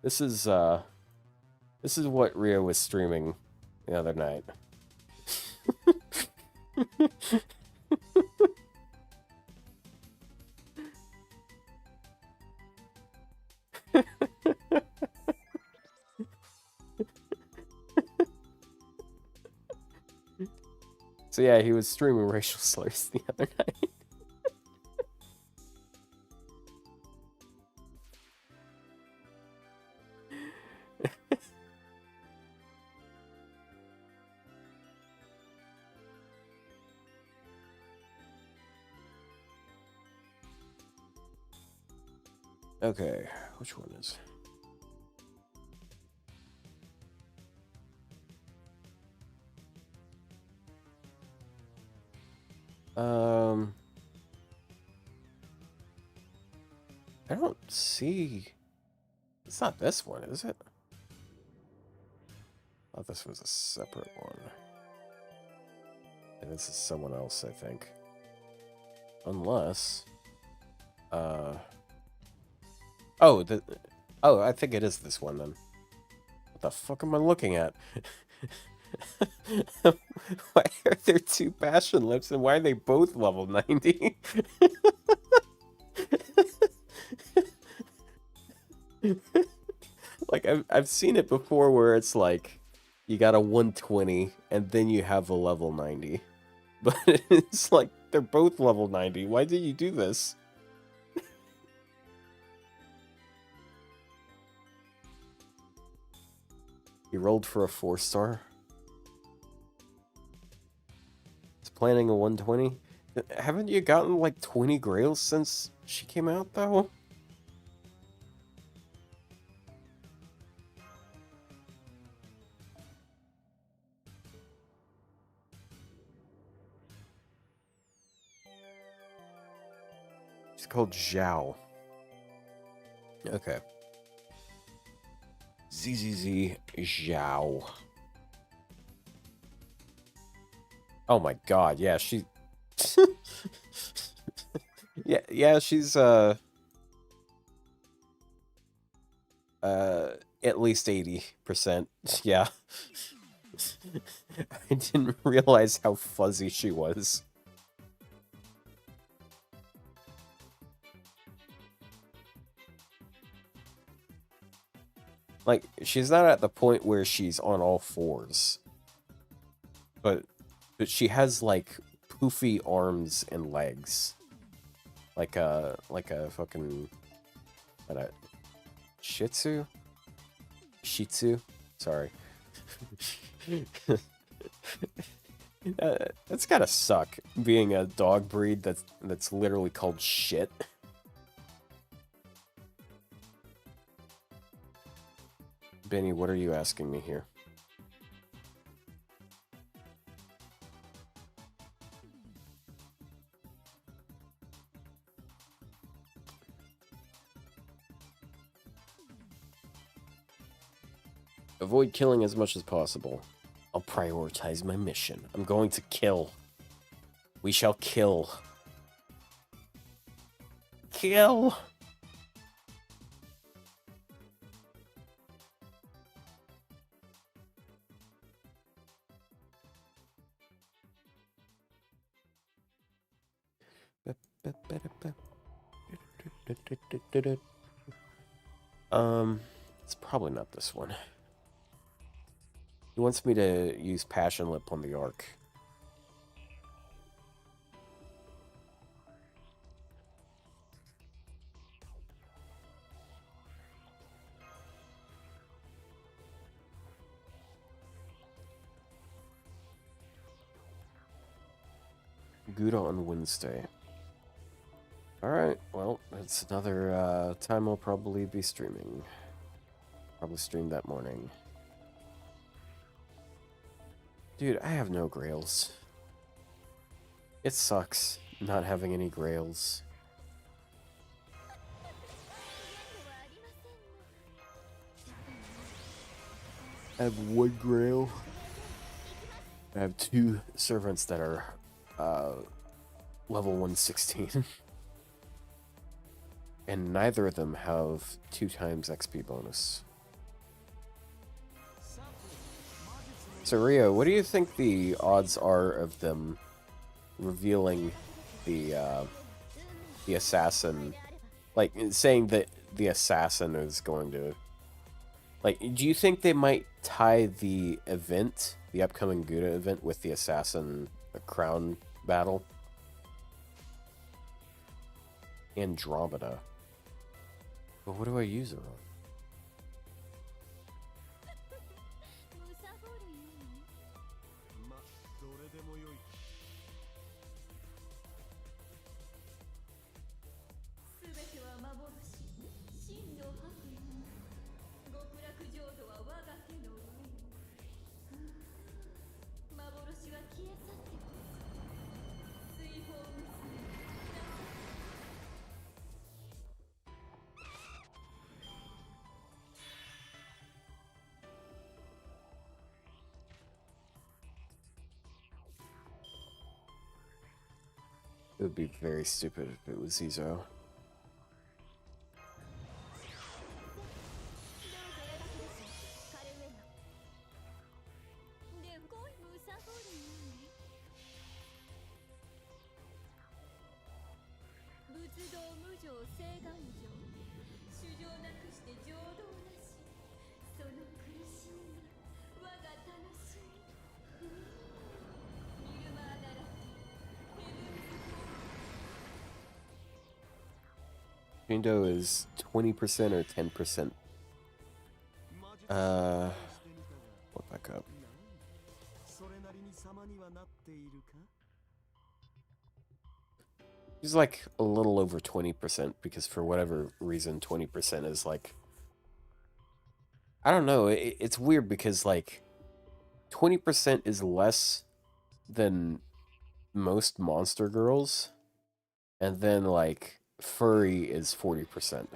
This is what Ryou was streaming the other night. So yeah, he was streaming racial slurs the other night. Okay, which one is... I don't see... It's not this one, is it? I thought this was a separate one. And this is someone else, I think. Unless... Oh, oh, I think it is this one, then. What the fuck am I looking at? Why are there two passion lips, and why are they both level 90? Like, I've seen it before where it's like, you got a 120, and then you have a level 90. But it's like, they're both level 90. Why did you do this? He rolled for a 4-star. He's planning a 120. Haven't you gotten like 20 grails since she came out, though? It's called Zhao. Okay. ZZZ Zhao. Oh my god, yeah, she... yeah, she's, at least 80%. Yeah. I didn't realize how fuzzy she was. Like, she's not at the point where she's on all fours. But she has, like, poofy arms and legs. Like a fucking Shih Tzu? Shih Tzu? Sorry. That's gotta suck, being a dog breed that's literally called shit. Benny, what are you asking me here? Avoid killing as much as possible. I'll prioritize my mission. I'm going to kill. We shall kill. Kill! It's probably not this one. He wants me to use Passion Lip on the Ark. Gouda on Wednesday. Alright, well, that's another time I'll probably be streaming. Probably stream that morning. Dude, I have no grails. It sucks not having any grails. I have one grail. I have 2 servants that are level 116. And neither of them have 2 times XP bonus. So Ryou, what do you think the odds are of them revealing the assassin, like saying that the assassin is going to, like, do you think they might tie the event, the upcoming Gouda event, with the assassin, the crown battle? Andromeda. But what do I use it on? It would be very stupid if it was Zizo. Window is 20% or 10%. Look back up. He's like a little over 20% because for whatever reason 20% is like, I don't know, it's weird because like 20% is less than most monster girls, and then like furry is 40%.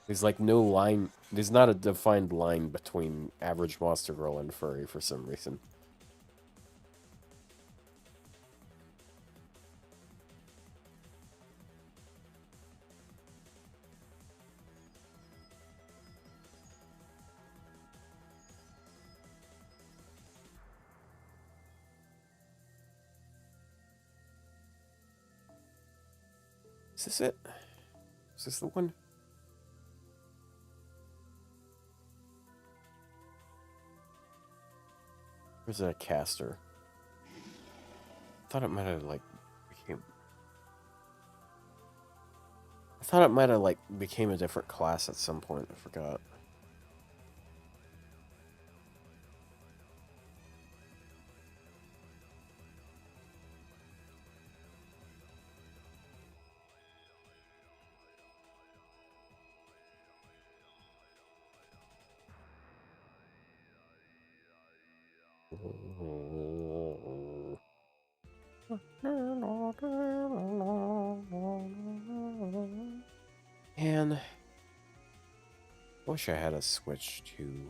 There's like no line, there's not a defined line between average monster girl and furry for some reason. Is this it? Is this the one? Or is it a caster? thought it might have like became. I thought it might have like became a different class at some point. I forgot. And I wish I had a Switch too.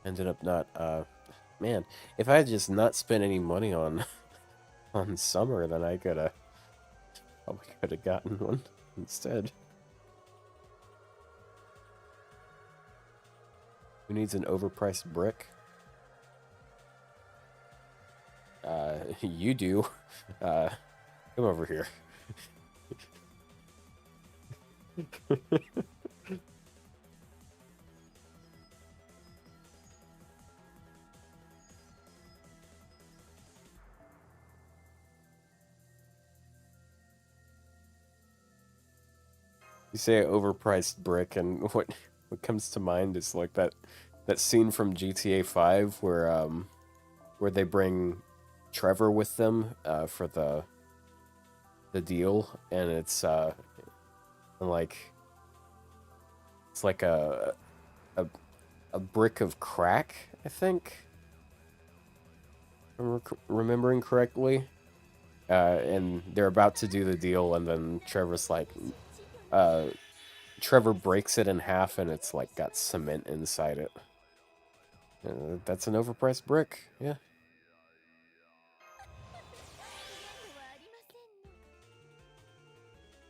Ended up not, man, if I had just not spent any money on on summer, then I probably could have gotten one instead. Who needs an overpriced brick? You do. Come over here. You say overpriced brick, and what comes to mind is like that scene from GTA 5 where they bring Trevor with them for the deal, and it's like it's like a a brick of crack, I think. If I'm remembering correctly. And they're about to do the deal, and then Trevor's like, Trevor breaks it in half, and it's like got cement inside it. That's an overpriced brick, yeah.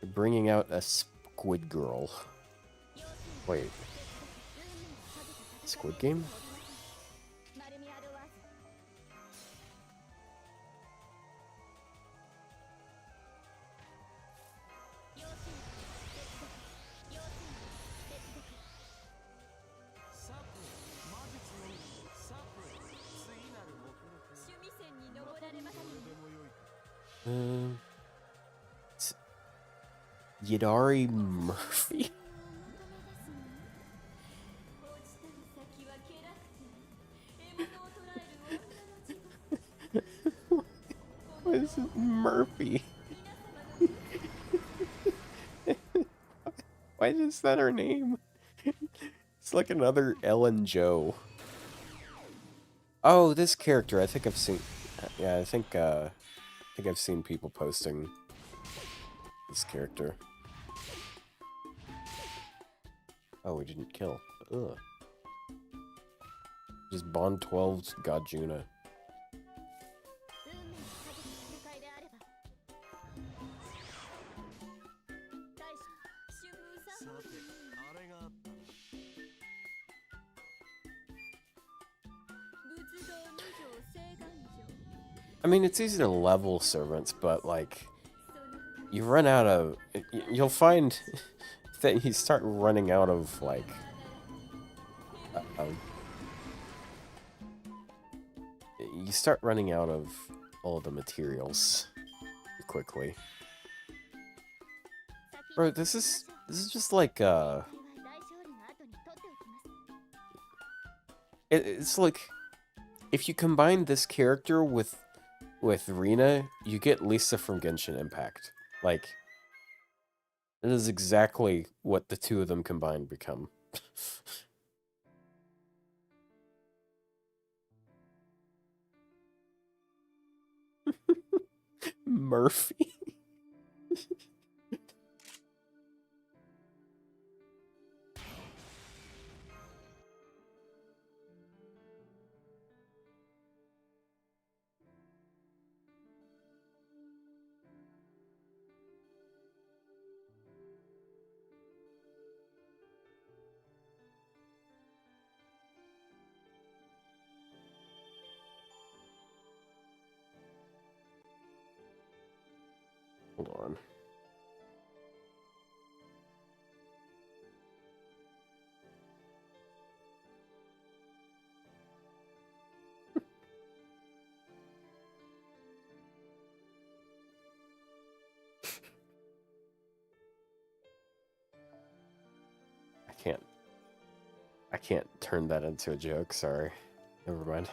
You're bringing out a Squid Girl. Wait. Squid Game? It's Yidari Murphy? What is it? Murphy? Why is that her name? It's like another Ellen Joe. Oh, this character, I think I've seen... Yeah, I think I've seen people posting this character. Oh, we didn't kill. Ugh. Just Bond 12's God Juna. I mean, it's easy to level servants, but, like, you run out of... You'll find that you start running out of, like... you start running out of all the materials quickly. Bro, this is just like, it's like, if you combine this character with Rina, you get Lisa from Genshin Impact. Like, it is exactly what the two of them combined become. Murphy. Hold on. I can't turn that into a joke, sorry. Never mind.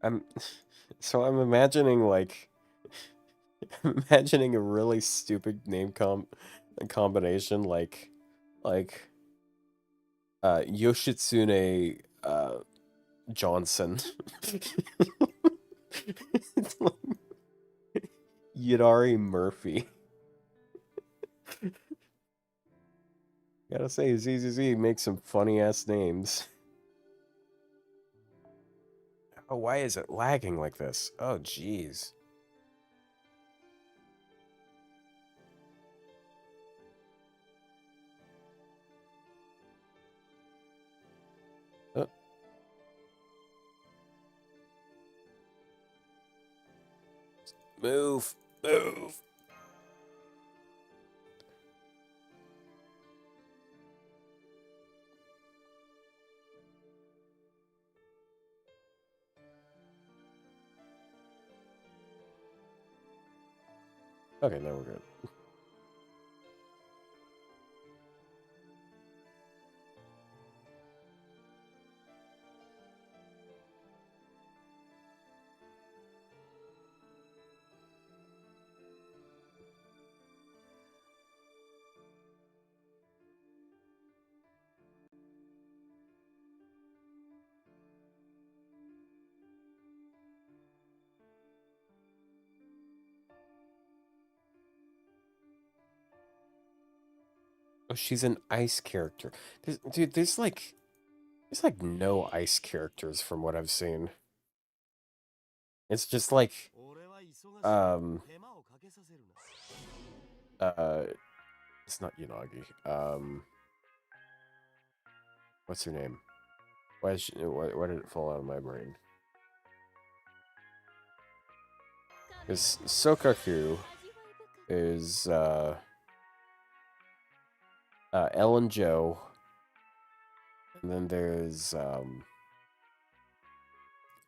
I'm so I'm imagining like imagining a really stupid name combination like Yoshitsune Johnson. It's like Yidari Murphy. Gotta say, ZZZ makes some funny ass names. Oh, why is it lagging like this? Oh, jeez. Oh. Move, move. Okay, now we're good. Oh, she's an ice character. Dude, there's like no ice characters from what I've seen. It's just like um uh it's not Yanagi. What's her name? Why did it fall out of my brain? Because Sokaku is Ellen Joe, and then there's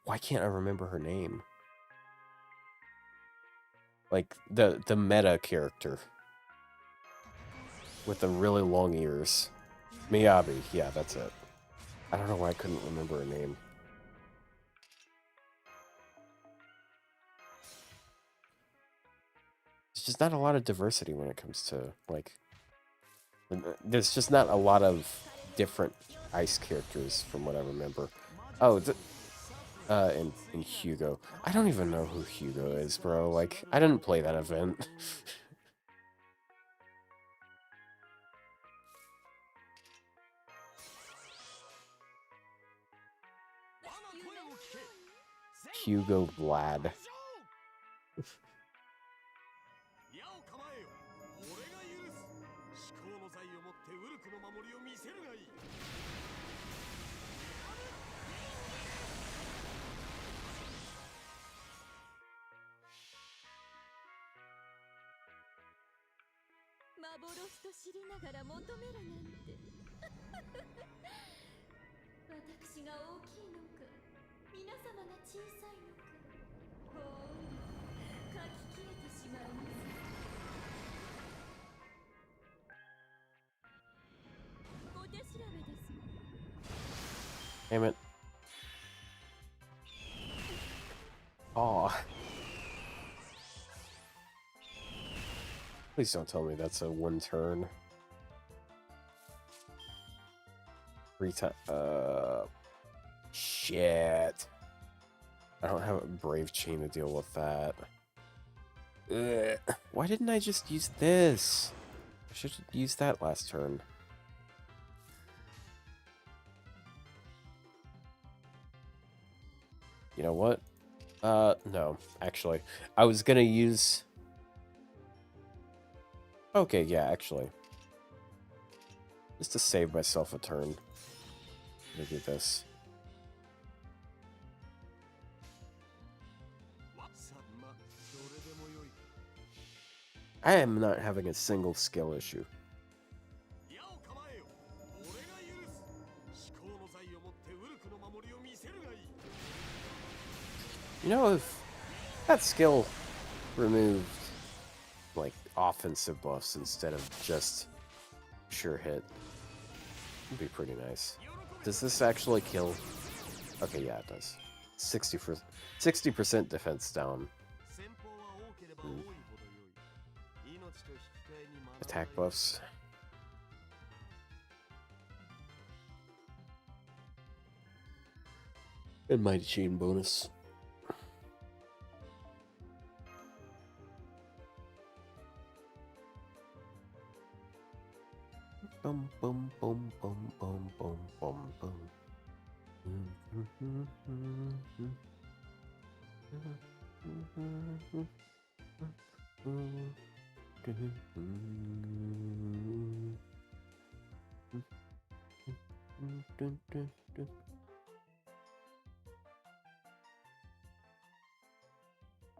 why can't I remember her name? Like the meta character with the really long ears. Miyabi, yeah, that's it. I don't know why I couldn't remember her name. There's just not a lot of diversity when it comes to, like... There's just not a lot of different ice characters from what I remember. Oh, and Hugo. I don't even know who Hugo is, bro. Like, I didn't play that event. Hugo Vlad. Damn it. Aw. Please don't tell me that's a one turn. 3 times. Shit. I don't have a Brave Chain to deal with that. Ugh. Why didn't I just use this? I should have used that last turn. You know what? No, actually. I was gonna use... Okay, yeah, actually. Just to save myself a turn. I'm gonna do this. I am not having a single skill issue. You know, if that skill removed, like, offensive buffs instead of just sure hit, would be pretty nice. Does this actually kill? Okay, yeah, it does. 60% defense down. Attack buffs. And mighty chain bonus. Boom, boom, boom, boom, boom, boom, boom, boom.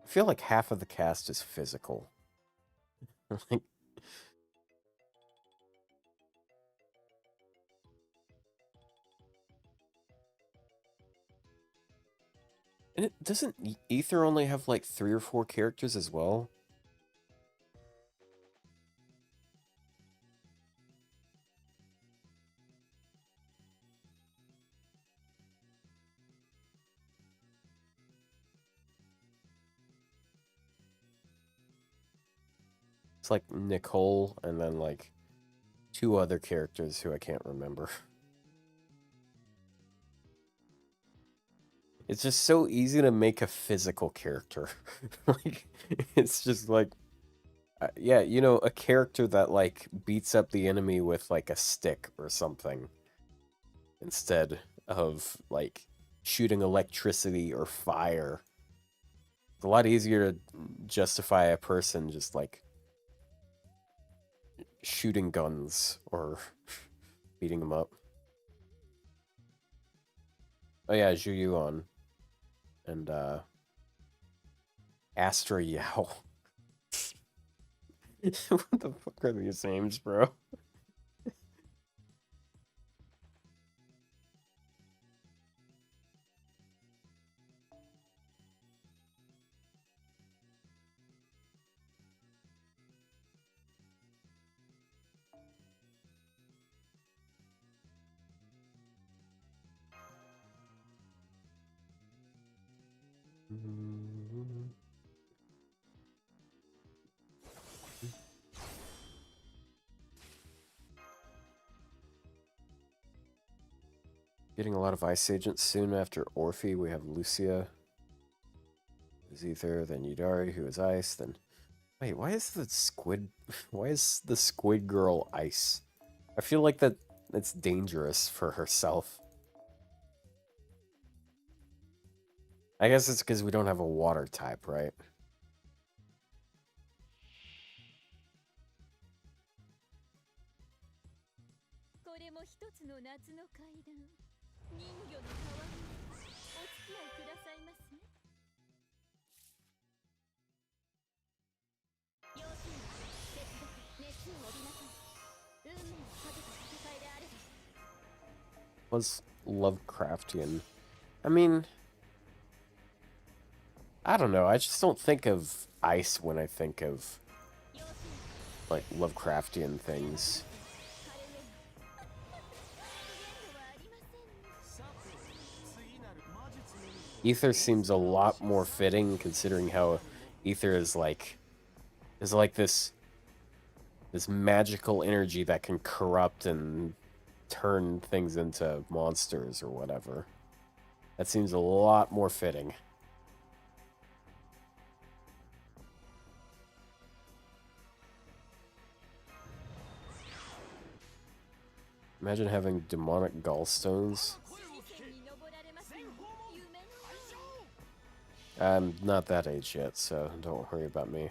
I feel like half of the cast is physical. Like, and it doesn't Ether only have like 3 or 4 characters as well? It's like Nicole and then like 2 other characters who I can't remember. It's just so easy to make a physical character. Like, it's just like, yeah, you know, a character that like beats up the enemy with like a stick or something instead of like shooting electricity or fire. It's a lot easier to justify a person just like shooting guns or beating them up. Oh yeah, Zhu Yuan and Astra Yao. What the fuck are these names, bro? Getting a lot of Ice Agents soon after Orphe. We have Lucia, who's Ether, then Yudari, who is Ice, then... Wait, why is the squid... Why is the squid girl Ice? I feel like that it's dangerous for herself. I guess it's because we don't have a water type, right? Was Lovecraftian. I mean, I don't know. I just don't think of ice when I think of like Lovecraftian things. Ether seems a lot more fitting considering how Ether is like this magical energy that can corrupt and turn things into monsters or whatever. That seems a lot more fitting. Imagine having demonic gallstones. I'm not that age yet, so don't worry about me.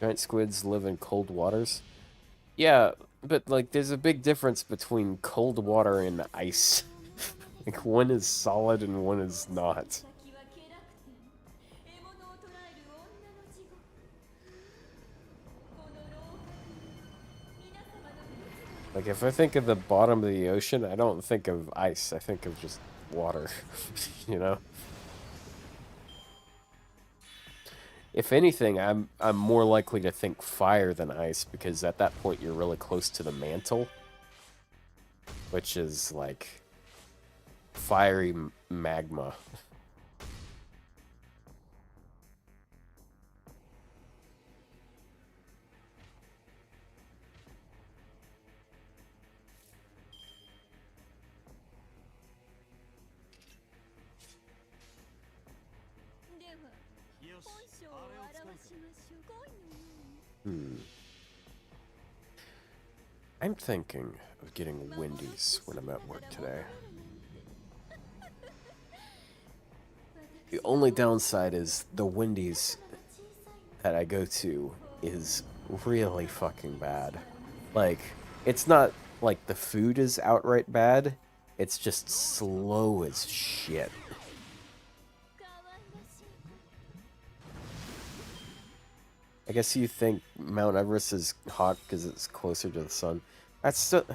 Giant squids live in cold waters. Yeah, But, like, there's a big difference between cold water and ice. Like, one is solid and one is not. Like, if I think of the bottom of the ocean, I don't think of ice. I think of just water, you know? If anything, I'm more likely to think fire than ice, because at that point you're really close to the mantle, which is, like, fiery magma. Hmm. I'm thinking of getting Wendy's when I'm at work today. The only downside is the Wendy's that I go to is really fucking bad. Like, it's not like the food is outright bad, it's just slow as shit. I guess you think Mount Everest is hot because it's closer to the sun. That's not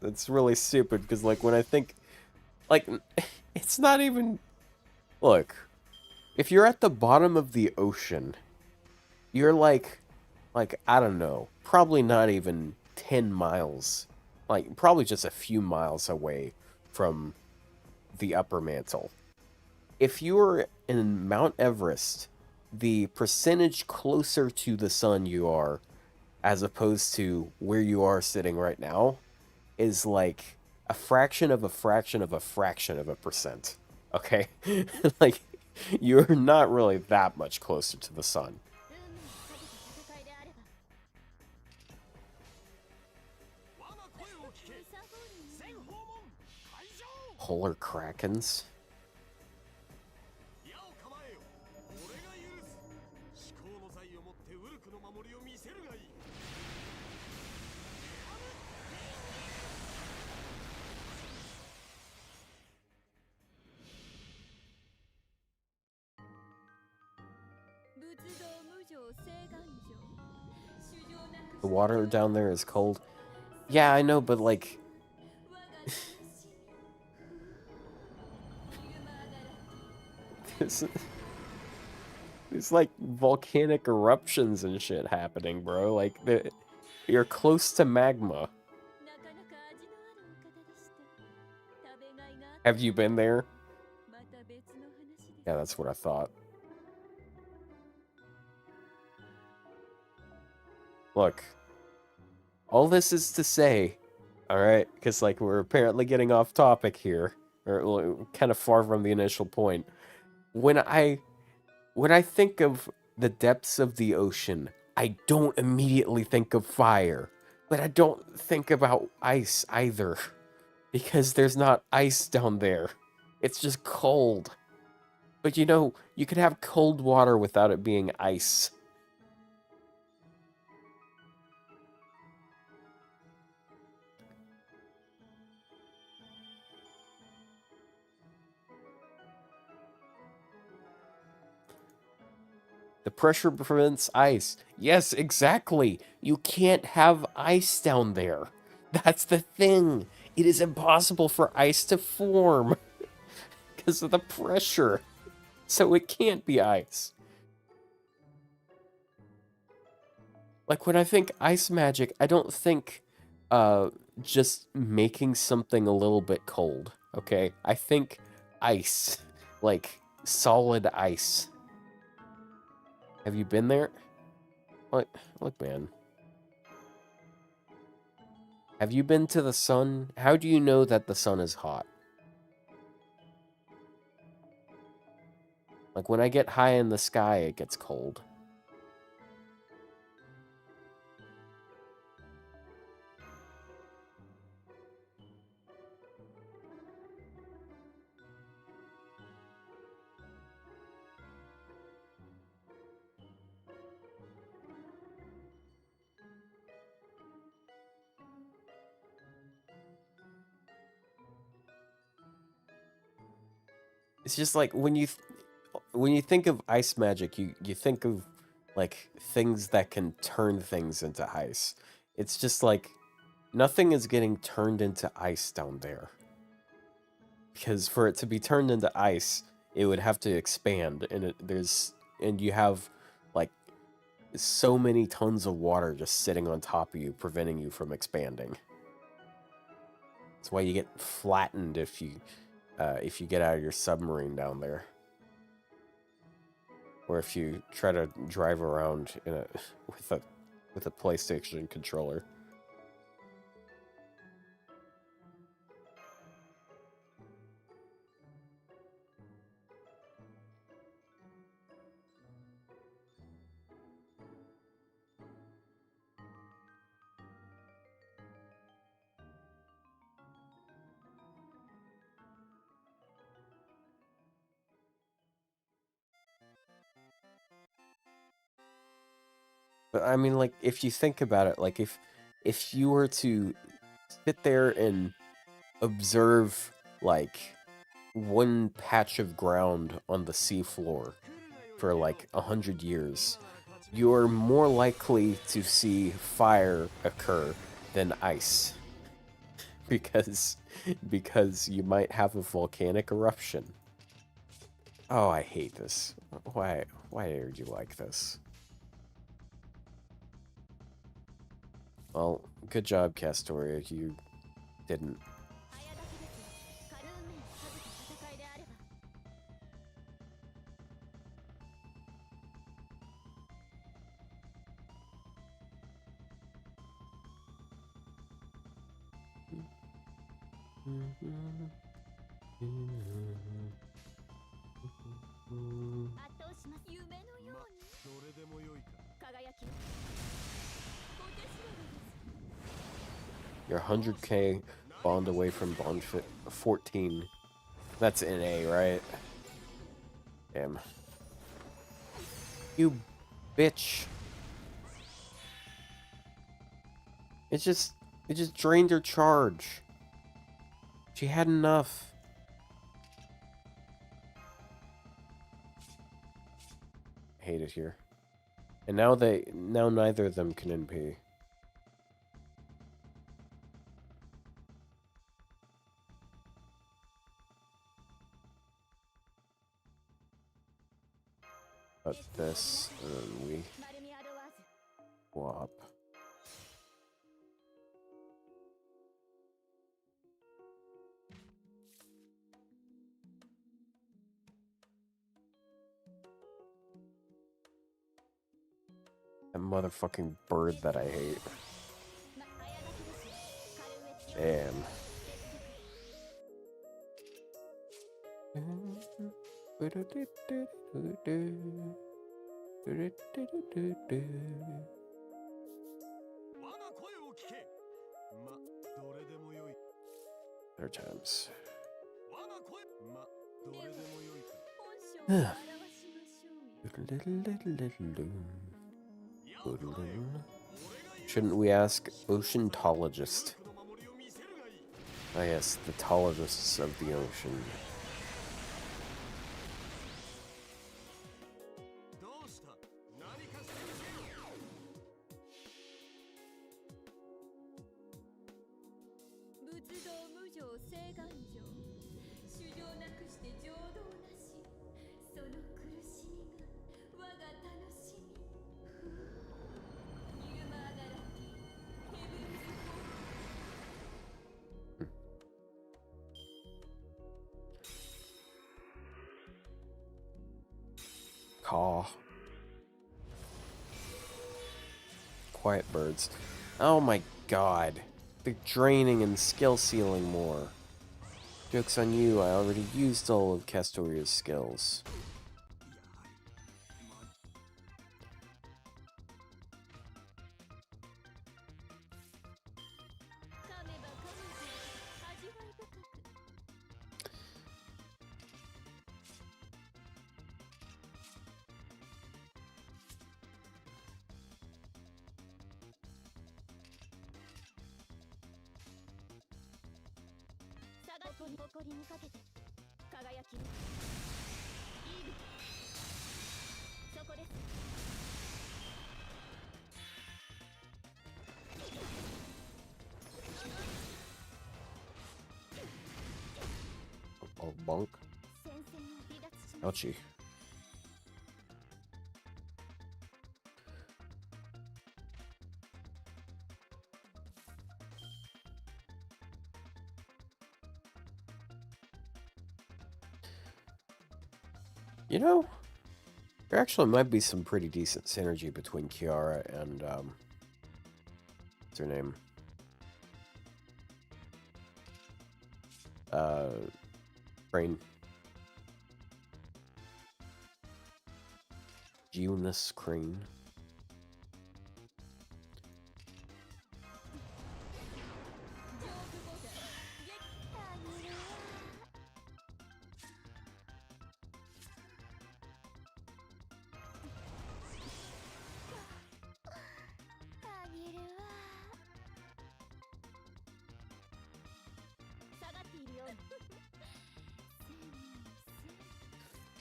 that's really stupid, because like when I think, like, it's not even, look, if you're at the bottom of the ocean, you're like I don't know, probably not even 10 miles, like probably just a few miles away from the upper mantle. If you're in Mount Everest, the percentage closer to the sun you are, as opposed to where you are sitting right now, is like a fraction of a fraction of a fraction of a percent. Okay? Like, you're not really that much closer to the sun. Polar krakens? The water down there is cold. Yeah, I know, but like... there's like volcanic eruptions and shit happening, bro. Like, you're close to magma. Have you been there? Yeah, that's what I thought. Look, all this is to say, alright, because like we're apparently getting off topic here, or kind of far from the initial point. When I think of the depths of the ocean, I don't immediately think of fire, but I don't think about ice either, because there's not ice down there. It's just cold. But you know, you could have cold water without it being ice. The pressure prevents ice. Yes, exactly. You can't have ice down there. That's the thing. It is impossible for ice to form because of the pressure. So it can't be ice. Like, when I think ice magic, I don't think just making something a little bit cold, okay? I think ice, like solid ice. Have you been there? Look, man. Have you been to the sun? How do you know that the sun is hot? Like, when I get high in the sky, it gets cold. It's just like when you think of ice magic, you think of like things that can turn things into ice. It's just like nothing is getting turned into ice down there. Because for it to be turned into ice, it would have to expand, and you have like so many tons of water just sitting on top of you, preventing you from expanding. That's why you get flattened if you get out of your submarine down there, or if you try to drive around in a with a PlayStation controller. But I mean, like, if you think about it, like, if you were to sit there and observe, like, one patch of ground on the seafloor for, like, 100 years, you're more likely to see fire occur than ice. Because you might have a volcanic eruption. Oh, I hate this. Why are you like this? Well, good job, Castoria. You didn't. You're 100k bond away from bond fit 14. That's NA, right? Damn. You bitch. It just drained her charge. She had enough. I hate it here. And now neither of them can NP. But this, and then we swap. That motherfucking bird that I hate. Damn. There times. Shouldn't we ask oceantologist? Ah yes, the tologists of the ocean. Caw. Quiet birds. Oh my god. They're draining and skill sealing more. Joke's on you, I already used all of Castoria's skills. Oh, bonk. Ouchie. You know, there actually might be some pretty decent synergy between Kiara and, what's her name? Crane. Eunice Crane.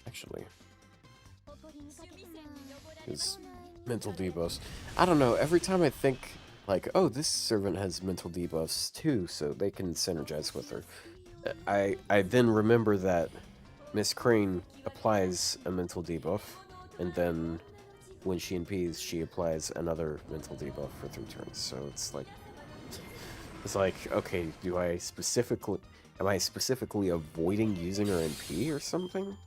Actually, his mental debuffs. I don't know, every time I think, like, oh, this servant has mental debuffs too, so they can synergize with her. I then remember that Miss Crane applies a mental debuff, and then when she impedes, she applies another mental debuff for 3 turns. So it's like, okay, am I specifically avoiding using her MP or something?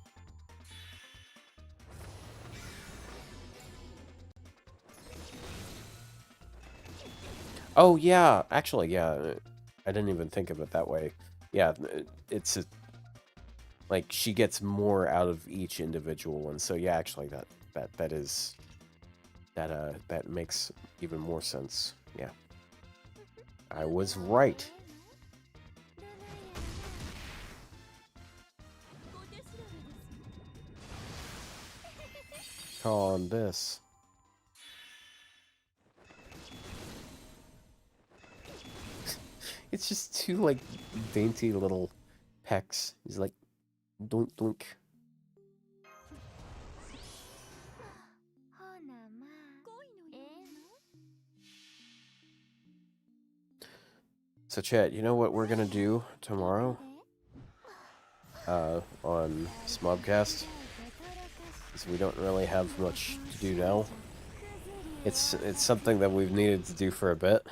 Oh yeah, actually, yeah, I didn't even think of it that way. Yeah, it's like she gets more out of each individual one. So yeah, actually, that makes even more sense. Yeah, I was right. On this. It's just 2 like dainty little pecks. He's like doink doink. So chat, you know what we're gonna do tomorrow? On Smobcast? Because we don't really have much to do now. It's something that we've needed to do for a bit.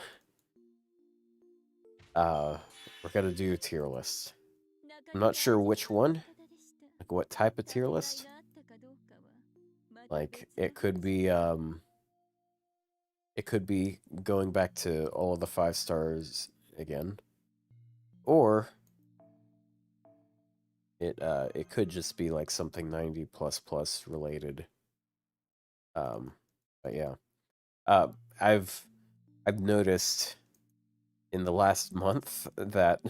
We're gonna do a tier list. I'm not sure which one. Like what type of tier list? Like it could be going back to all of the 5 stars again. Or it could just be like something 90 plus plus related. But yeah. I've noticed in the last month that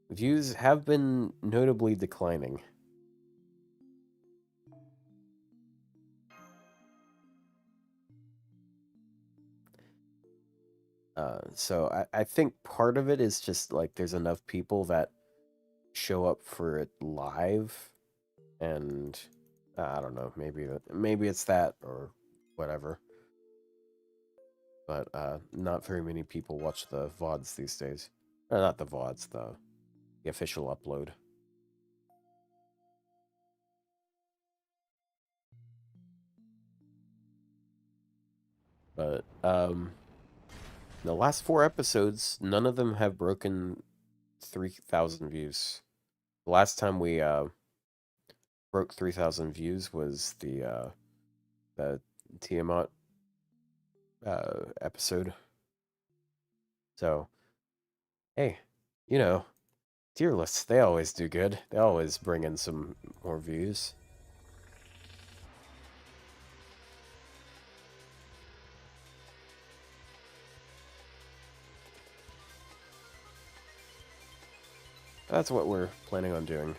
views have been notably declining. So I think part of it is just like there's enough people that show up for it live, and I don't know, maybe it's that or whatever. But not very many people watch the VODs these days. Not the VODs, the official upload. But the last 4 episodes, none of them have broken 3,000 views. The last time we broke 3,000 views was the Tiamat episode. So, hey, you know, tier lists, they always do good. They always bring in some more views. That's what we're planning on doing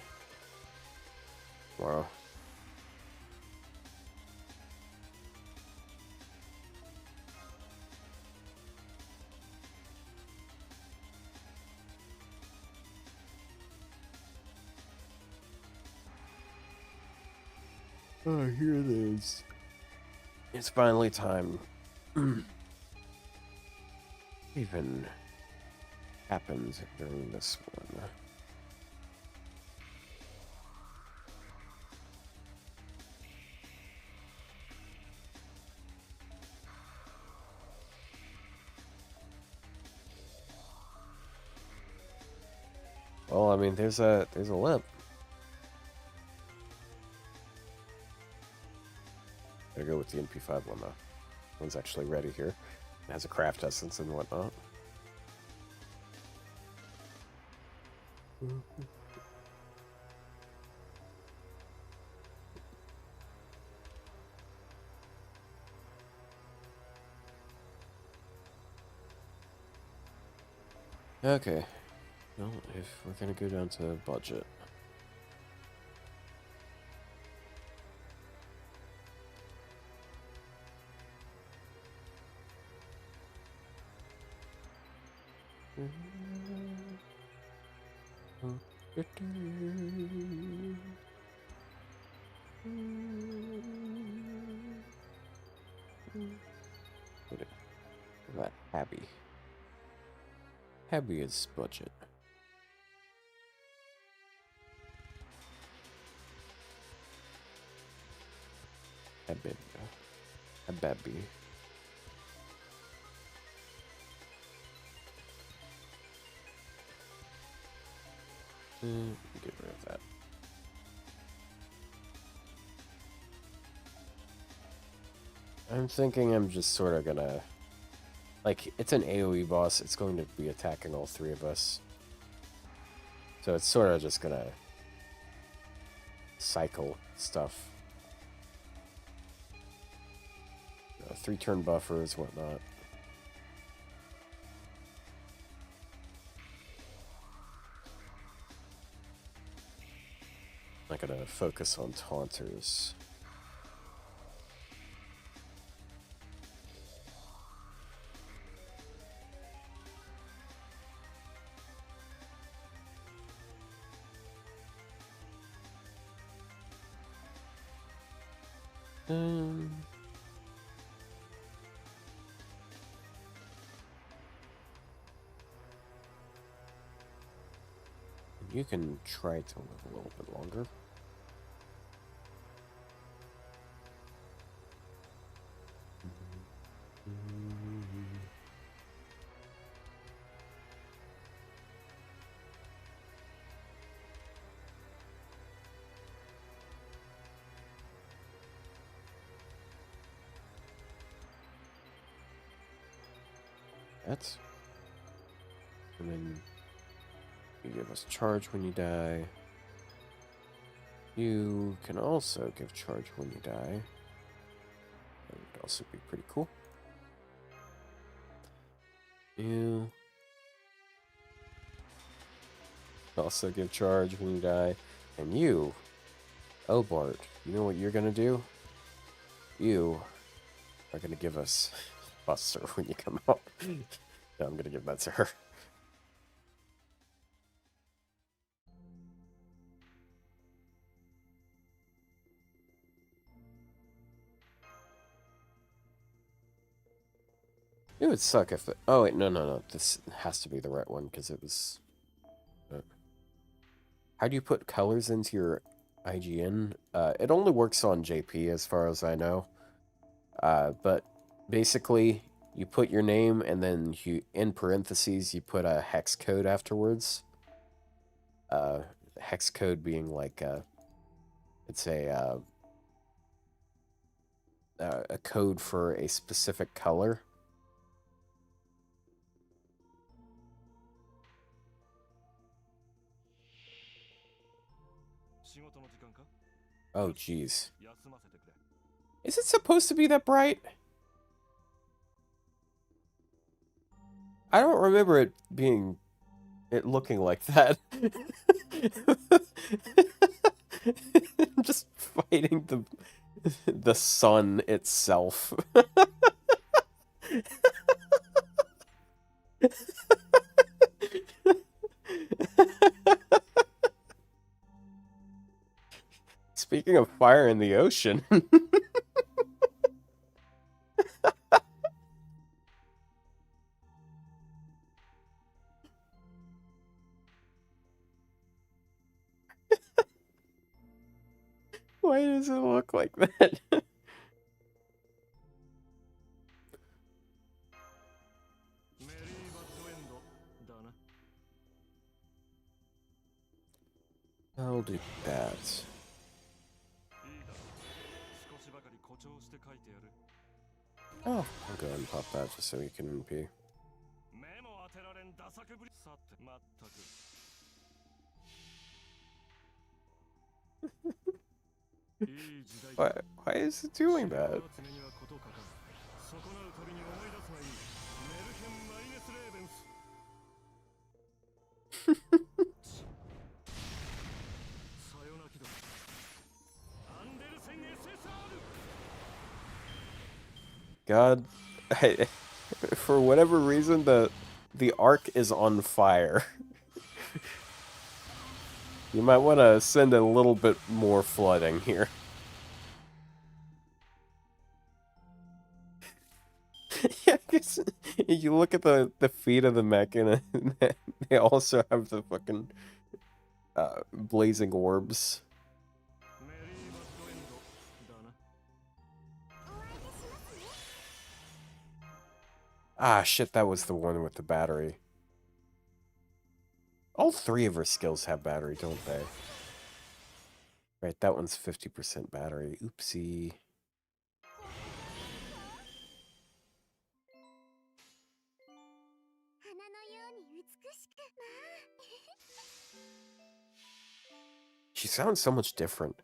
tomorrow. Oh, here it is. It's finally time. Even happens during this one. Well, I mean, there's a lip. Gotta go with the NP5 one though. One's actually ready here. It has a craft essence and whatnot. Okay. Well, if we're gonna go down to budget. What about Abby? Abby is budget. Abby. Abby. Get rid of that. I'm thinking I'm just sort of gonna... Like, it's an AoE boss. It's going to be attacking all three of us. So it's sort of just gonna... cycle stuff. 3-turn buffers, whatnot. I'm not gonna focus on taunters. You can try to live a little bit longer. That's... And then you give us charge when you die. You can also give charge when you die. That would also be pretty cool. You also give charge when you die. And you, oh Bart, you know what you're gonna do? You are gonna give us Buster when you come out. No, I'm gonna give that to her. It would suck if... Oh, wait, no. This has to be the right one, because it was... How do you put colors into your IGN? It only works on JP, as far as I know. But basically, you put your name, and then you, in parentheses, you put a hex code afterwards. Hex code being like it's a code for a specific color. Oh, jeez. Is it supposed to be that bright? I don't remember it being... it looking like that. I'm just fighting the sun itself. making a fire in the ocean. Why does it look like that? I'll do that. Oh, I'll go ahead and pop that just so we can MP. Why is it doing that? God, for whatever reason, the arc is on fire. You might want to send a little bit more flooding here. Yeah, I guess you look at the feet of the mech, and they also have the fucking blazing orbs. Ah, shit, that was the one with the battery. All three of her skills have battery, don't they? Right, that one's 50% battery. Oopsie. She sounds so much different.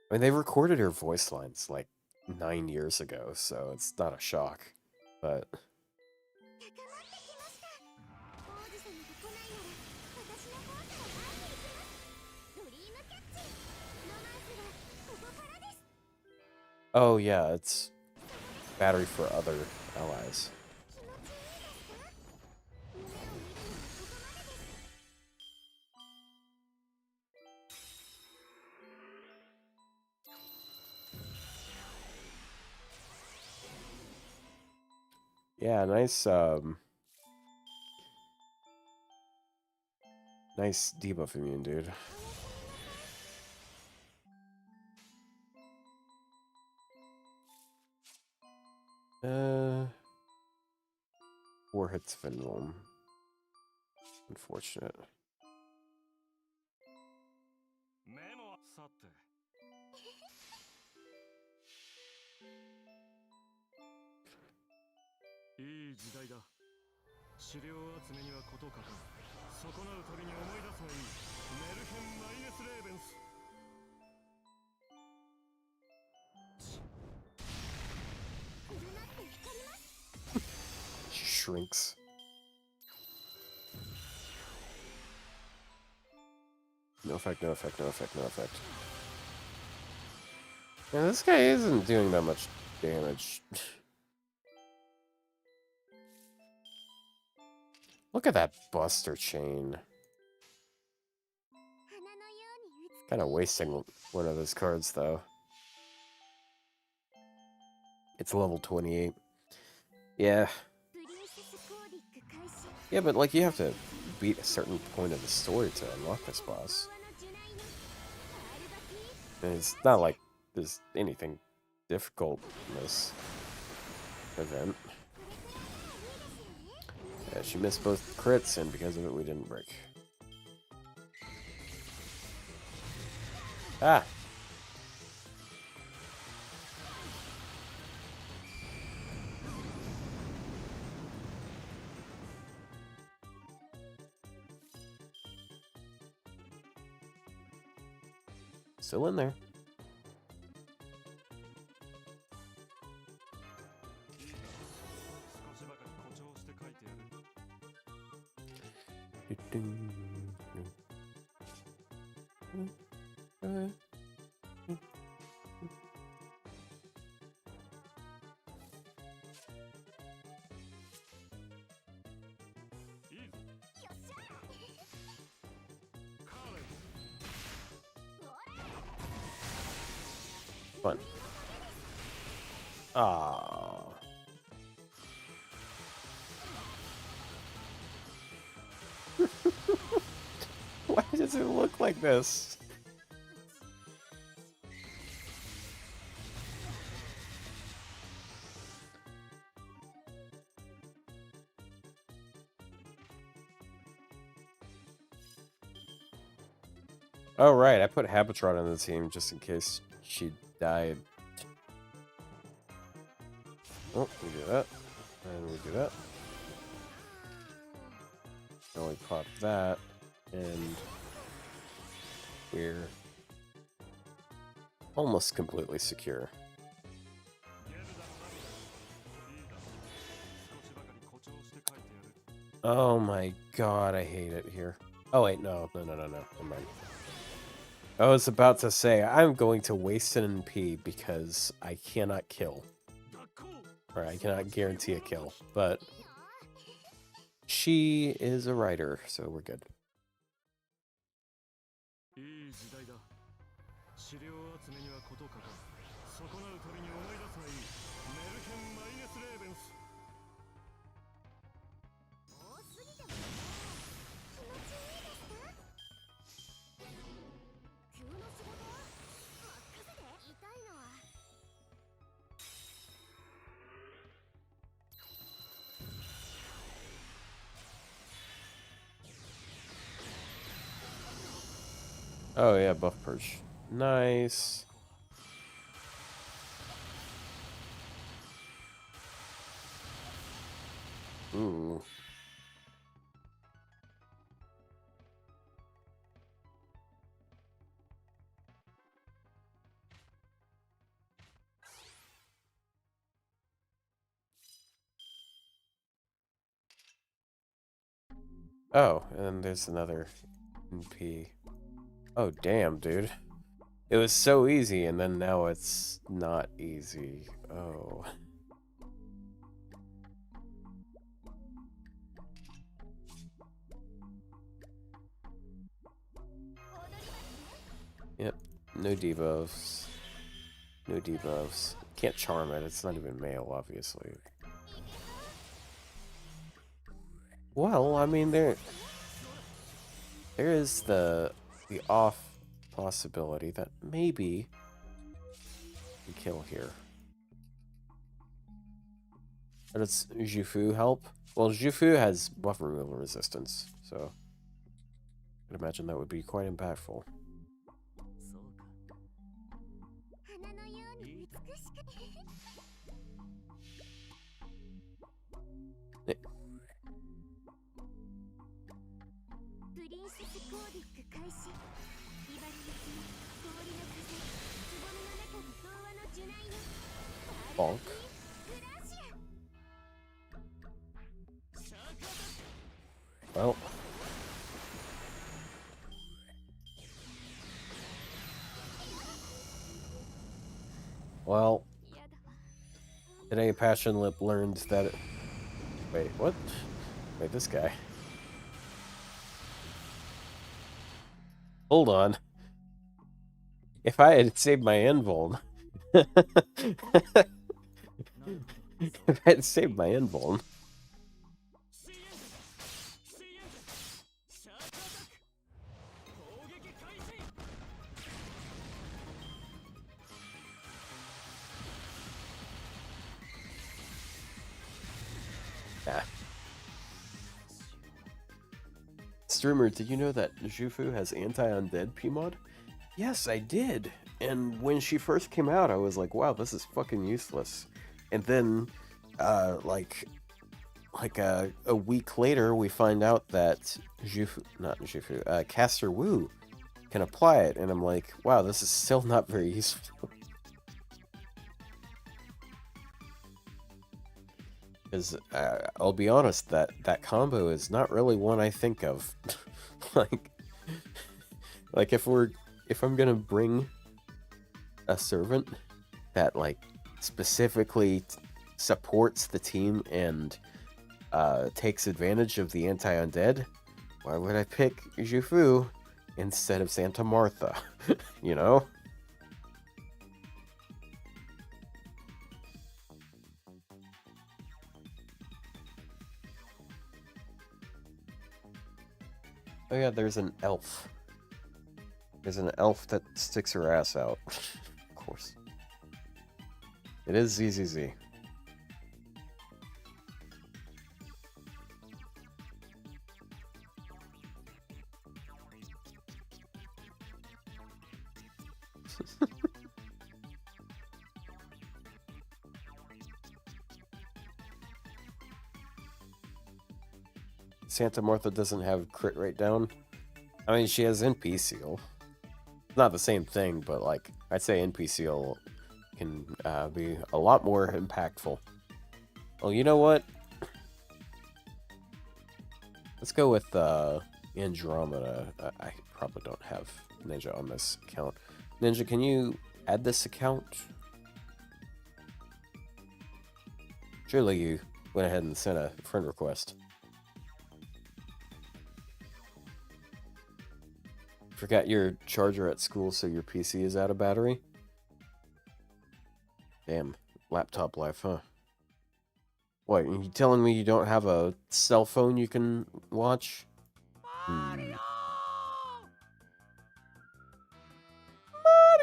I mean, they recorded her voice lines like 9 years ago, so it's not a shock. But oh yeah, it's battery for other allies. Yeah, nice nice debuff immune, dude. Four hits Venom. Unfortunate. She shrinks. No effect, no effect, no effect, no effect. Yeah, this guy isn't doing that much damage. Look at that Buster chain. Kind of wasting one of those cards, though. It's level 28. Yeah. Yeah, but, like, you have to beat a certain point of the story to unlock this boss. And it's not like there's anything difficult in this event. Yeah, she missed both crits, and because of it, we didn't break. Ah! Still in there. Come on. Ah. Why does it look like this? Oh, right. I put Habitron on the team just in case she died. Oh, we do that. And we do that. And we pop that. And we're almost completely secure. Oh my god, I hate it here. Oh wait, no. Never mind. I was about to say, I'm going to waste an NP because I cannot kill. Or I cannot guarantee a kill, but she is a writer, so we're good. Oh yeah, buff purge. Nice. Ooh. Oh, and there's another NP. Oh, damn, dude. It was so easy, and then now it's not easy. Oh. Yep, no debuffs. No debuffs. Can't charm it, it's not even male, obviously. Well, I mean, there is the off possibility that maybe we kill here. But does Jufu help? Well, Jufu has buff removal resistance, so I'd imagine that would be quite impactful. Bonk. Well. Well. Today Passion Lip learned that it... Wait, what? Wait, this guy. Hold on. If I had saved my invuln... If I had saved my invuln... Ah. Streamer, did you know that Jufu has anti-undead PMod? Yes, I did. And when she first came out, I was like, wow, this is fucking useless. And then, like a week later, we find out that Caster Wu can apply it. And I'm like, wow, this is still not very useful. Because I'll be honest, that combo is not really one I think of. like if I'm gonna bring a servant that like specifically supports the team and takes advantage of the anti-undead, why would I pick Jufu instead of Santa Martha? You know? Oh yeah, there's an elf. There's an elf that sticks her ass out. Of course. It is ZZZ. Santa Martha doesn't have crit rate down. I mean, she has NP seal. Not the same thing, but like, I'd say NP seal can be a lot more impactful. Well, you know what? Let's go with Andromeda. I probably don't have Ninja on this account. Ninja, can you add this account? Surely you went ahead and sent a friend request. Forgot your charger at school, so your PC is out of battery? Damn, laptop life, huh? What, are you telling me you don't have a cell phone you can watch? Mario!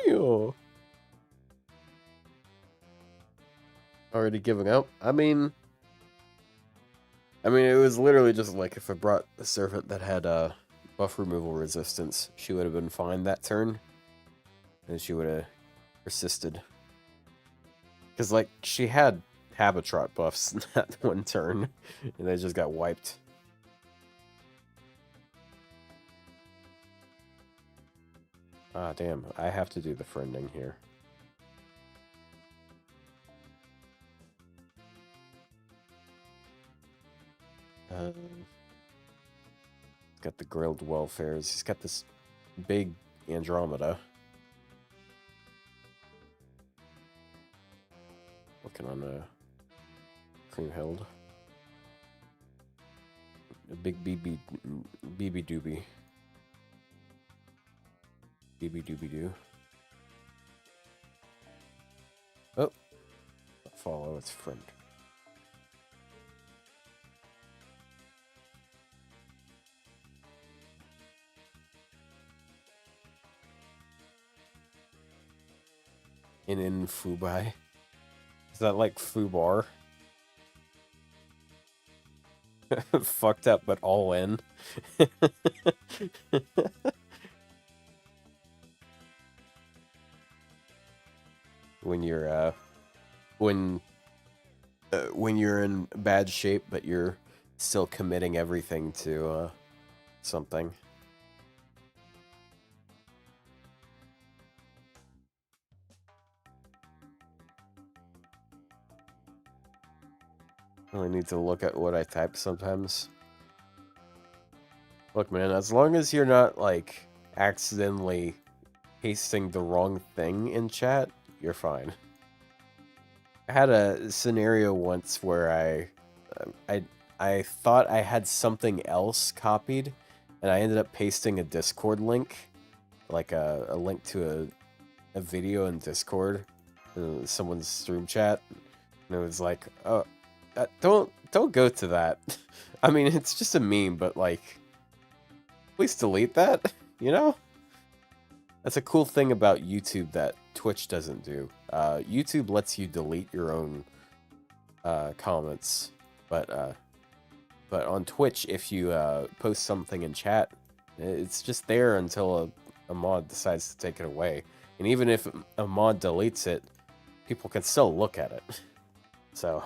Mario! Already giving up? I mean, it was literally just like if I brought a servant that had buff removal resistance, she would have been fine that turn. And she would have persisted. Because, like, she had Habitrot buffs that one turn, and they just got wiped. Ah, damn. I have to do the friending here. He's got the grilled welfares. He's got this big Andromeda. Working on a Creamhild. A big BB doobie. BB doobie doo. Oh. Follow its friend. In Fubai. Is that like Fubar? Fucked up, but all in. When you're when you're in bad shape, but you're still committing everything to something. I need to look at what I type sometimes. Look, man, as long as you're not, like, accidentally pasting the wrong thing in chat, you're fine. I had a scenario once where I thought I had something else copied, and I ended up pasting a Discord link, like a link to a video in Discord, in someone's stream chat, and it was like, oh, don't go to that. I mean, it's just a meme, but like, please delete that, you know? That's a cool thing about YouTube that Twitch doesn't do. YouTube lets you delete your own comments, but on Twitch, if you post something in chat, it's just there until a mod decides to take it away. And even if a mod deletes it, people can still look at it. So...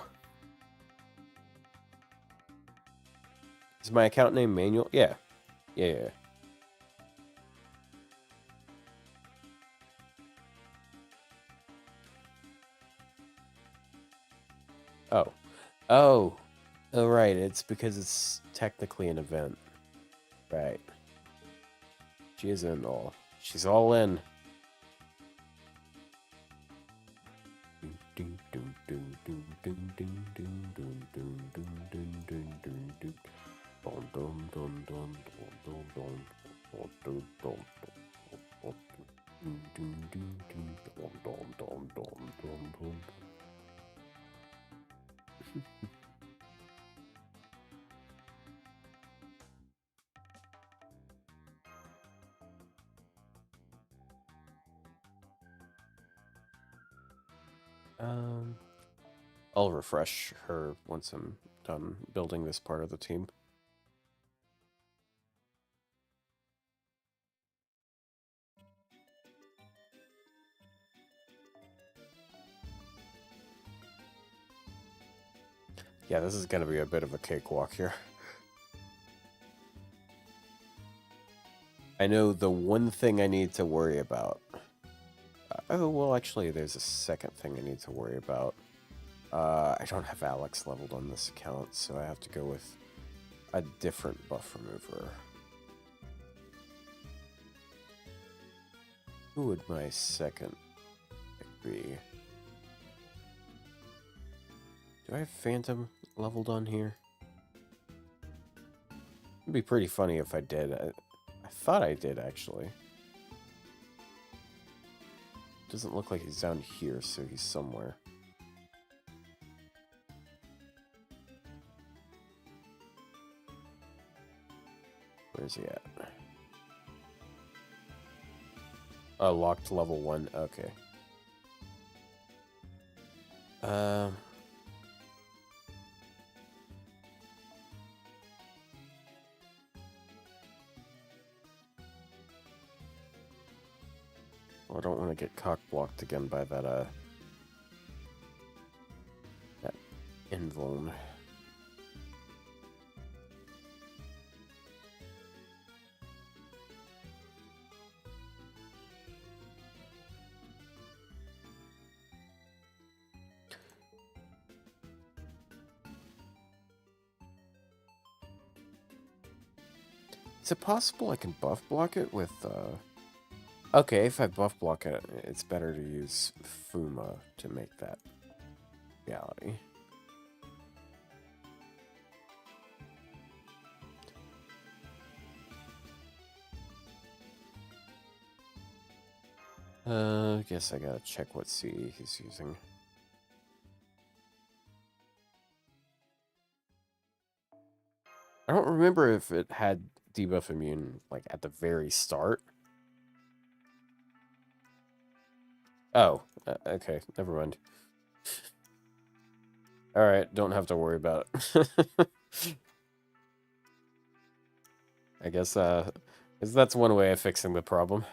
Is my account name Manuel? Yeah. Yeah. Oh. Oh. Oh, right. It's because it's technically an event. Right. She is in all. She's all in. I'll refresh her once I'm done building this part of the team. Yeah, this is going to be a bit of a cakewalk here. I know the one thing I need to worry about. Oh, well, actually, there's a second thing I need to worry about. I don't have Alex leveled on this account, so I have to go with a different buff remover. Who would my second pick be? Do I have Phantom leveled on here? It'd be pretty funny if I did. I thought I did, actually. Doesn't look like he's down here, so he's somewhere. Where's he at? Locked level 1. Okay. Well, I don't want to get cock-blocked again by that invuln. Is it possible I can buff block it with, Okay, if I buff block it, it's better to use Fuma to make that reality. I guess I gotta check what CE he's using. I don't remember if it had debuff immune, like, at the very start. Oh, okay, never mind. Alright, don't have to worry about it. I guess that's one way of fixing the problem.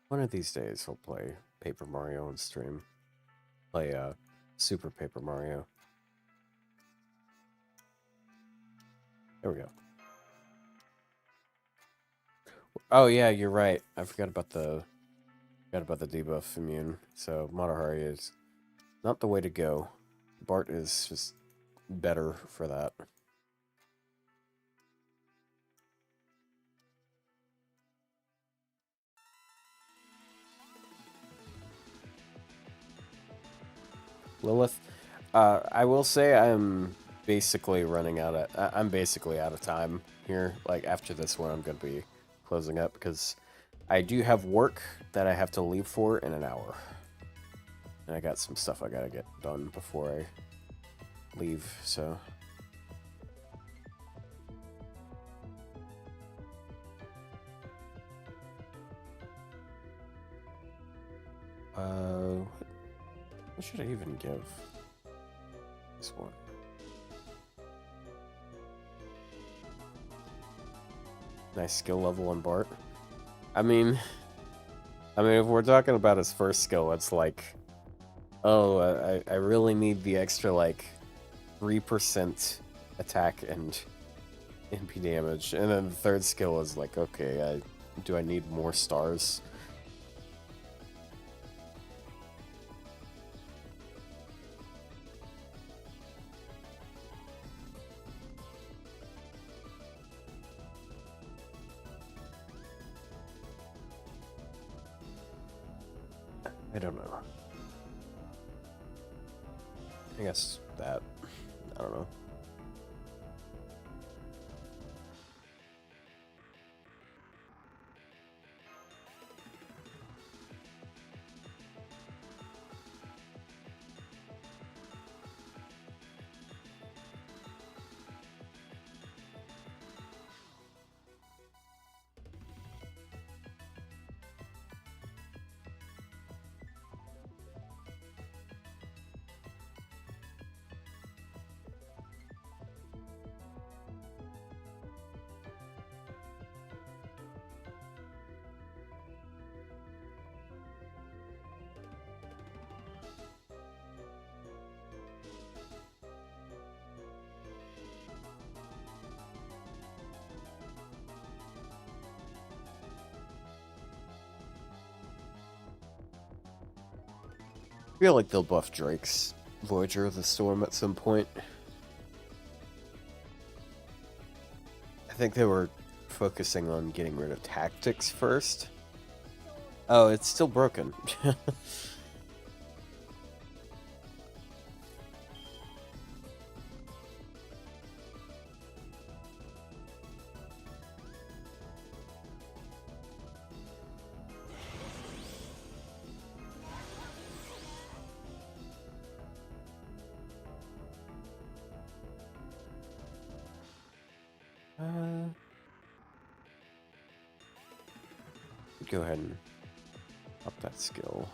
One of these days, I'll play Paper Mario on stream. Play Super Paper Mario. There we go. Oh yeah, you're right. I forgot about the debuff immune. So Matahari is not the way to go. Bart is just better for that. Lilith, I will say I'm basically running out of. I'm basically out of time here. Like after this one, I'm gonna be closing up because I do have work that I have to leave for in an hour, and I got some stuff I gotta get done before I leave. So. What should I even give this one? Nice skill level on Bart. I mean, I mean, if we're talking about his first skill, it's like, oh, I really need the extra, like, 3% attack and MP damage. And then the third skill is like, okay, do I need more stars? I don't know. I guess that. I don't know. I feel like they'll buff Drake's Voyager of the Storm at some point. I think they were focusing on getting rid of tactics first. Oh, it's still broken. Go ahead and up that skill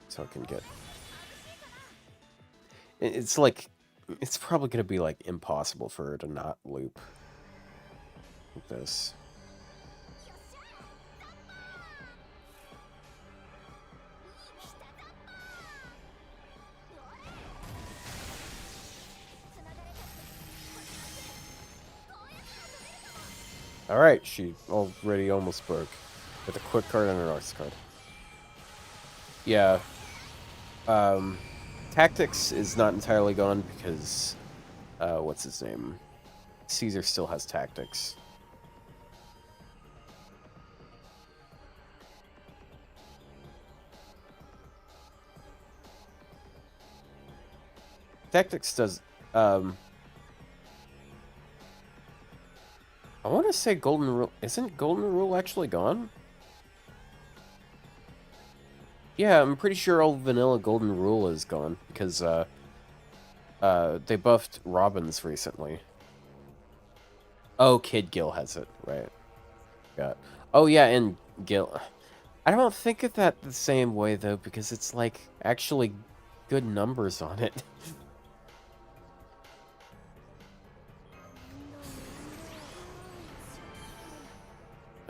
so I can get. It's like, it's probably gonna be like impossible for her to not loop like this. Alright, she already almost broke with a quick card and an arts card. Yeah. Tactics is not entirely gone because, what's his name? Caesar still has tactics. Tactics does, I want to say Golden Rule. Isn't Golden Rule actually gone? Yeah, I'm pretty sure all vanilla Golden Rule is gone because they buffed Robins recently. Oh, Kid Gil has it, right? Yeah. Oh yeah, and Gil. I don't think of that the same way though because it's like actually good numbers on it.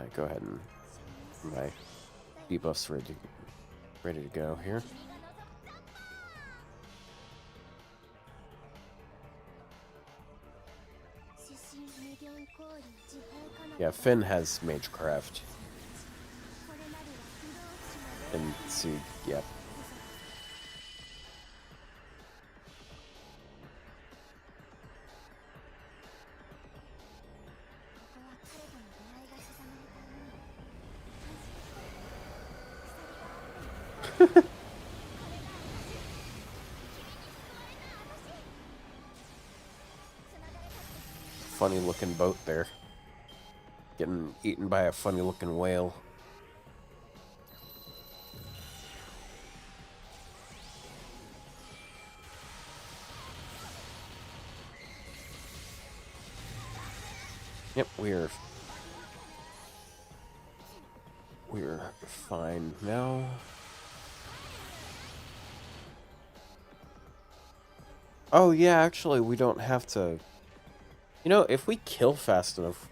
Alright, go ahead and my debuffs ready to go here. Yeah, Finn has Magecraft. And see, yep. Funny looking boat there. Getting eaten by a funny looking whale. Yep, we're fine now. Oh yeah, actually we don't have to. You know, if we kill fast enough,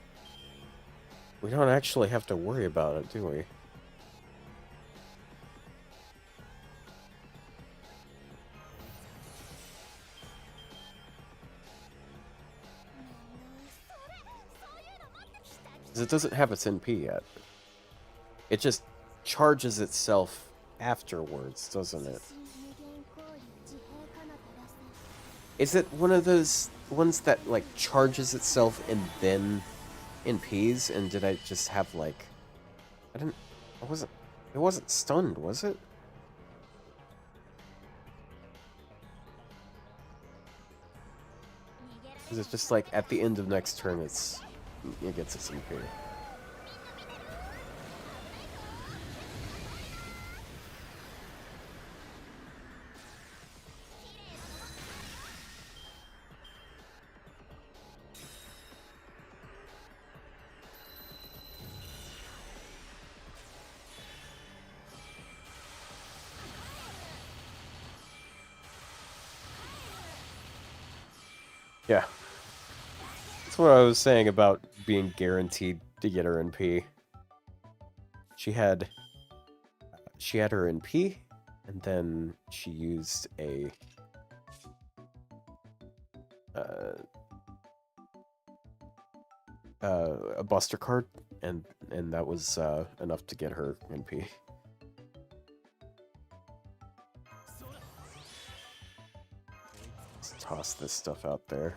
we don't actually have to worry about it, do we? Because it doesn't have its NP yet. It just charges itself afterwards, doesn't it? Is it one of those ones that, like, charges itself and then NPs? And did I just have, like... It wasn't stunned, was it? Is it just, like, at the end of next turn, it gets its NP? Yeah. That's what I was saying about being guaranteed to get her NP. She had her NP, and then she used a Buster card, and that was enough to get her NP. Let's toss this stuff out there.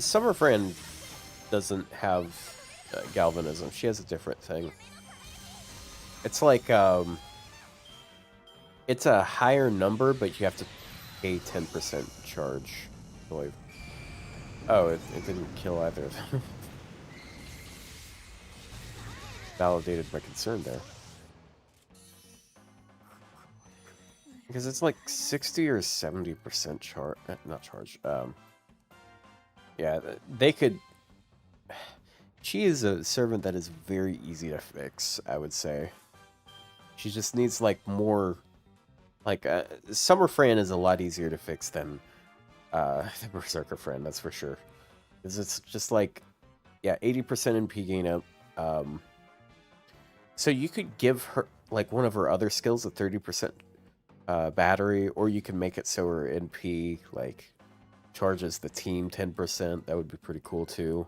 Summer Fran doesn't have galvanism. She has a different thing. It's like, it's a higher number, but you have to pay 10% charge, I believe. Oh, it didn't kill either of them. Validated my concern there. Because it's like 60 or 70% charge, not charge, yeah, they could... She is a servant that is very easy to fix, I would say. She just needs, like, more... Like, Summer Fran is a lot easier to fix than Berserker Fran, that's for sure. Because it's just, like, yeah, 80% NP gain up. So you could give her, like, one of her other skills a 30% battery, or you can make it so her NP, like... charges the team 10%. That would be pretty cool too.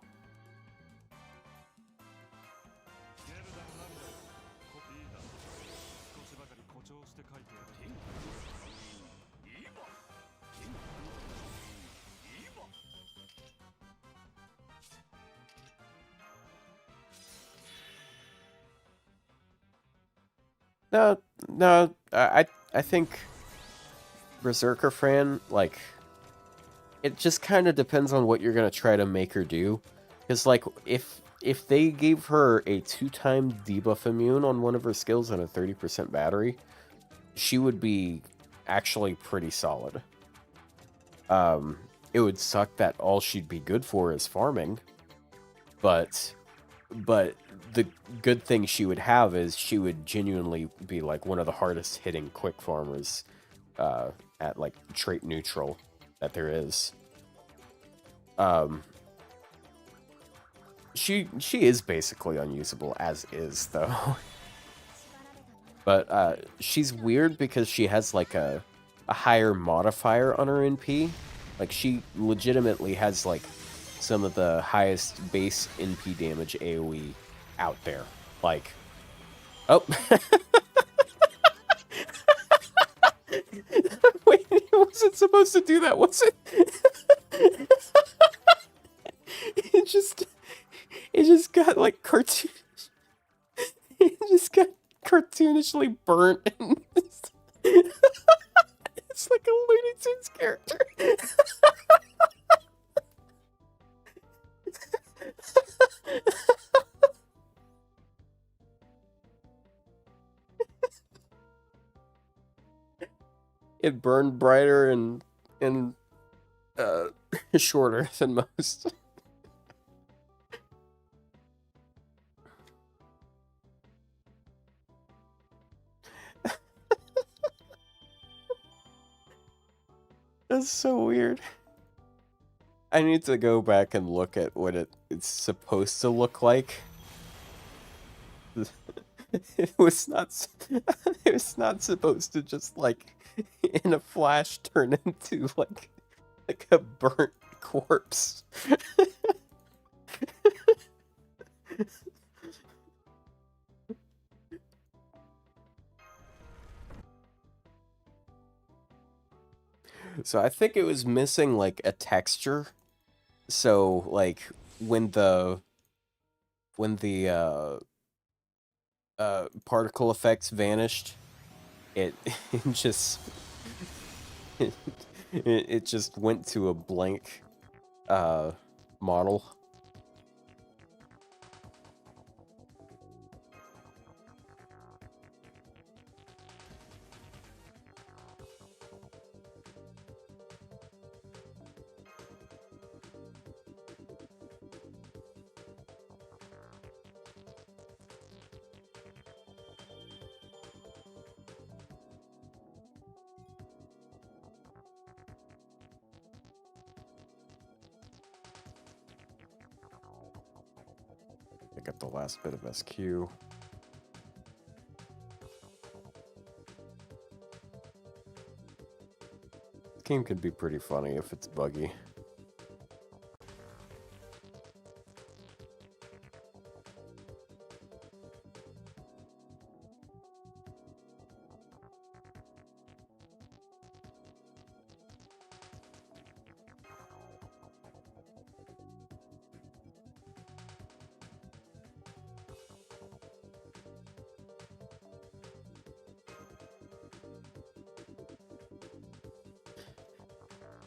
No, I think Berserker Fran, like, it just kind of depends on what you're gonna try to make her do. Because, like, if they gave her a 2-time debuff immune on one of her skills and a 30% battery, she would be actually pretty solid. It would suck that all she'd be good for is farming, but the good thing she would have is she would genuinely be, like, one of the hardest hitting quick farmers at, like, trait neutral that there is. She is basically unusable as is, though. But she's weird because she has, like, a higher modifier on her NP. Like, she legitimately has, like, some of the highest base NP damage AoE out there. Like, oh. Wait, it wasn't supposed to do that, was it? It just got, like, cartoon. It just got cartoonishly burnt. And it's like a Looney Tunes character. It burned brighter and shorter than most. That's so weird. I need to go back and look at what it's supposed to look like. It was not. It was not supposed to just like in a flash turn into like a burnt corpse. So I think it was missing like a texture. So like when the particle effects vanished, it it just it just went to a blank model. Pick up the last bit of SQ. This game could be pretty funny if it's buggy.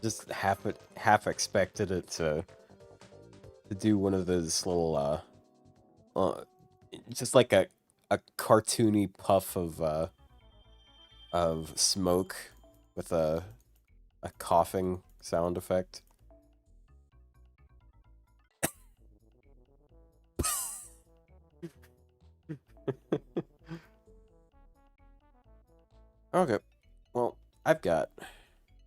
Just half expected it to do one of those little just like a cartoony puff of smoke with a coughing sound effect. Okay. Well, I've got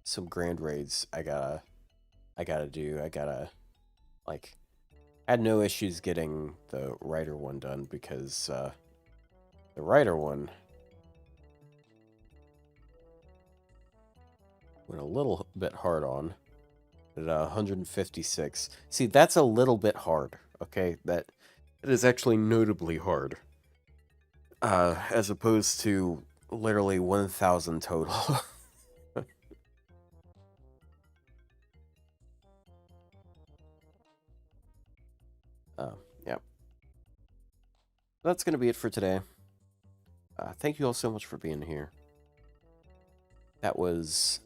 some grand raids I gotta do. I gotta like I had no issues getting the writer one done because the writer one went a little bit hard on at 156. See, that's a little bit hard, okay? That is actually notably hard. As opposed to literally 1,000 total. Yeah. That's going to be it for today. Thank you all so much for being here. That was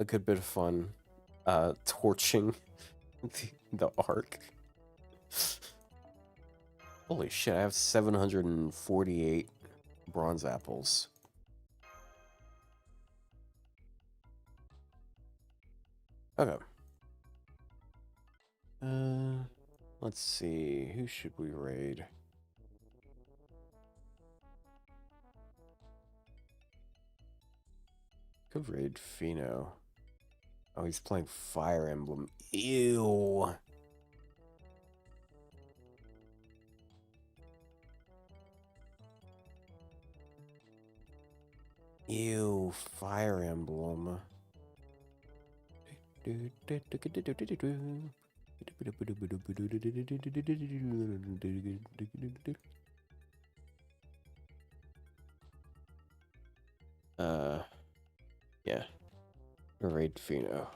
a good bit of fun. Torching the arc. Holy shit, I have 748 bronze apples. Okay. Let's see. Who should we raid? Could raid Fino. Oh, he's playing Fire Emblem. Ew. Ew, Fire Emblem. Yeah. Raid Fino.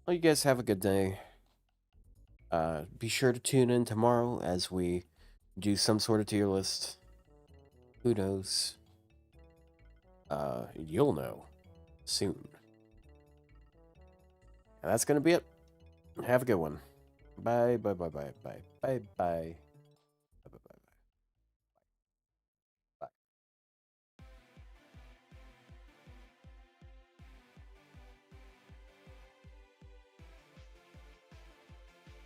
Well, you guys have a good day. Be sure to tune in tomorrow as we do some sort of tier list. Who knows? You'll know soon. And that's gonna be it. Have a good one. Bye, bye, bye, bye, bye, bye, bye.